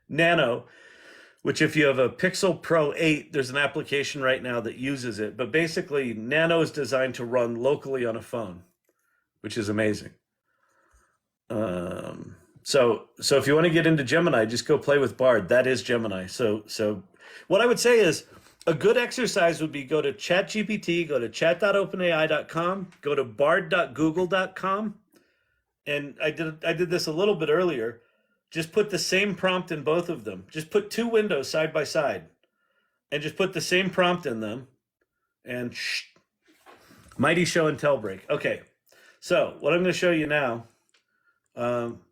Nano, which if you have a Pixel Pro 8, there's an application right now that uses it. But basically, Nano is designed to run locally on a phone, which is amazing. So if you want to get into Gemini, just go play with Bard. That is Gemini. So what I would say is a good exercise would be go to ChatGPT, go to chat.openai.com, go to bard.google.com. And I did this a little bit earlier. Just put the same prompt in both of them. Just put 2 windows side by side and just put the same prompt in them. And mighty show and tell break. Okay. So what I'm going to show you now,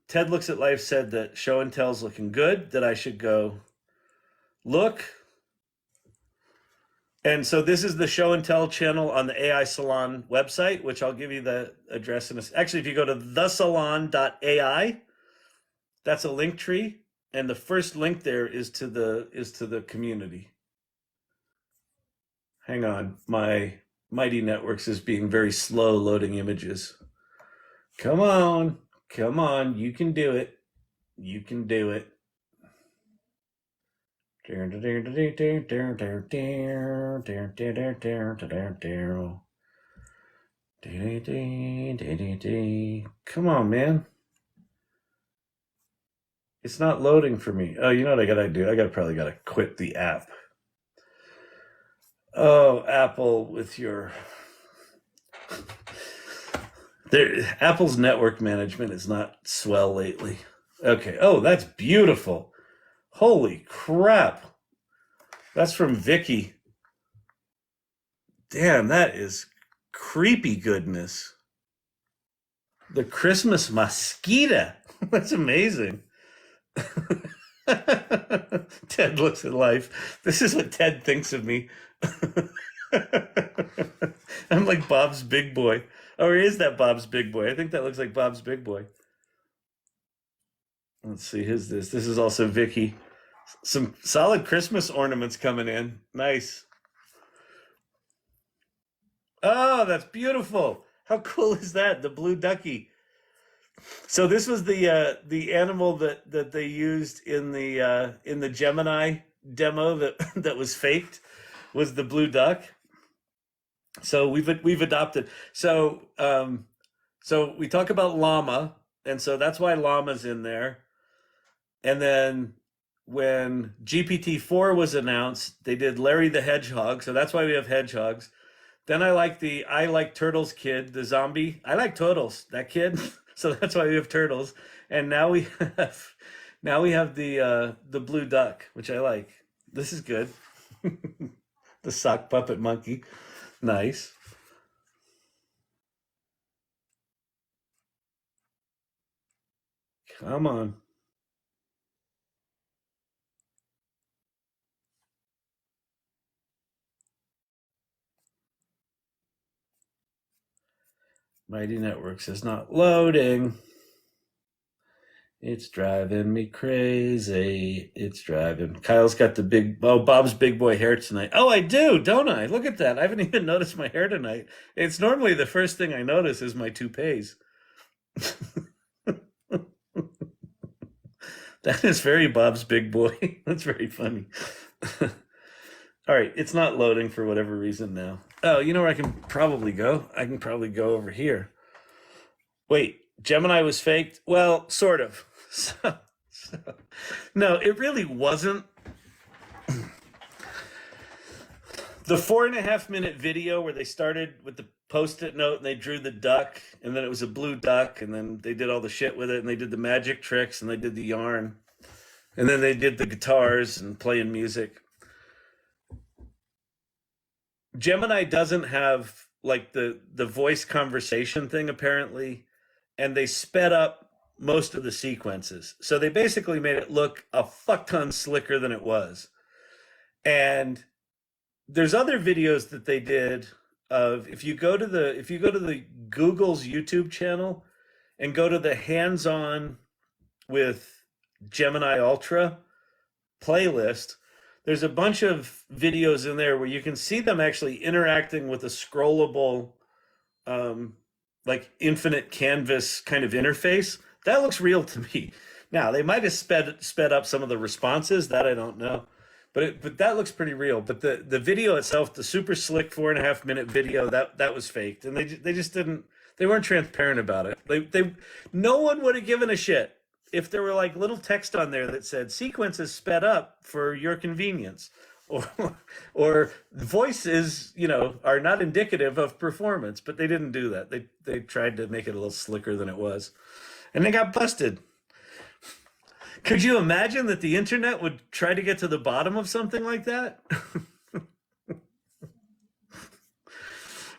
Ted Looks at Life said that show and tell's looking good, that I should go look. And so this is the show and tell channel on the AI Salon website, which I'll give you the address in a second. Actually, if you go to thesalon.ai, that's a link tree, and the first link there is to the community. Hang on, my Mighty Networks is being very slow loading images. Come on, you can do it. You can do it. Come on, man. It's not loading for me. Oh, you know what I gotta do? Probably gotta quit the app. Oh, Apple with your... Apple's network management is not swell lately. Okay. Oh, that's beautiful. Holy crap. That's from Vicky. Damn, that is creepy goodness. The Christmas mosquito. That's amazing. Ted looks at life. This is what Ted thinks of me. I'm like Bob's Big Boy. Or is that Bob's Big Boy? I think that looks like Bob's Big Boy. Let's see, who's this? This is also Vicky. Some solid Christmas ornaments coming in. Nice. Oh, that's beautiful. How cool is that? The blue ducky. So this was the animal that they used in the Gemini demo that was faked, was the blue duck. So we've adopted. So we talk about llama, and so that's why llama's in there. And then when GPT-4 was announced, they did Larry the Hedgehog, so that's why we have hedgehogs. Then I like turtles kid, the zombie. I like turtles, that kid. So that's why we have turtles. And now we have the blue duck, which I like. This is good. The sock puppet monkey. Nice. Come on. Mighty Networks is not loading. It's driving me crazy. It's driving. Kyle's got the Bob's Big Boy hair tonight. Oh, I do, don't I? Look at that. I haven't even noticed my hair tonight. It's normally the first thing I notice is my toupees. That is very Bob's Big Boy. That's very funny. All right, it's not loading for whatever reason now. Oh, you know where I can probably go? I can probably go over here. Wait, Gemini was faked? Well, sort of. No, it really wasn't. The 4.5-minute video where they started with the Post-it note and they drew the duck, and then it was a blue duck, and then they did all the shit with it, and they did the magic tricks, and they did the yarn, and then they did the guitars and playing music. Gemini doesn't have like the voice conversation thing apparently, and they sped up most of the sequences. So they basically made it look a fuck ton slicker than it was. And there's other videos that they did of if you go to the Google's YouTube channel and go to the hands-on with Gemini Ultra playlist, there's a bunch of videos in there where you can see them actually interacting with a scrollable, like infinite canvas kind of interface. That looks real to me. Now, they might have sped up some of the responses, that I don't know. But that looks pretty real. But the video itself, the super slick 4.5-minute video, that was faked. And they just didn't, they weren't transparent about it. No one would have given a shit if there were like little text on there that said sequences sped up for your convenience, or voices, are not indicative of performance. But they didn't do that. They tried to make it a little slicker than it was, and they got busted. Could you imagine that the internet would try to get to the bottom of something like that?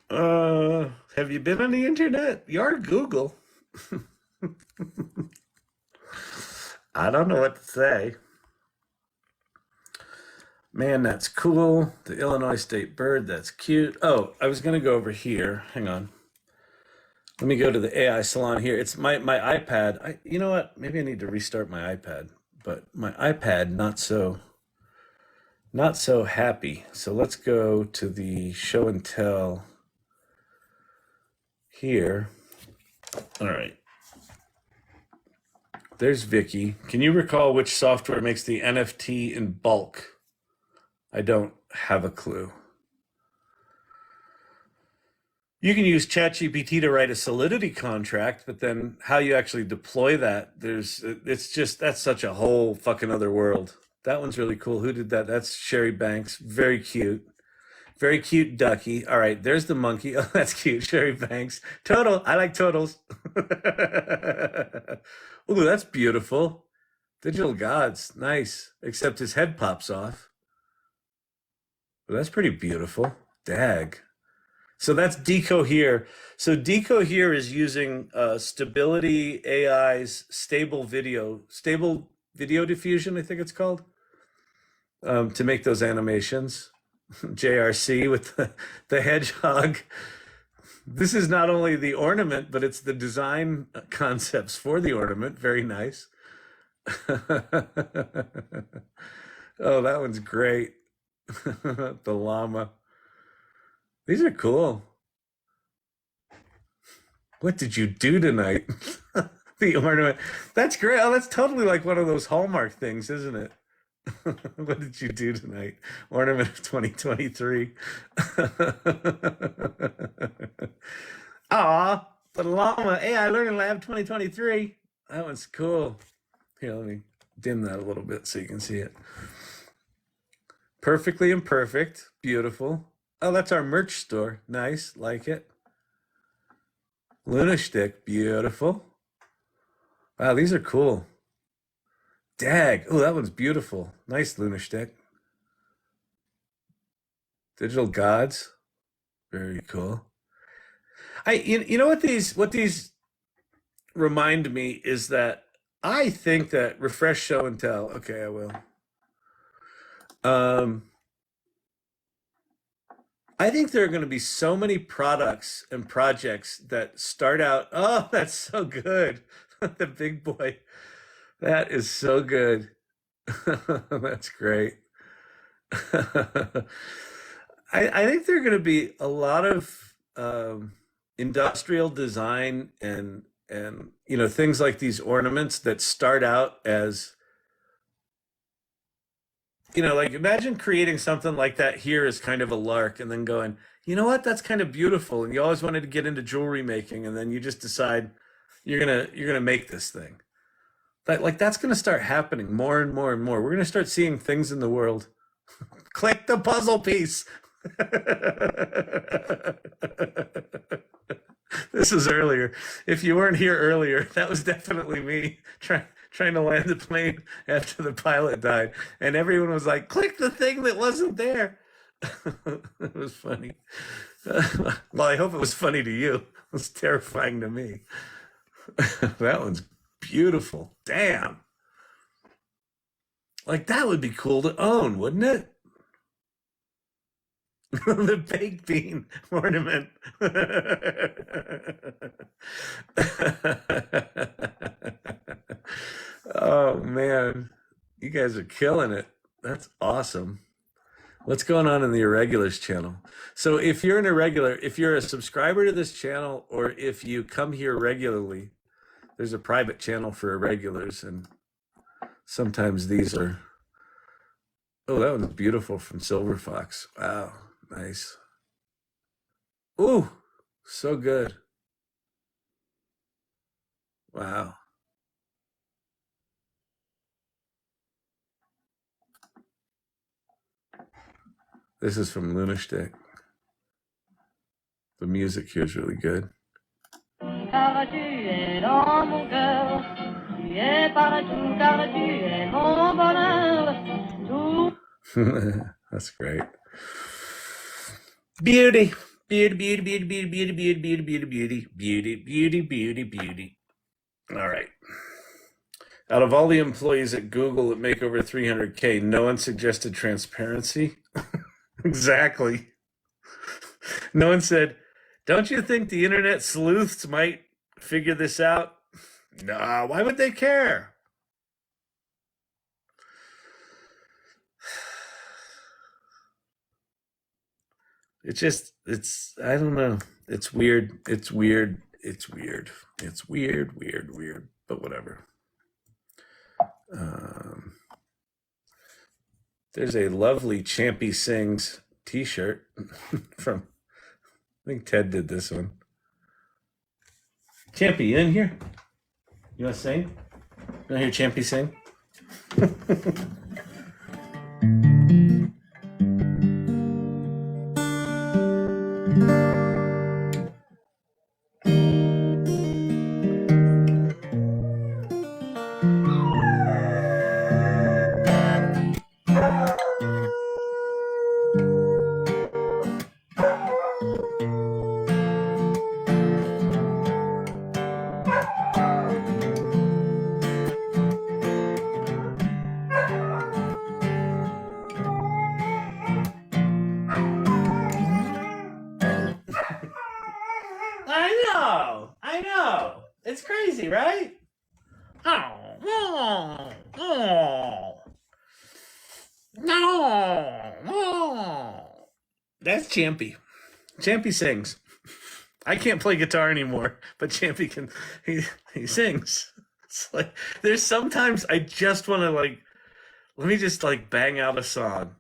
Have you been on the internet? You're Google. I don't know what to say. Man, that's cool. The Illinois State bird, that's cute. Oh, I was going to go over here. Hang on. Let me go to the AI Salon here. It's my iPad. You know what? Maybe I need to restart my iPad. But my iPad, not so happy. So let's go to the show and tell here. All right. There's Vicky. Can you recall which software makes the NFT in bulk? I don't have a clue. You can use ChatGPT to write a Solidity contract, but then how you actually deploy that, that's such a whole fucking other world. That one's really cool. Who did that? That's Sherry Banks. Very cute. Very cute ducky. All right, there's the monkey. Oh, that's cute. Sherry Banks. Total. I like totals. Ooh, that's beautiful. Digital gods. Nice. Except his head pops off. But that's pretty beautiful. Dag. So that's Decohere. So Decohere is using Stability AI's stable video diffusion, I think it's called, to make those animations. JRC with the hedgehog. This is not only the ornament, but it's the design concepts for the ornament. Very nice. Oh, that one's great. The llama. These are cool. What did you do tonight? The ornament. That's great. Oh, that's totally like one of those Hallmark things, isn't it? What did you do tonight? Ornament of 2023. Aw, the llama AI Learning Lab 2023. That one's cool. Here, let me dim that a little bit so you can see it. Perfectly Imperfect. Beautiful. Oh, that's our merch store. Nice. Like it. Luna Stick. Beautiful. Wow, these are cool. Dag. Oh, that one's beautiful. Nice Luna Stick. Digital Gods. Very cool. You know what these remind me is that I think that refresh show and tell. Okay, I will. I think there are going to be so many products and projects that start out. Oh, that's so good. The big boy. That is so good. That's great. I think there are going to be a lot of industrial design and things like these ornaments that start out as, like imagine creating something like that here as kind of a lark and then going, you know what, that's kind of beautiful. And you always wanted to get into jewelry making, and then you just decide you're gonna make this thing. That's gonna start happening more and more and more. We're gonna start seeing things in the world. Click the puzzle piece. This was earlier. If you weren't here earlier, that was definitely me trying to land the plane after the pilot died. And everyone was like, click the thing that wasn't there. It was funny. Well, I hope it was funny to you. It was terrifying to me. That one's beautiful. Damn. That would be cool to own, wouldn't it? The baked bean ornament. Oh man, you guys are killing it. That's awesome. What's going on in the Irregulars channel? So if you're an irregular, if you're a subscriber to this channel, or if you come here regularly, there's a private channel for irregulars, and sometimes these are. Oh, that one's beautiful from Silver Fox. Wow. Nice. Ooh, so good. Wow. This is from Lunastick. The music here is really good. That's great. Beauty. Beauty, beauty, beauty, beauty, beauty, beauty, beauty, beauty, beauty, beauty, beauty, beauty, beauty. All right. Out of all the employees at Google that make over 300K, no one suggested transparency. Exactly. No one said, don't you think the internet sleuths might figure this out? Nah, why would they care? I don't know. It's weird. It's weird. It's weird. It's weird, weird, weird, but whatever. There's a lovely Champy Sings t-shirt from, I think Ted did this one. Champy, you in here? You want to sing? You want to hear Champy sing? I know. It's crazy, right? That's Champy. Champy sings. I can't play guitar anymore, but Champy can. He sings. It's like there's sometimes I just want to let me just bang out a song.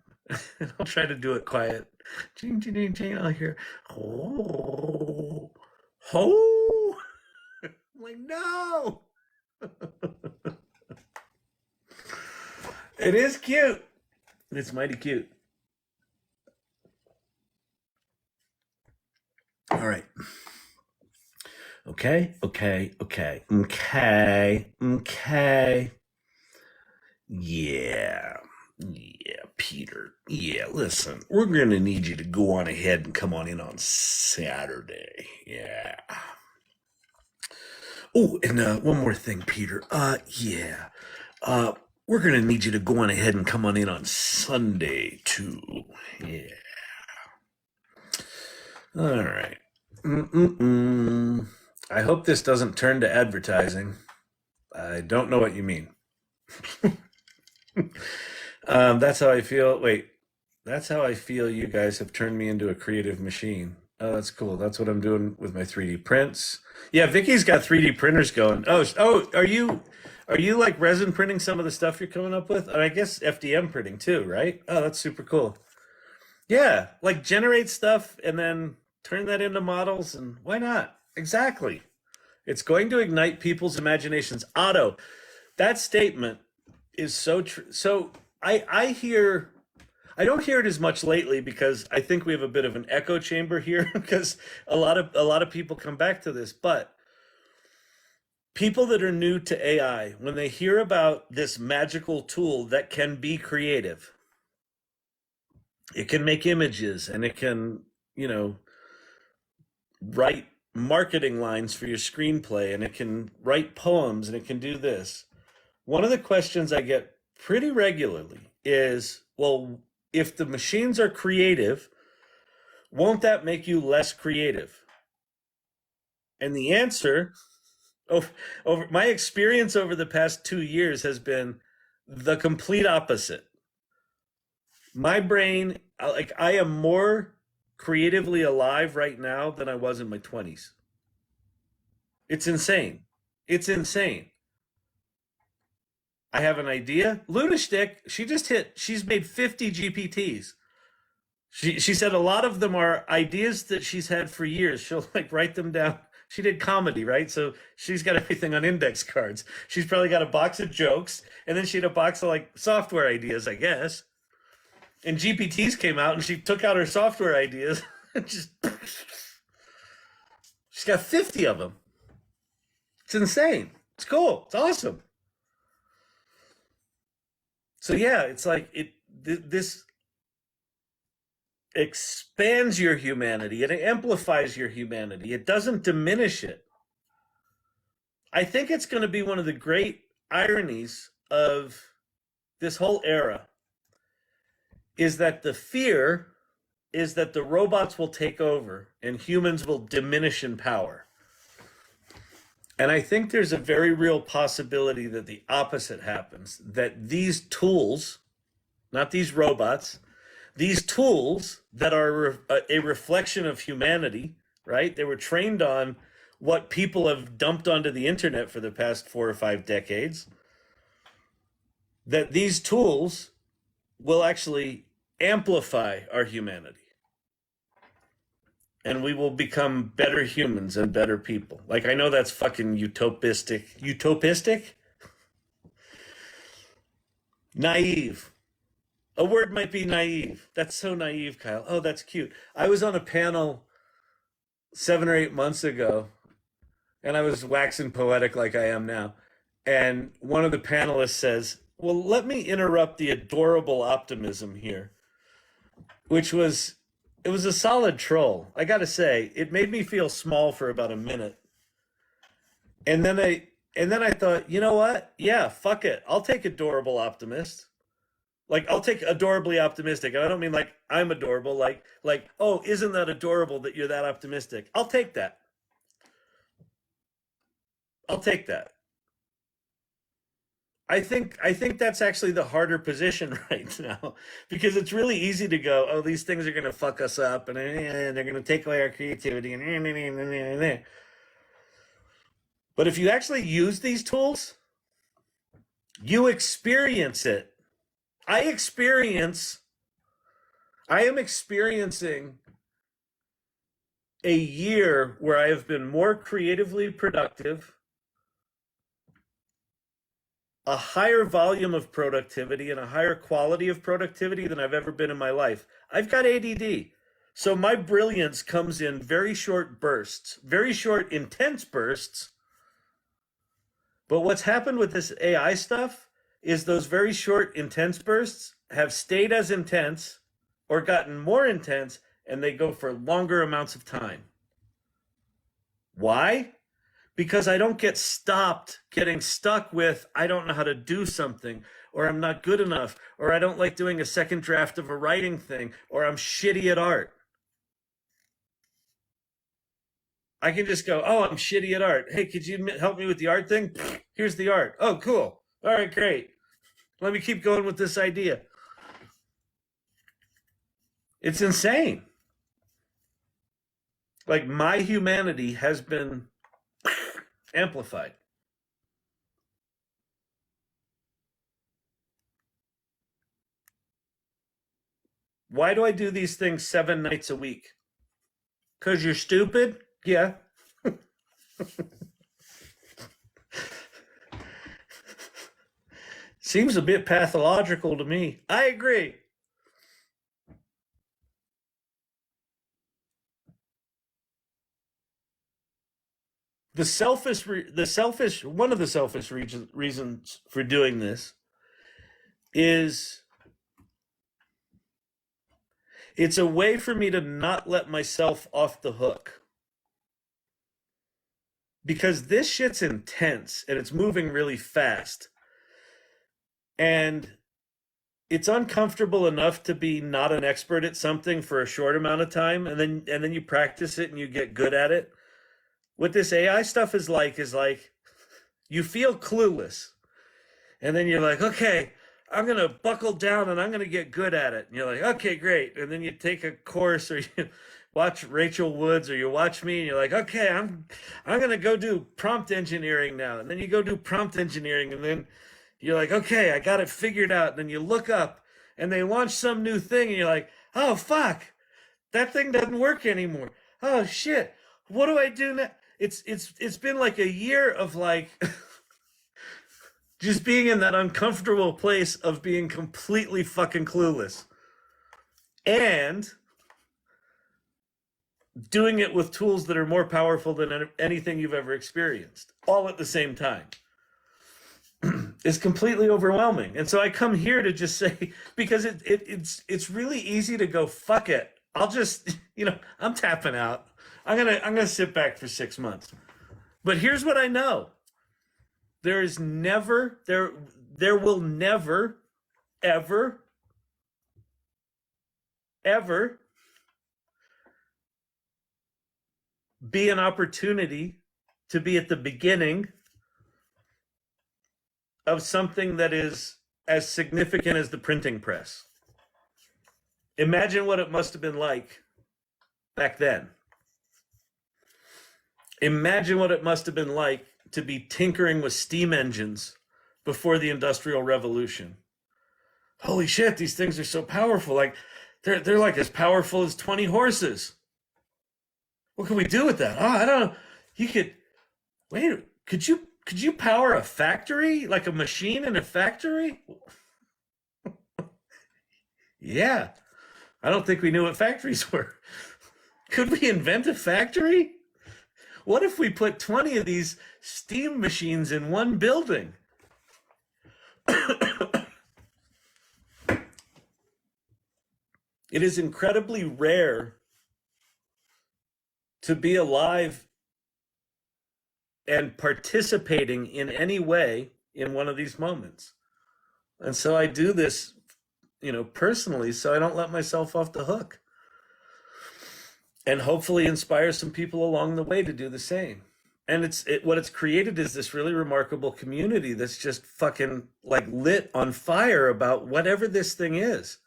I'll try to do it quiet. Ching ching ching ching. I'll hear ho ho. I'm like no. It is cute. It's mighty cute. All right. Okay. Yeah, Peter. Yeah, listen, we're going to need you to go on ahead and come on in on Saturday. Yeah. Oh, and one more thing, Peter. We're going to need you to go on ahead and come on in on Sunday, too. Yeah. All right. I hope this doesn't turn to advertising. I don't know what you mean. That's how I feel. Wait, that's how I feel you guys have turned me into a creative machine. Oh, that's cool. That's what I'm doing with my 3D prints. Yeah, Vicky's got 3D printers going. Oh, are you like resin printing some of the stuff you're coming up with? And I guess FDM printing too, right? Oh, that's super cool. Yeah, like generate stuff and then turn that into models, and why not? Exactly. It's going to ignite people's imaginations. Otto, that statement is so true. So I don't hear it as much lately because I think we have a bit of an echo chamber here because a lot of people come back to this, but people that are new to AI, when they hear about this magical tool that can be creative, it can make images and it can, write marketing lines for your screenplay and it can write poems and it can do this. One of the questions I get pretty regularly is, well, if the machines are creative, won't that make you less creative? And the answer, over my experience over the past 2 years has been the complete opposite. My brain, I am more creatively alive right now than I was in my 20s. It's insane. I have an idea. Lunashtick, she's made 50 GPTs. She said a lot of them are ideas that she's had for years. She'll write them down. She did comedy, right? So she's got everything on index cards. She's probably got a box of jokes, and then she had a box of software ideas, I guess. And GPTs came out, and she took out her software ideas and she's got 50 of them. It's insane. It's cool. It's awesome. So yeah, it's this expands your humanity. It amplifies your humanity. It doesn't diminish it. I think it's going to be one of the great ironies of this whole era is that the fear is that the robots will take over and humans will diminish in power. And I think there's a very real possibility that the opposite happens, that these tools, not these robots, these tools that are a reflection of humanity, right? They were trained on what people have dumped onto the internet for the past 4 or 5 decades, that these tools will actually amplify our humanity. And we will become better humans and better people. Like, I know that's fucking utopistic. Utopistic? Naive. A word might be naive. That's so naive, Kyle. Oh, that's cute. I was on a panel 7 or 8 months ago, and I was waxing poetic like I am now. And one of the panelists says, well, let me interrupt the adorable optimism here, which was, it was a solid troll. I got to say, it made me feel small for about a minute. And then I thought, you know what? Yeah, fuck it. I'll take adorable optimist. Like, I'll take adorably optimistic. And I don't mean like I'm adorable, like, oh, isn't that adorable that you're that optimistic? I'll take that. I'll take that. I think that's actually the harder position right now, because it's really easy to go, oh, these things are going to fuck us up, and they're going to take away our creativity, and but if you actually use these tools, you experience it. I am experiencing a year where I have been more creatively productive, a higher volume of productivity, and a higher quality of productivity than I've ever been in my life. I've got ADD. So my brilliance comes in very short bursts, very short, intense bursts. But what's happened with this AI stuff is those very short, intense bursts have stayed as intense or gotten more intense, and they go for longer amounts of time. Why? Because I don't get getting stuck with, I don't know how to do something, or I'm not good enough, or I don't like doing a second draft of a writing thing, or I'm shitty at art. I can just go, oh, I'm shitty at art. Hey, could you help me with the art thing? Here's the art. Oh, cool. All right, great. Let me keep going with this idea. It's insane. Like, my humanity has been amplified. Why do I do these things 7 nights a week? Because you're stupid? Yeah. Seems a bit pathological to me. I agree. One of the selfish reasons for doing this is it's a way for me to not let myself off the hook. Because this shit's intense and it's moving really fast. And it's uncomfortable enough to be not an expert at something for a short amount of time, and then you practice it and you get good at it. What this AI stuff is like you feel clueless. And then you're like, okay, I'm going to buckle down and I'm going to get good at it. And you're like, okay, great. And then you take a course, or you watch Rachel Woods, or you watch me, and you're like, okay, I'm going to go do prompt engineering now. And then you go do prompt engineering, and then you're like, okay, I got it figured out. And then you look up and they launch some new thing, and you're like, oh, fuck, that thing doesn't work anymore. Oh, shit, what do I do now? It's been like a year of like just being in that uncomfortable place of being completely fucking clueless and doing it with tools that are more powerful than anything you've ever experienced, all at the same time. Is completely overwhelming. And so I come here to just say, because it's really easy to go, fuck it, I'll just, I'm tapping out. I'm gonna sit back for 6 months. But here's what I know. There will never, ever be an opportunity to be at the beginning of something that is as significant as the printing press. Imagine what it must have been like back then. Imagine what it must have been like to be tinkering with steam engines before the Industrial Revolution. holy shit, these things are so powerful. Like they're like as powerful as 20 horses. What can we do with that? Oh, I don't know. You could wait. Could you power a factory, like a machine in a factory? Yeah. I don't think we knew what factories were. Could we invent a factory? What if we put 20 of these steam machines in one building? It is incredibly rare to be alive and participating in any way in one of these moments. And so I do this, personally, so I don't let myself off the hook. And hopefully inspire some people along the way to do the same. And what it's created is this really remarkable community that's just fucking like lit on fire about whatever this thing is.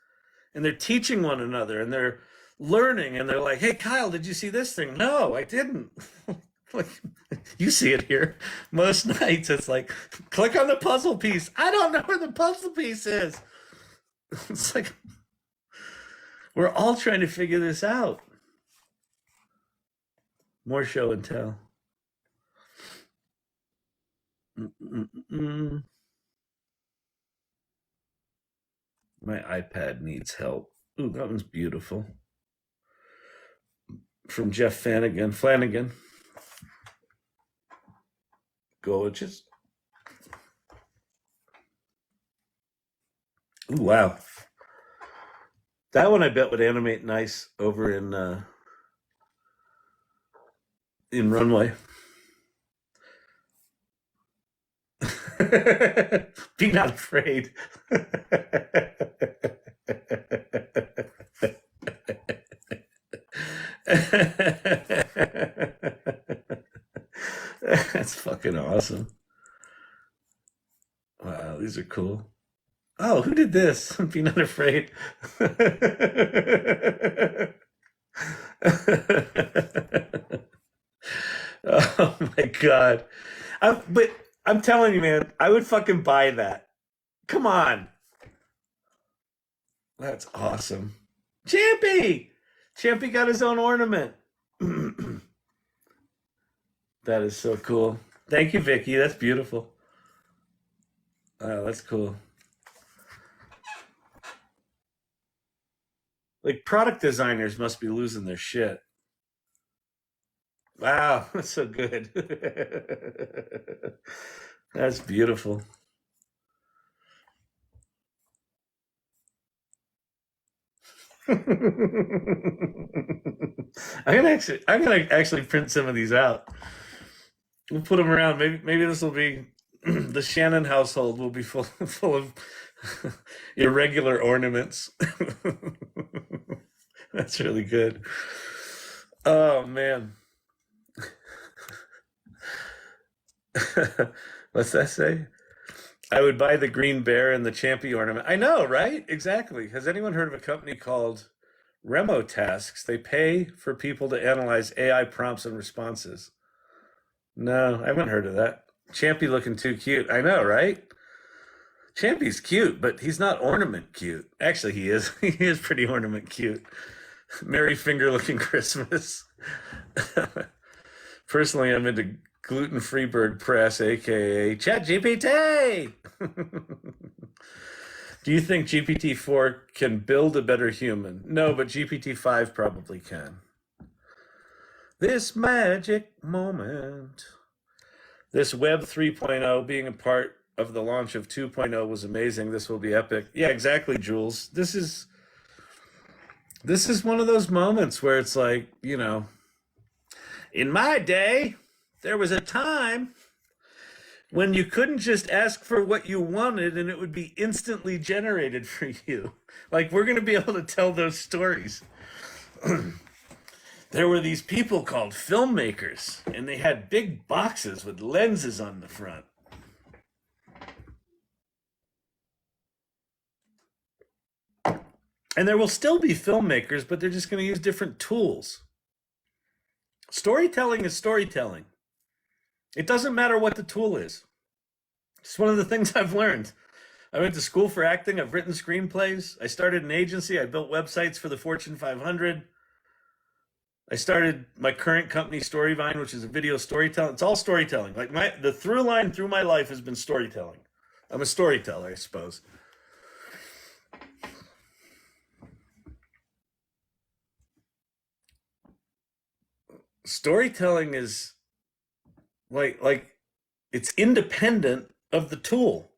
And they're teaching one another and they're learning and they're like, hey, Kyle, did you see this thing? No, I didn't. Like, you see it here. Most nights it's like, click on the puzzle piece. I don't know where the puzzle piece is. It's like, we're all trying to figure this out. More show and tell. My iPad needs help. Ooh, that one's beautiful. From Jeff Flanagan. Gorgeous. Ooh, wow. That one I bet would animate nice over in Runway. Be not afraid. That's fucking awesome. Wow, these are cool. Oh, who did this? Be not afraid. Oh my God. But I'm telling you, man, I would fucking buy that. Come on. That's awesome. Champy! Champy got his own ornament. That is so cool. Thank you, Vicky. That's beautiful. Oh, that's cool. Like, product designers must be losing their shit. Wow, that's so good. That's beautiful. I'm gonna actually print some of these out. We'll put them around. Maybe this will be the Shannon household will be full of irregular ornaments. That's really good. Oh man. What's that say? I would buy the green bear and the Champy ornament. I know, right? Exactly. Has anyone heard of a company called Remo Tasks? They pay for people to analyze AI prompts and responses. No, I haven't heard of that. Champy looking too cute. I know, right? Champy's cute, but he's not ornament cute. Actually, he is. He is pretty ornament cute. Merry finger looking Christmas. Personally, I'm into gluten-free bird press, aka ChatGPT. Do you think GPT-4 can build a better human? No, but GPT-5 probably can. This magic moment. This Web 3.0 being a part of the launch of 2.0 was amazing. This will be epic. Yeah, exactly, Jules. This is one of those moments where it's like, in my day, there was a time when you couldn't just ask for what you wanted and it would be instantly generated for you. Like, we're going to be able to tell those stories. There were these people called filmmakers, and they had big boxes with lenses on the front. And there will still be filmmakers, but they're just going to use different tools. Storytelling is storytelling. It doesn't matter what the tool is. It's one of the things I've learned. I went to school for acting. I've written screenplays. I started an agency. I built websites for the Fortune 500. I started my current company, Storyvine, which is a video storytelling. It's all storytelling. Like the through line through my life has been storytelling. I'm a storyteller, I suppose. Storytelling is like it's independent of the tool.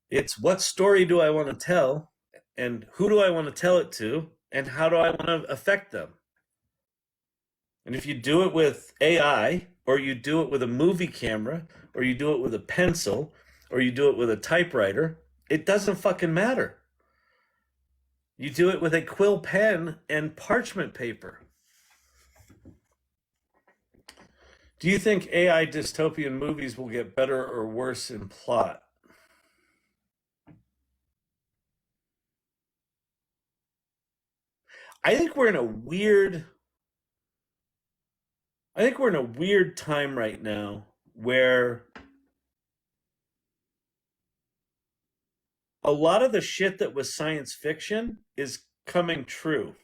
It's what story do I want to tell, and who do I want to tell it to, and how do I want to affect them? And if you do it with AI, or you do it with a movie camera, or you do it with a pencil, or you do it with a typewriter, it doesn't fucking matter. You do it with a quill pen and parchment paper. Do you think AI dystopian movies will get better or worse in plot? I think we're in a weird time right now where a lot of the shit that was science fiction is coming true.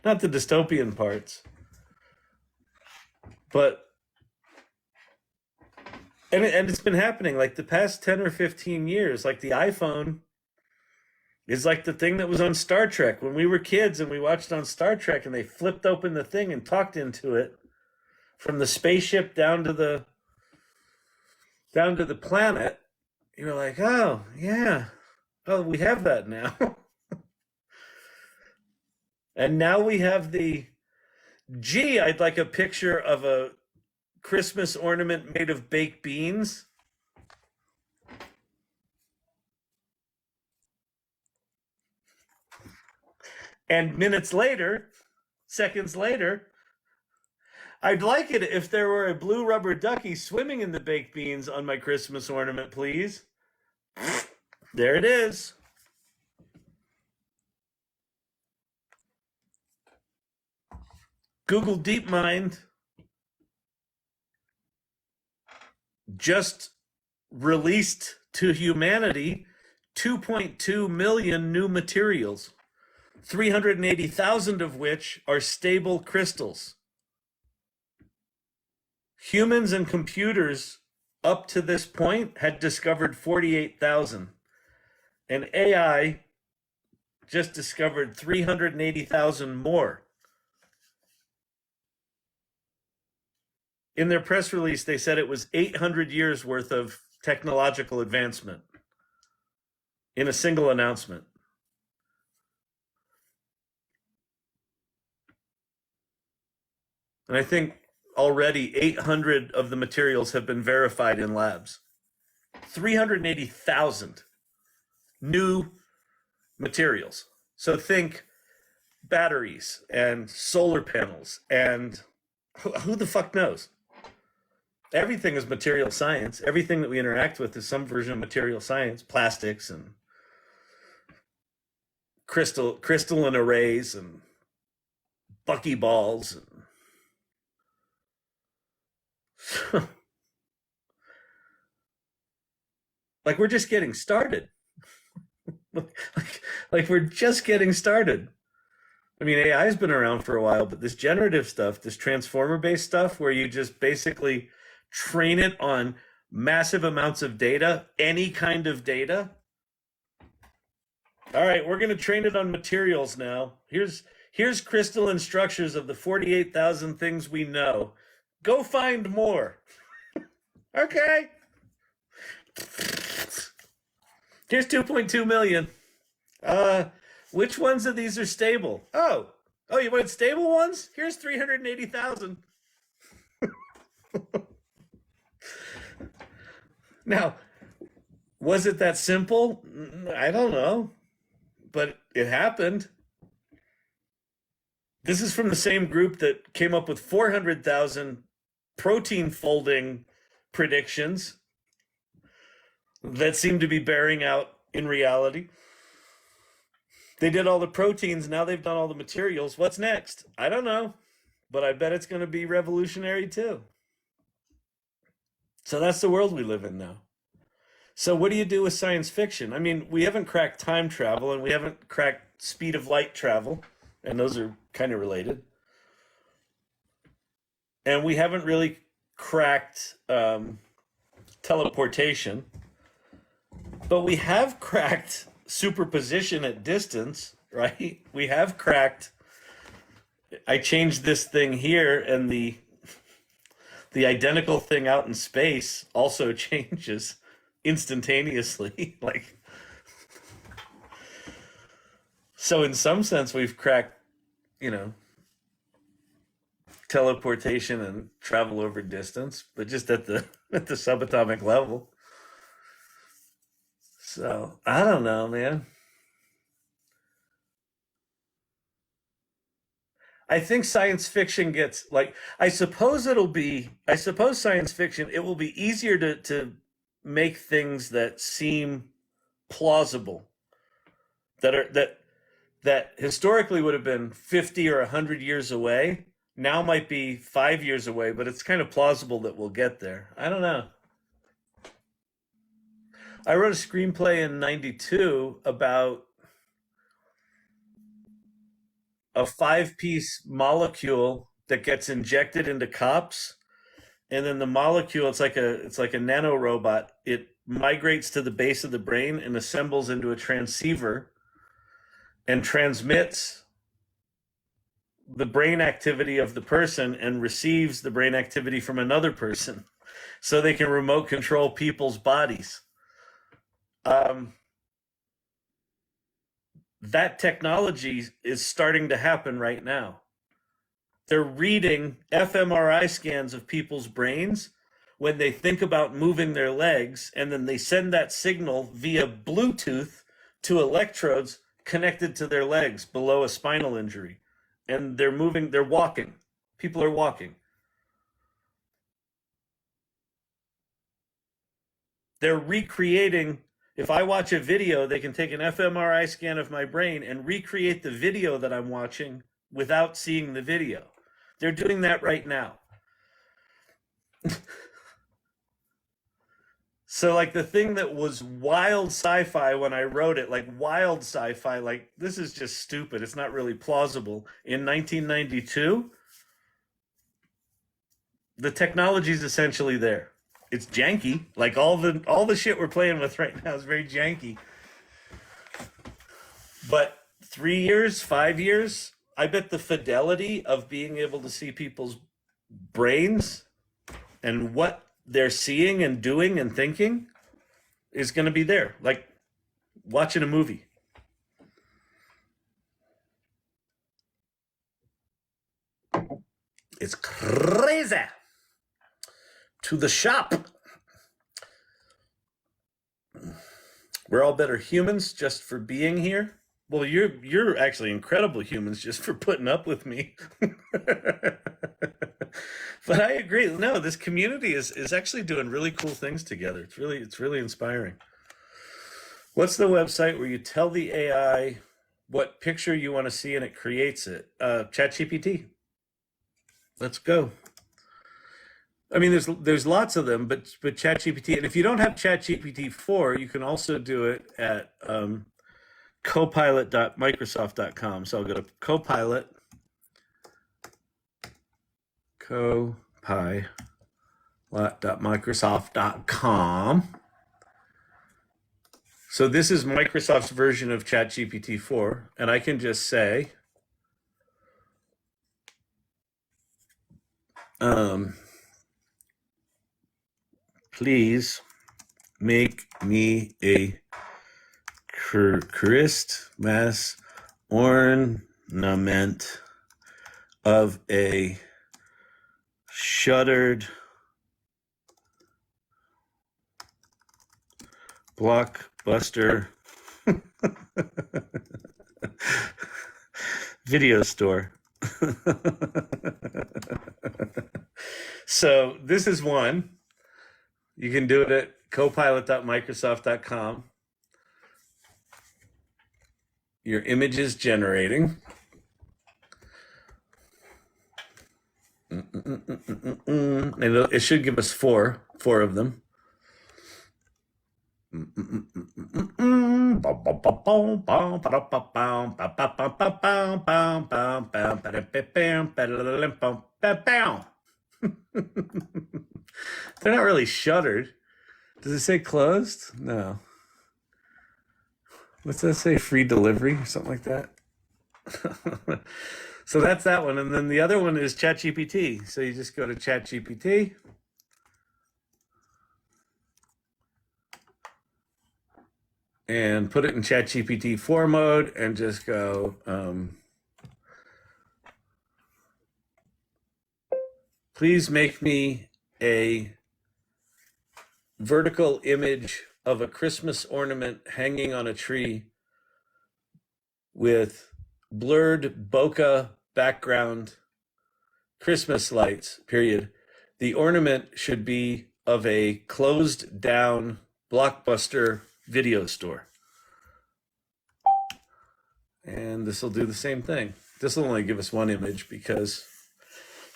Not the dystopian parts. But and it's been happening like the past 10 or 15 years. Like the iPhone is like the thing that was on Star Trek when we were kids and we watched on Star Trek and they flipped open the thing and talked into it from the spaceship down to the planet. You were like, oh yeah, oh, we have that now. And now we have the, gee, I'd like a picture of a Christmas ornament made of baked beans. And minutes later, seconds later, I'd like it if there were a blue rubber ducky swimming in the baked beans on my Christmas ornament, please. There it is. Google DeepMind just released to humanity 2.2 million new materials. 380,000 of which are stable crystals. Humans and computers up to this point had discovered 48,000. And AI just discovered 380,000 more. In their press release, they said it was 800 years worth of technological advancement in a single announcement. And I think already 800 of the materials have been verified in labs. 380,000 new materials. So think batteries and solar panels and who the fuck knows? Everything is material science. Everything that we interact with is some version of material science, plastics and crystalline arrays and buckyballs and like we're just getting started. like we're just getting started. I mean, AI has been around for a while, but this generative stuff, this transformer-based stuff where you just basically train it on massive amounts of data, any kind of data. All right, we're going to train it on materials now. Here's crystalline structures of the 48,000 things we know. Go find more. Okay. Here's 2.2 million. Which ones of these are stable? Oh, you want stable ones? Here's 380,000. Now, was it that simple? I don't know. But it happened. This is from the same group that came up with 400,000 protein folding predictions that seem to be bearing out in reality. They did all the proteins, now they've done all the materials. What's next? I don't know, but I bet it's going to be revolutionary too. So that's the world we live in now. So what do you do with science fiction? I mean, we haven't cracked time travel and we haven't cracked speed of light travel, and those are kind of related. And we haven't really cracked teleportation, but we have cracked superposition at distance, right? We have cracked, I changed this thing here and the identical thing out in space also changes instantaneously. Like, so in some sense we've cracked, teleportation and travel over distance, but just at the subatomic level. So I don't know, man. I think science fiction gets I suppose science fiction, it will be easier to make things that seem plausible, that historically would have been 50 or 100 years away, now might be 5 years away, but it's kind of plausible that we'll get there. I don't know. I wrote a screenplay in 92 about a 5-piece molecule that gets injected into cops, and then the molecule, it's like a nanorobot. It migrates to the base of the brain and assembles into a transceiver and transmits the brain activity of the person and receives the brain activity from another person, so they can remote control people's bodies. That technology is starting to happen right now. They're reading fMRI scans of people's brains when they think about moving their legs, and then they send that signal via Bluetooth to electrodes connected to their legs below a spinal injury. And they're walking. People are walking. They're recreating. If I watch a video, they can take an fMRI scan of my brain and recreate the video that I'm watching without seeing the video. They're doing that right now. So like the thing that was wild sci-fi when I wrote it, like wild sci-fi, like this is just stupid, it's not really plausible. In 1992, the technology is essentially there. It's janky. Like all the shit we're playing with right now is very janky. But 3 years, 5 years, I bet the fidelity of being able to see people's brains and what they're seeing and doing and thinking is going to be there. Like watching a movie. It's crazy. To the shop. We're all better humans just for being here. Well, you're actually incredible humans just for putting up with me. But I agree. No, this community is actually doing really cool things together. It's really inspiring. What's the website where you tell the AI what picture you want to see and it creates it? ChatGPT. Let's go. I mean, there's lots of them, but ChatGPT, and if you don't have ChatGPT 4, you can also do it at copilot.microsoft.com. So I'll go to copilot.microsoft.com. So this is Microsoft's version of ChatGPT 4, and I can just say, please make me a Christmas ornament of a shuttered Blockbuster video store. So this is one. You can do it at copilot.microsoft.com. Your image is generating. And it should give us four of them. They're not really shuttered. Does it say closed? No. What's that say? Free delivery or something like that? So that's that one. And then the other one is ChatGPT. So you just go to ChatGPT. And put it in ChatGPT 4 mode and just go, please make me a vertical image of a Christmas ornament hanging on a tree with blurred bokeh background Christmas lights, period. The ornament should be of a closed down Blockbuster video store. And this will do the same thing. This will only give us one image because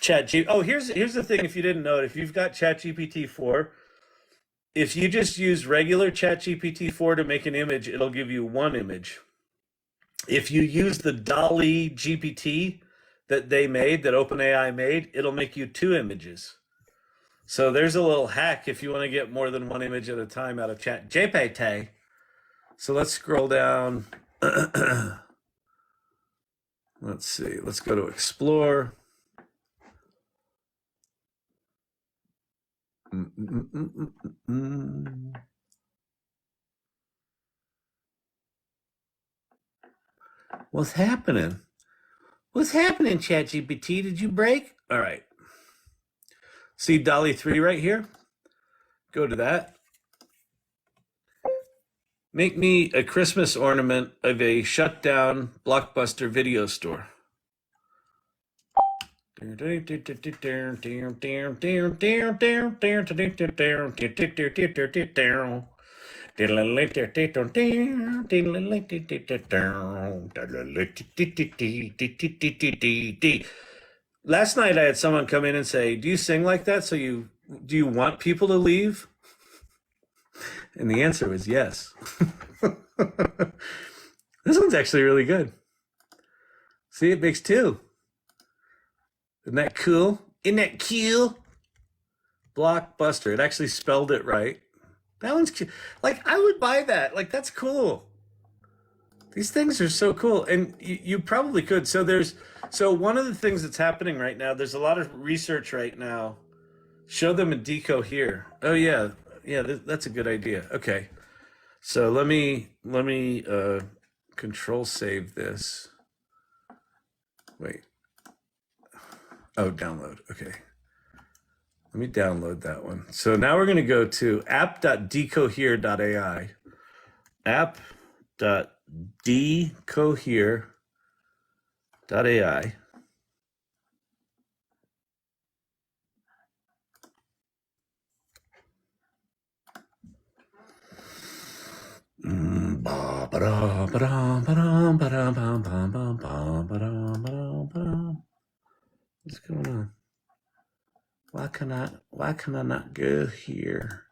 here's the thing, if you didn't know it, if you've got ChatGPT 4, if you just use regular ChatGPT 4 to make an image, it'll give you one image. If you use the DALL-E GPT that they made, that OpenAI made, it'll make you two images. So there's a little hack if you want to get more than one image at a time out of ChatGPT. So let's scroll down. Let's see. Let's go to Explore. What's happening? What's happening, ChatGPT? Did you break? All right. See DALL-E 3 right here? Go to that. Make me a Christmas ornament of a shut down Blockbuster video store. Last night I had someone come in and say, do you sing like that? So do you want people to leave? And the answer was yes. This one's actually really good. See, it makes two. Isn't that cool? Isn't that cool? Blockbuster. It actually spelled it right. That one's cute. Like, I would buy that. Like, that's cool. These things are so cool. And you probably could. So one of the things that's happening right now, there's a lot of research right now. Show them a Decohere. Oh, yeah. Yeah, that's a good idea. Okay. So let me control save this. Wait. Oh, download. Okay. Let me download that one. So now we're going to go to app.decohere.ai. App.decohere.ai. What's going on? Why can I not go here?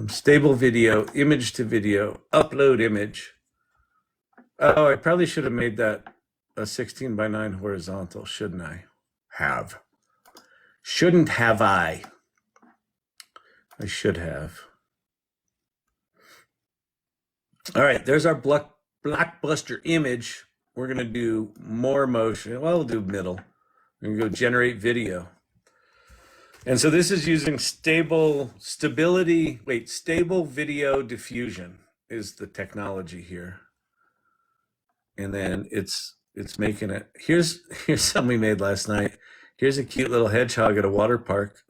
Stable video, image to video, upload image. Oh, I probably should have made that a 16:9 horizontal, shouldn't I? Shouldn't have I? I should have. All right, there's our Blockbuster image. We're going to do more motion. Well, we'll do middle. We're going to go generate video. And so this is using stable video diffusion is the technology here. And then it's making it. Here's something we made last night. Here's a cute little hedgehog at a water park.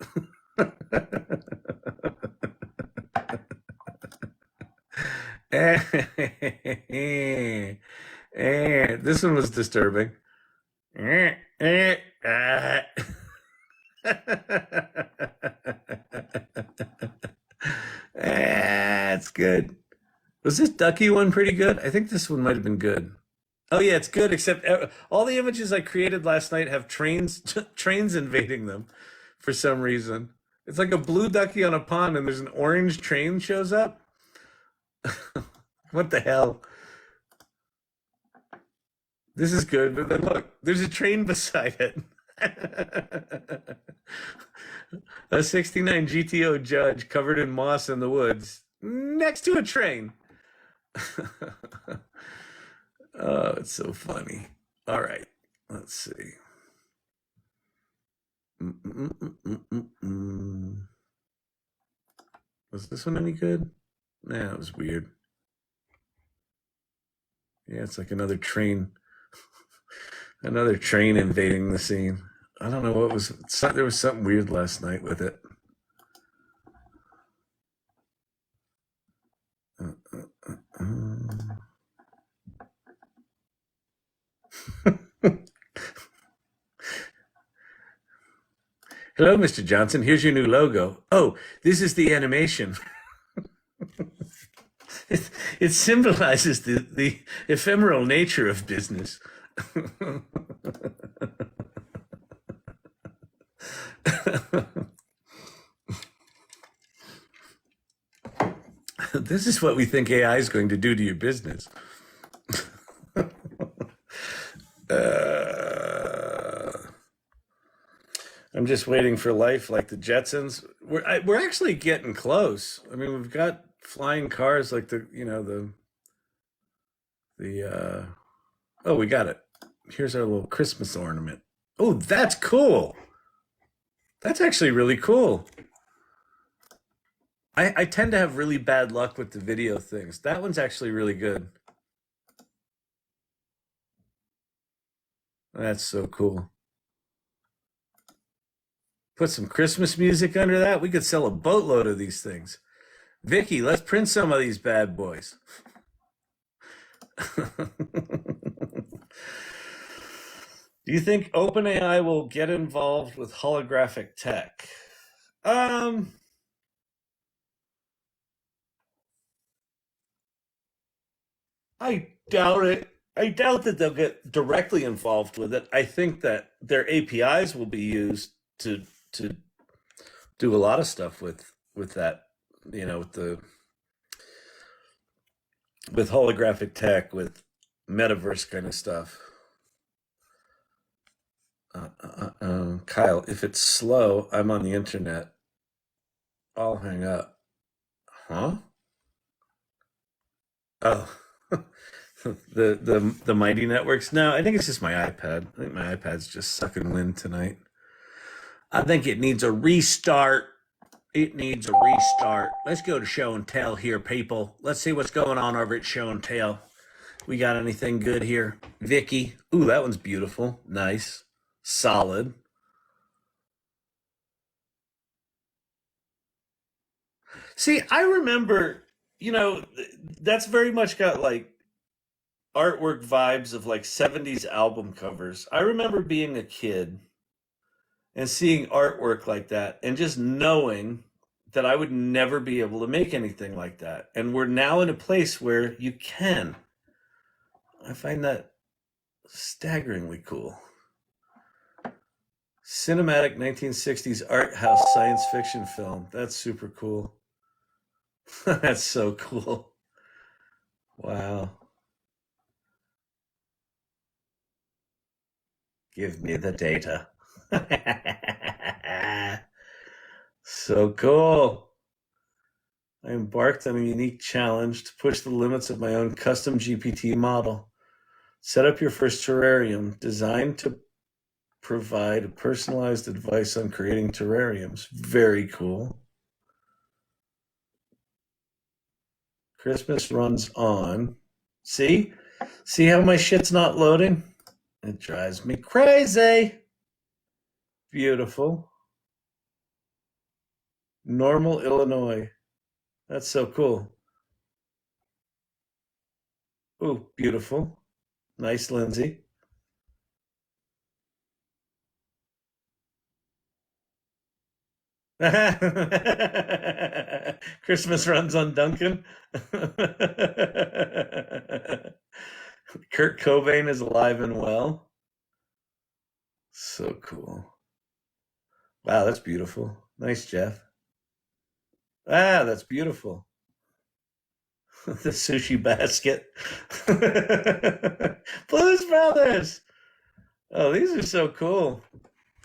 This one was disturbing. That's good. Was this ducky one pretty good? I think this one might have been good. Oh yeah, it's good, except all the images I created last night have trains trains invading them for some reason. It's like a blue ducky on a pond and there's an orange train shows up. What the hell? This is good, but then look, there's a train beside it. A 69 GTO Judge covered in moss in the woods next to a train. Oh, it's so funny. All right, let's see. Was this one any good? Nah, it was weird. Yeah, it's like another train. Another train invading the scene. I don't know what was. There was something weird last night with it. Hello, Mr. Johnson. Here's your new logo. Oh, this is the animation. It symbolizes the ephemeral nature of business. This is what we think AI is going to do to your business. I'm just waiting for life like the Jetsons. We're actually getting close. I mean, we've got flying cars like oh, we got it. Here's our little Christmas ornament. Oh, that's cool. That's actually really cool. I tend to have really bad luck with the video things. That one's actually really good. That's so cool. Put some Christmas music under that. We could sell a boatload of these things. Vicky, let's print some of these bad boys. Do you think OpenAI will get involved with holographic tech? I doubt it. I doubt that they'll get directly involved with it. I think that their APIs will be used to do a lot of stuff with that, with holographic tech, with metaverse kind of stuff. Kyle, if it's slow, I'm on the internet. I'll hang up. Huh? Oh, the mighty networks. No, I think it's just my iPad. I think my iPad's just sucking wind tonight. I think it needs a restart. It needs a restart. Let's go to show and tell here, people. Let's see what's going on over at show and tell. We got anything good here? Vicky. Ooh, that one's beautiful. Nice. Solid. See, I remember, that's very much got like artwork vibes of like 70s album covers. I remember being a kid and seeing artwork like that and just knowing that I would never be able to make anything like that. And we're now in a place where you can. I find that staggeringly cool. Cinematic 1960s art house science fiction film. That's super cool. That's so cool. Wow. Give me the data. So cool. I embarked on a unique challenge to push the limits of my own custom GPT model. Set up your first terrarium designed to provide personalized advice on creating terrariums. Very cool. Christmas runs on. See how my shit's not loading? It drives me crazy. Beautiful. Normal, Illinois. That's so cool. Oh, beautiful. Nice, Lindsay. Christmas runs on Duncan. Kurt Cobain is alive and well. So cool. Wow, that's beautiful. Nice, Jeff. Ah, that's beautiful. The sushi basket. Blues Brothers. Oh, these are so cool.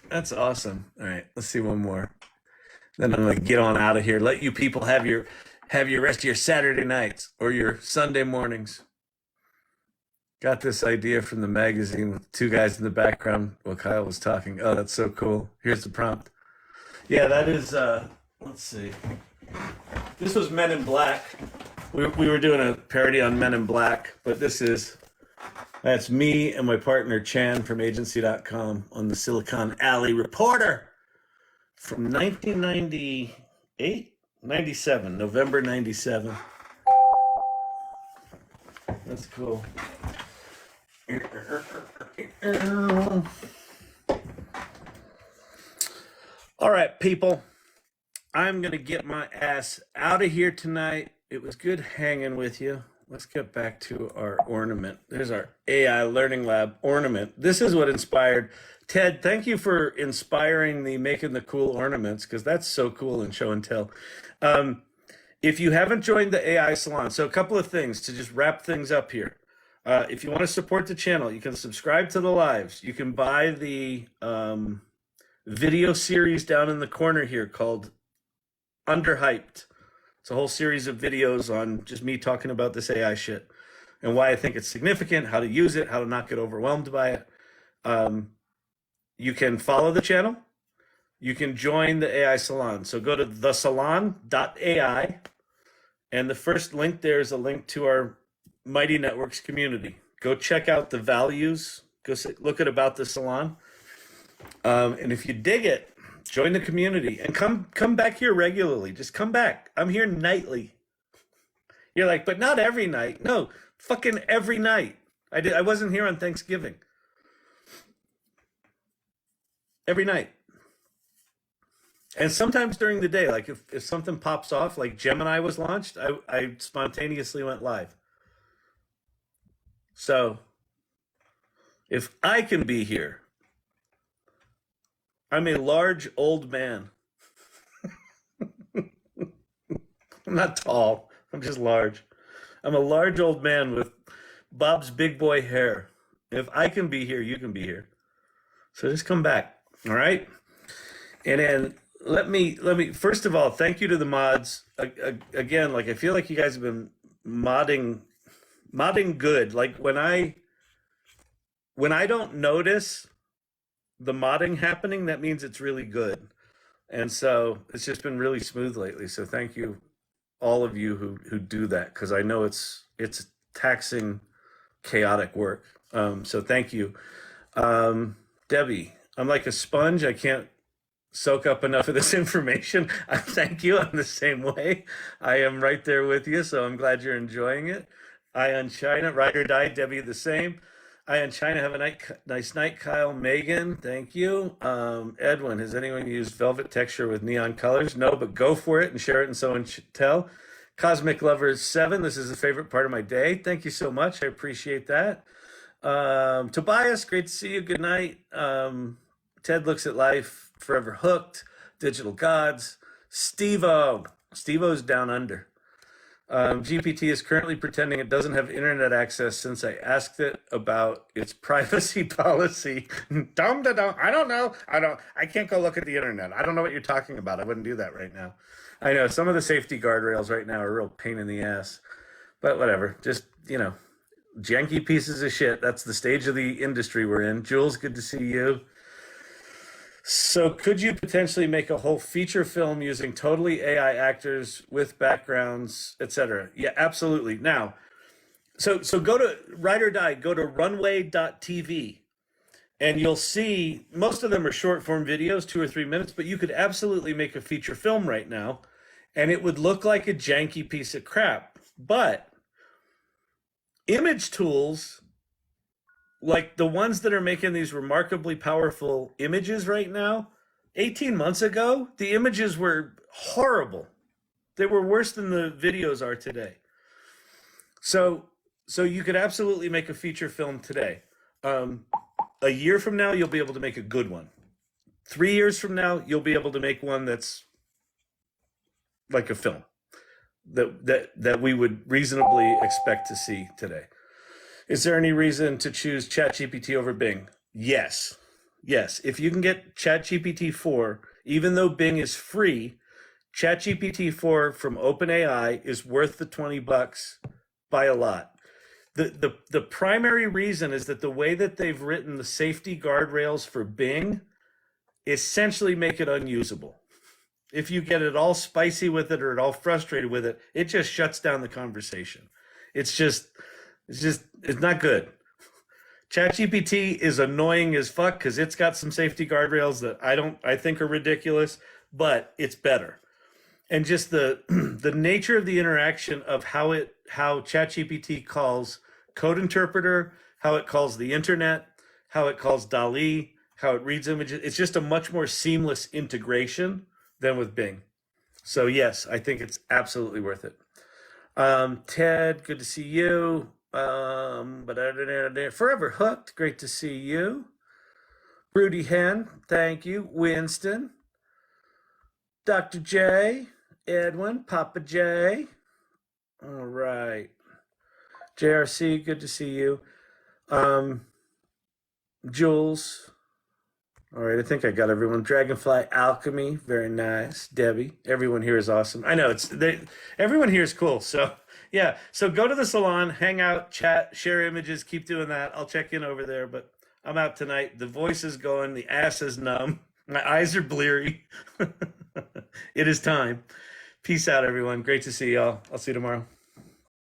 That's awesome. All right, let's see one more. Then I'm gonna get on out of here. Let you people have your rest of your Saturday nights or your Sunday mornings. Got this idea from the magazine with two guys in the background while Kyle was talking. Oh, that's so cool. Here's the prompt. Yeah, that is let's see. This was Men in Black. We were doing a parody on Men in Black, but that's me and my partner Chan from agency.com on the Silicon Alley Reporter from 1998, 97, November 97. That's cool. All right, people. I'm going to get my ass out of here tonight. It was good hanging with you. Let's get back to our ornament. There's our AI Learning Lab ornament. This is what inspired Ted. Thank you for inspiring the making the cool ornaments, because that's so cool in show and tell. If you haven't joined the AI Salon, so a couple of things to just wrap things up here. If you want to support the channel, you can subscribe to the lives. You can buy the video series down in the corner here called Underhyped. It's a whole series of videos on just me talking about this AI shit and why I think it's significant, how to use it, how to not get overwhelmed by it. You can follow the channel. You can join the AI Salon. So go to thesalon.ai, and the first link there is a link to our Mighty Networks community. Go check out the values. Go look at About the Salon. And if you dig it, join the community and come back here regularly. Just come back. I'm here nightly. You're like, but not every night. No, fucking every night. I wasn't here on Thanksgiving. Every night. And sometimes during the day, like if something pops off, like Gemini was launched, I spontaneously went live. So if I can be here, I'm a large old man. I'm not tall. I'm just large. I'm a large old man with Bob's big boy hair. If I can be here, you can be here. So just come back. All right. And then let me first of all, thank you to the mods. Again, like I feel like you guys have been modding good. Like when I don't notice the modding happening, that means it's really good. And so it's just been really smooth lately. So thank you, all of you who do that, because I know it's taxing, chaotic work. So thank you. Debbie, I'm like a sponge. I can't soak up enough of this information. Thank you. I'm the same way. I am right there with you. So I'm glad you're enjoying it. Ion China, Ride or Die, Debbie the same. Ion China, have a nice night. Kyle, Megan, thank you. Edwin, has anyone used velvet texture with neon colors? No, but go for it and share it and so and tell. Cosmic Lovers 7, this is a favorite part of my day. Thank you so much. I appreciate that. Tobias, great to see you. Good night. Ted Looks at Life, Forever Hooked, Digital Gods. Steve-O's down under. GPT is currently pretending it doesn't have internet access since I asked it about its privacy policy. I don't know. I can't go look at the internet. I don't know what you're talking about. I wouldn't do that right now. I know some of the safety guardrails right now are a real pain in the ass, but whatever. Just, janky pieces of shit. That's the stage of the industry we're in. Jules, good to see you. So could you potentially make a whole feature film using totally AI actors with backgrounds, etc.? Yeah, absolutely. Now, so go to Ride or Die, go to runway.tv, and you'll see most of them are short form videos, 2 or 3 minutes, but you could absolutely make a feature film right now, and it would look like a janky piece of crap. But image tools, like the ones that are making these remarkably powerful images right now, 18 months ago, the images were horrible. They were worse than the videos are today. So you could absolutely make a feature film today. A year from now, you'll be able to make a good one. 3 years from now, you'll be able to make one that's like a film that we would reasonably expect to see today. Is there any reason to choose ChatGPT over Bing? Yes. If you can get ChatGPT 4, even though Bing is free, ChatGPT 4 from OpenAI is worth the $20 by a lot. The primary reason is that the way that they've written the safety guardrails for Bing essentially make it unusable. If you get it all spicy with it or it all frustrated with it, it just shuts down the conversation. It's not good. ChatGPT is annoying as fuck because it's got some safety guardrails that I think are ridiculous, but it's better. And just the nature of the interaction of how ChatGPT calls code interpreter, how it calls the internet, how it calls DALL-E, how it reads images. It's just a much more seamless integration than with Bing. So yes, I think it's absolutely worth it. Ted, good to see you. Forever Hooked, great to see you. Broody Hen, thank you. Winston, Dr. J, Edwin, Papa J. All right. JRC, good to see you. Jules. All right, I think I got everyone. Dragonfly Alchemy, very nice. Debbie, everyone here is awesome. I know everyone here is cool. So yeah, so go to the salon, hang out, chat, share images, keep doing that. I'll check in over there, but I'm out tonight. The voice is going, the ass is numb, my eyes are bleary. It is time. Peace out, everyone. Great to see y'all. I'll see you tomorrow.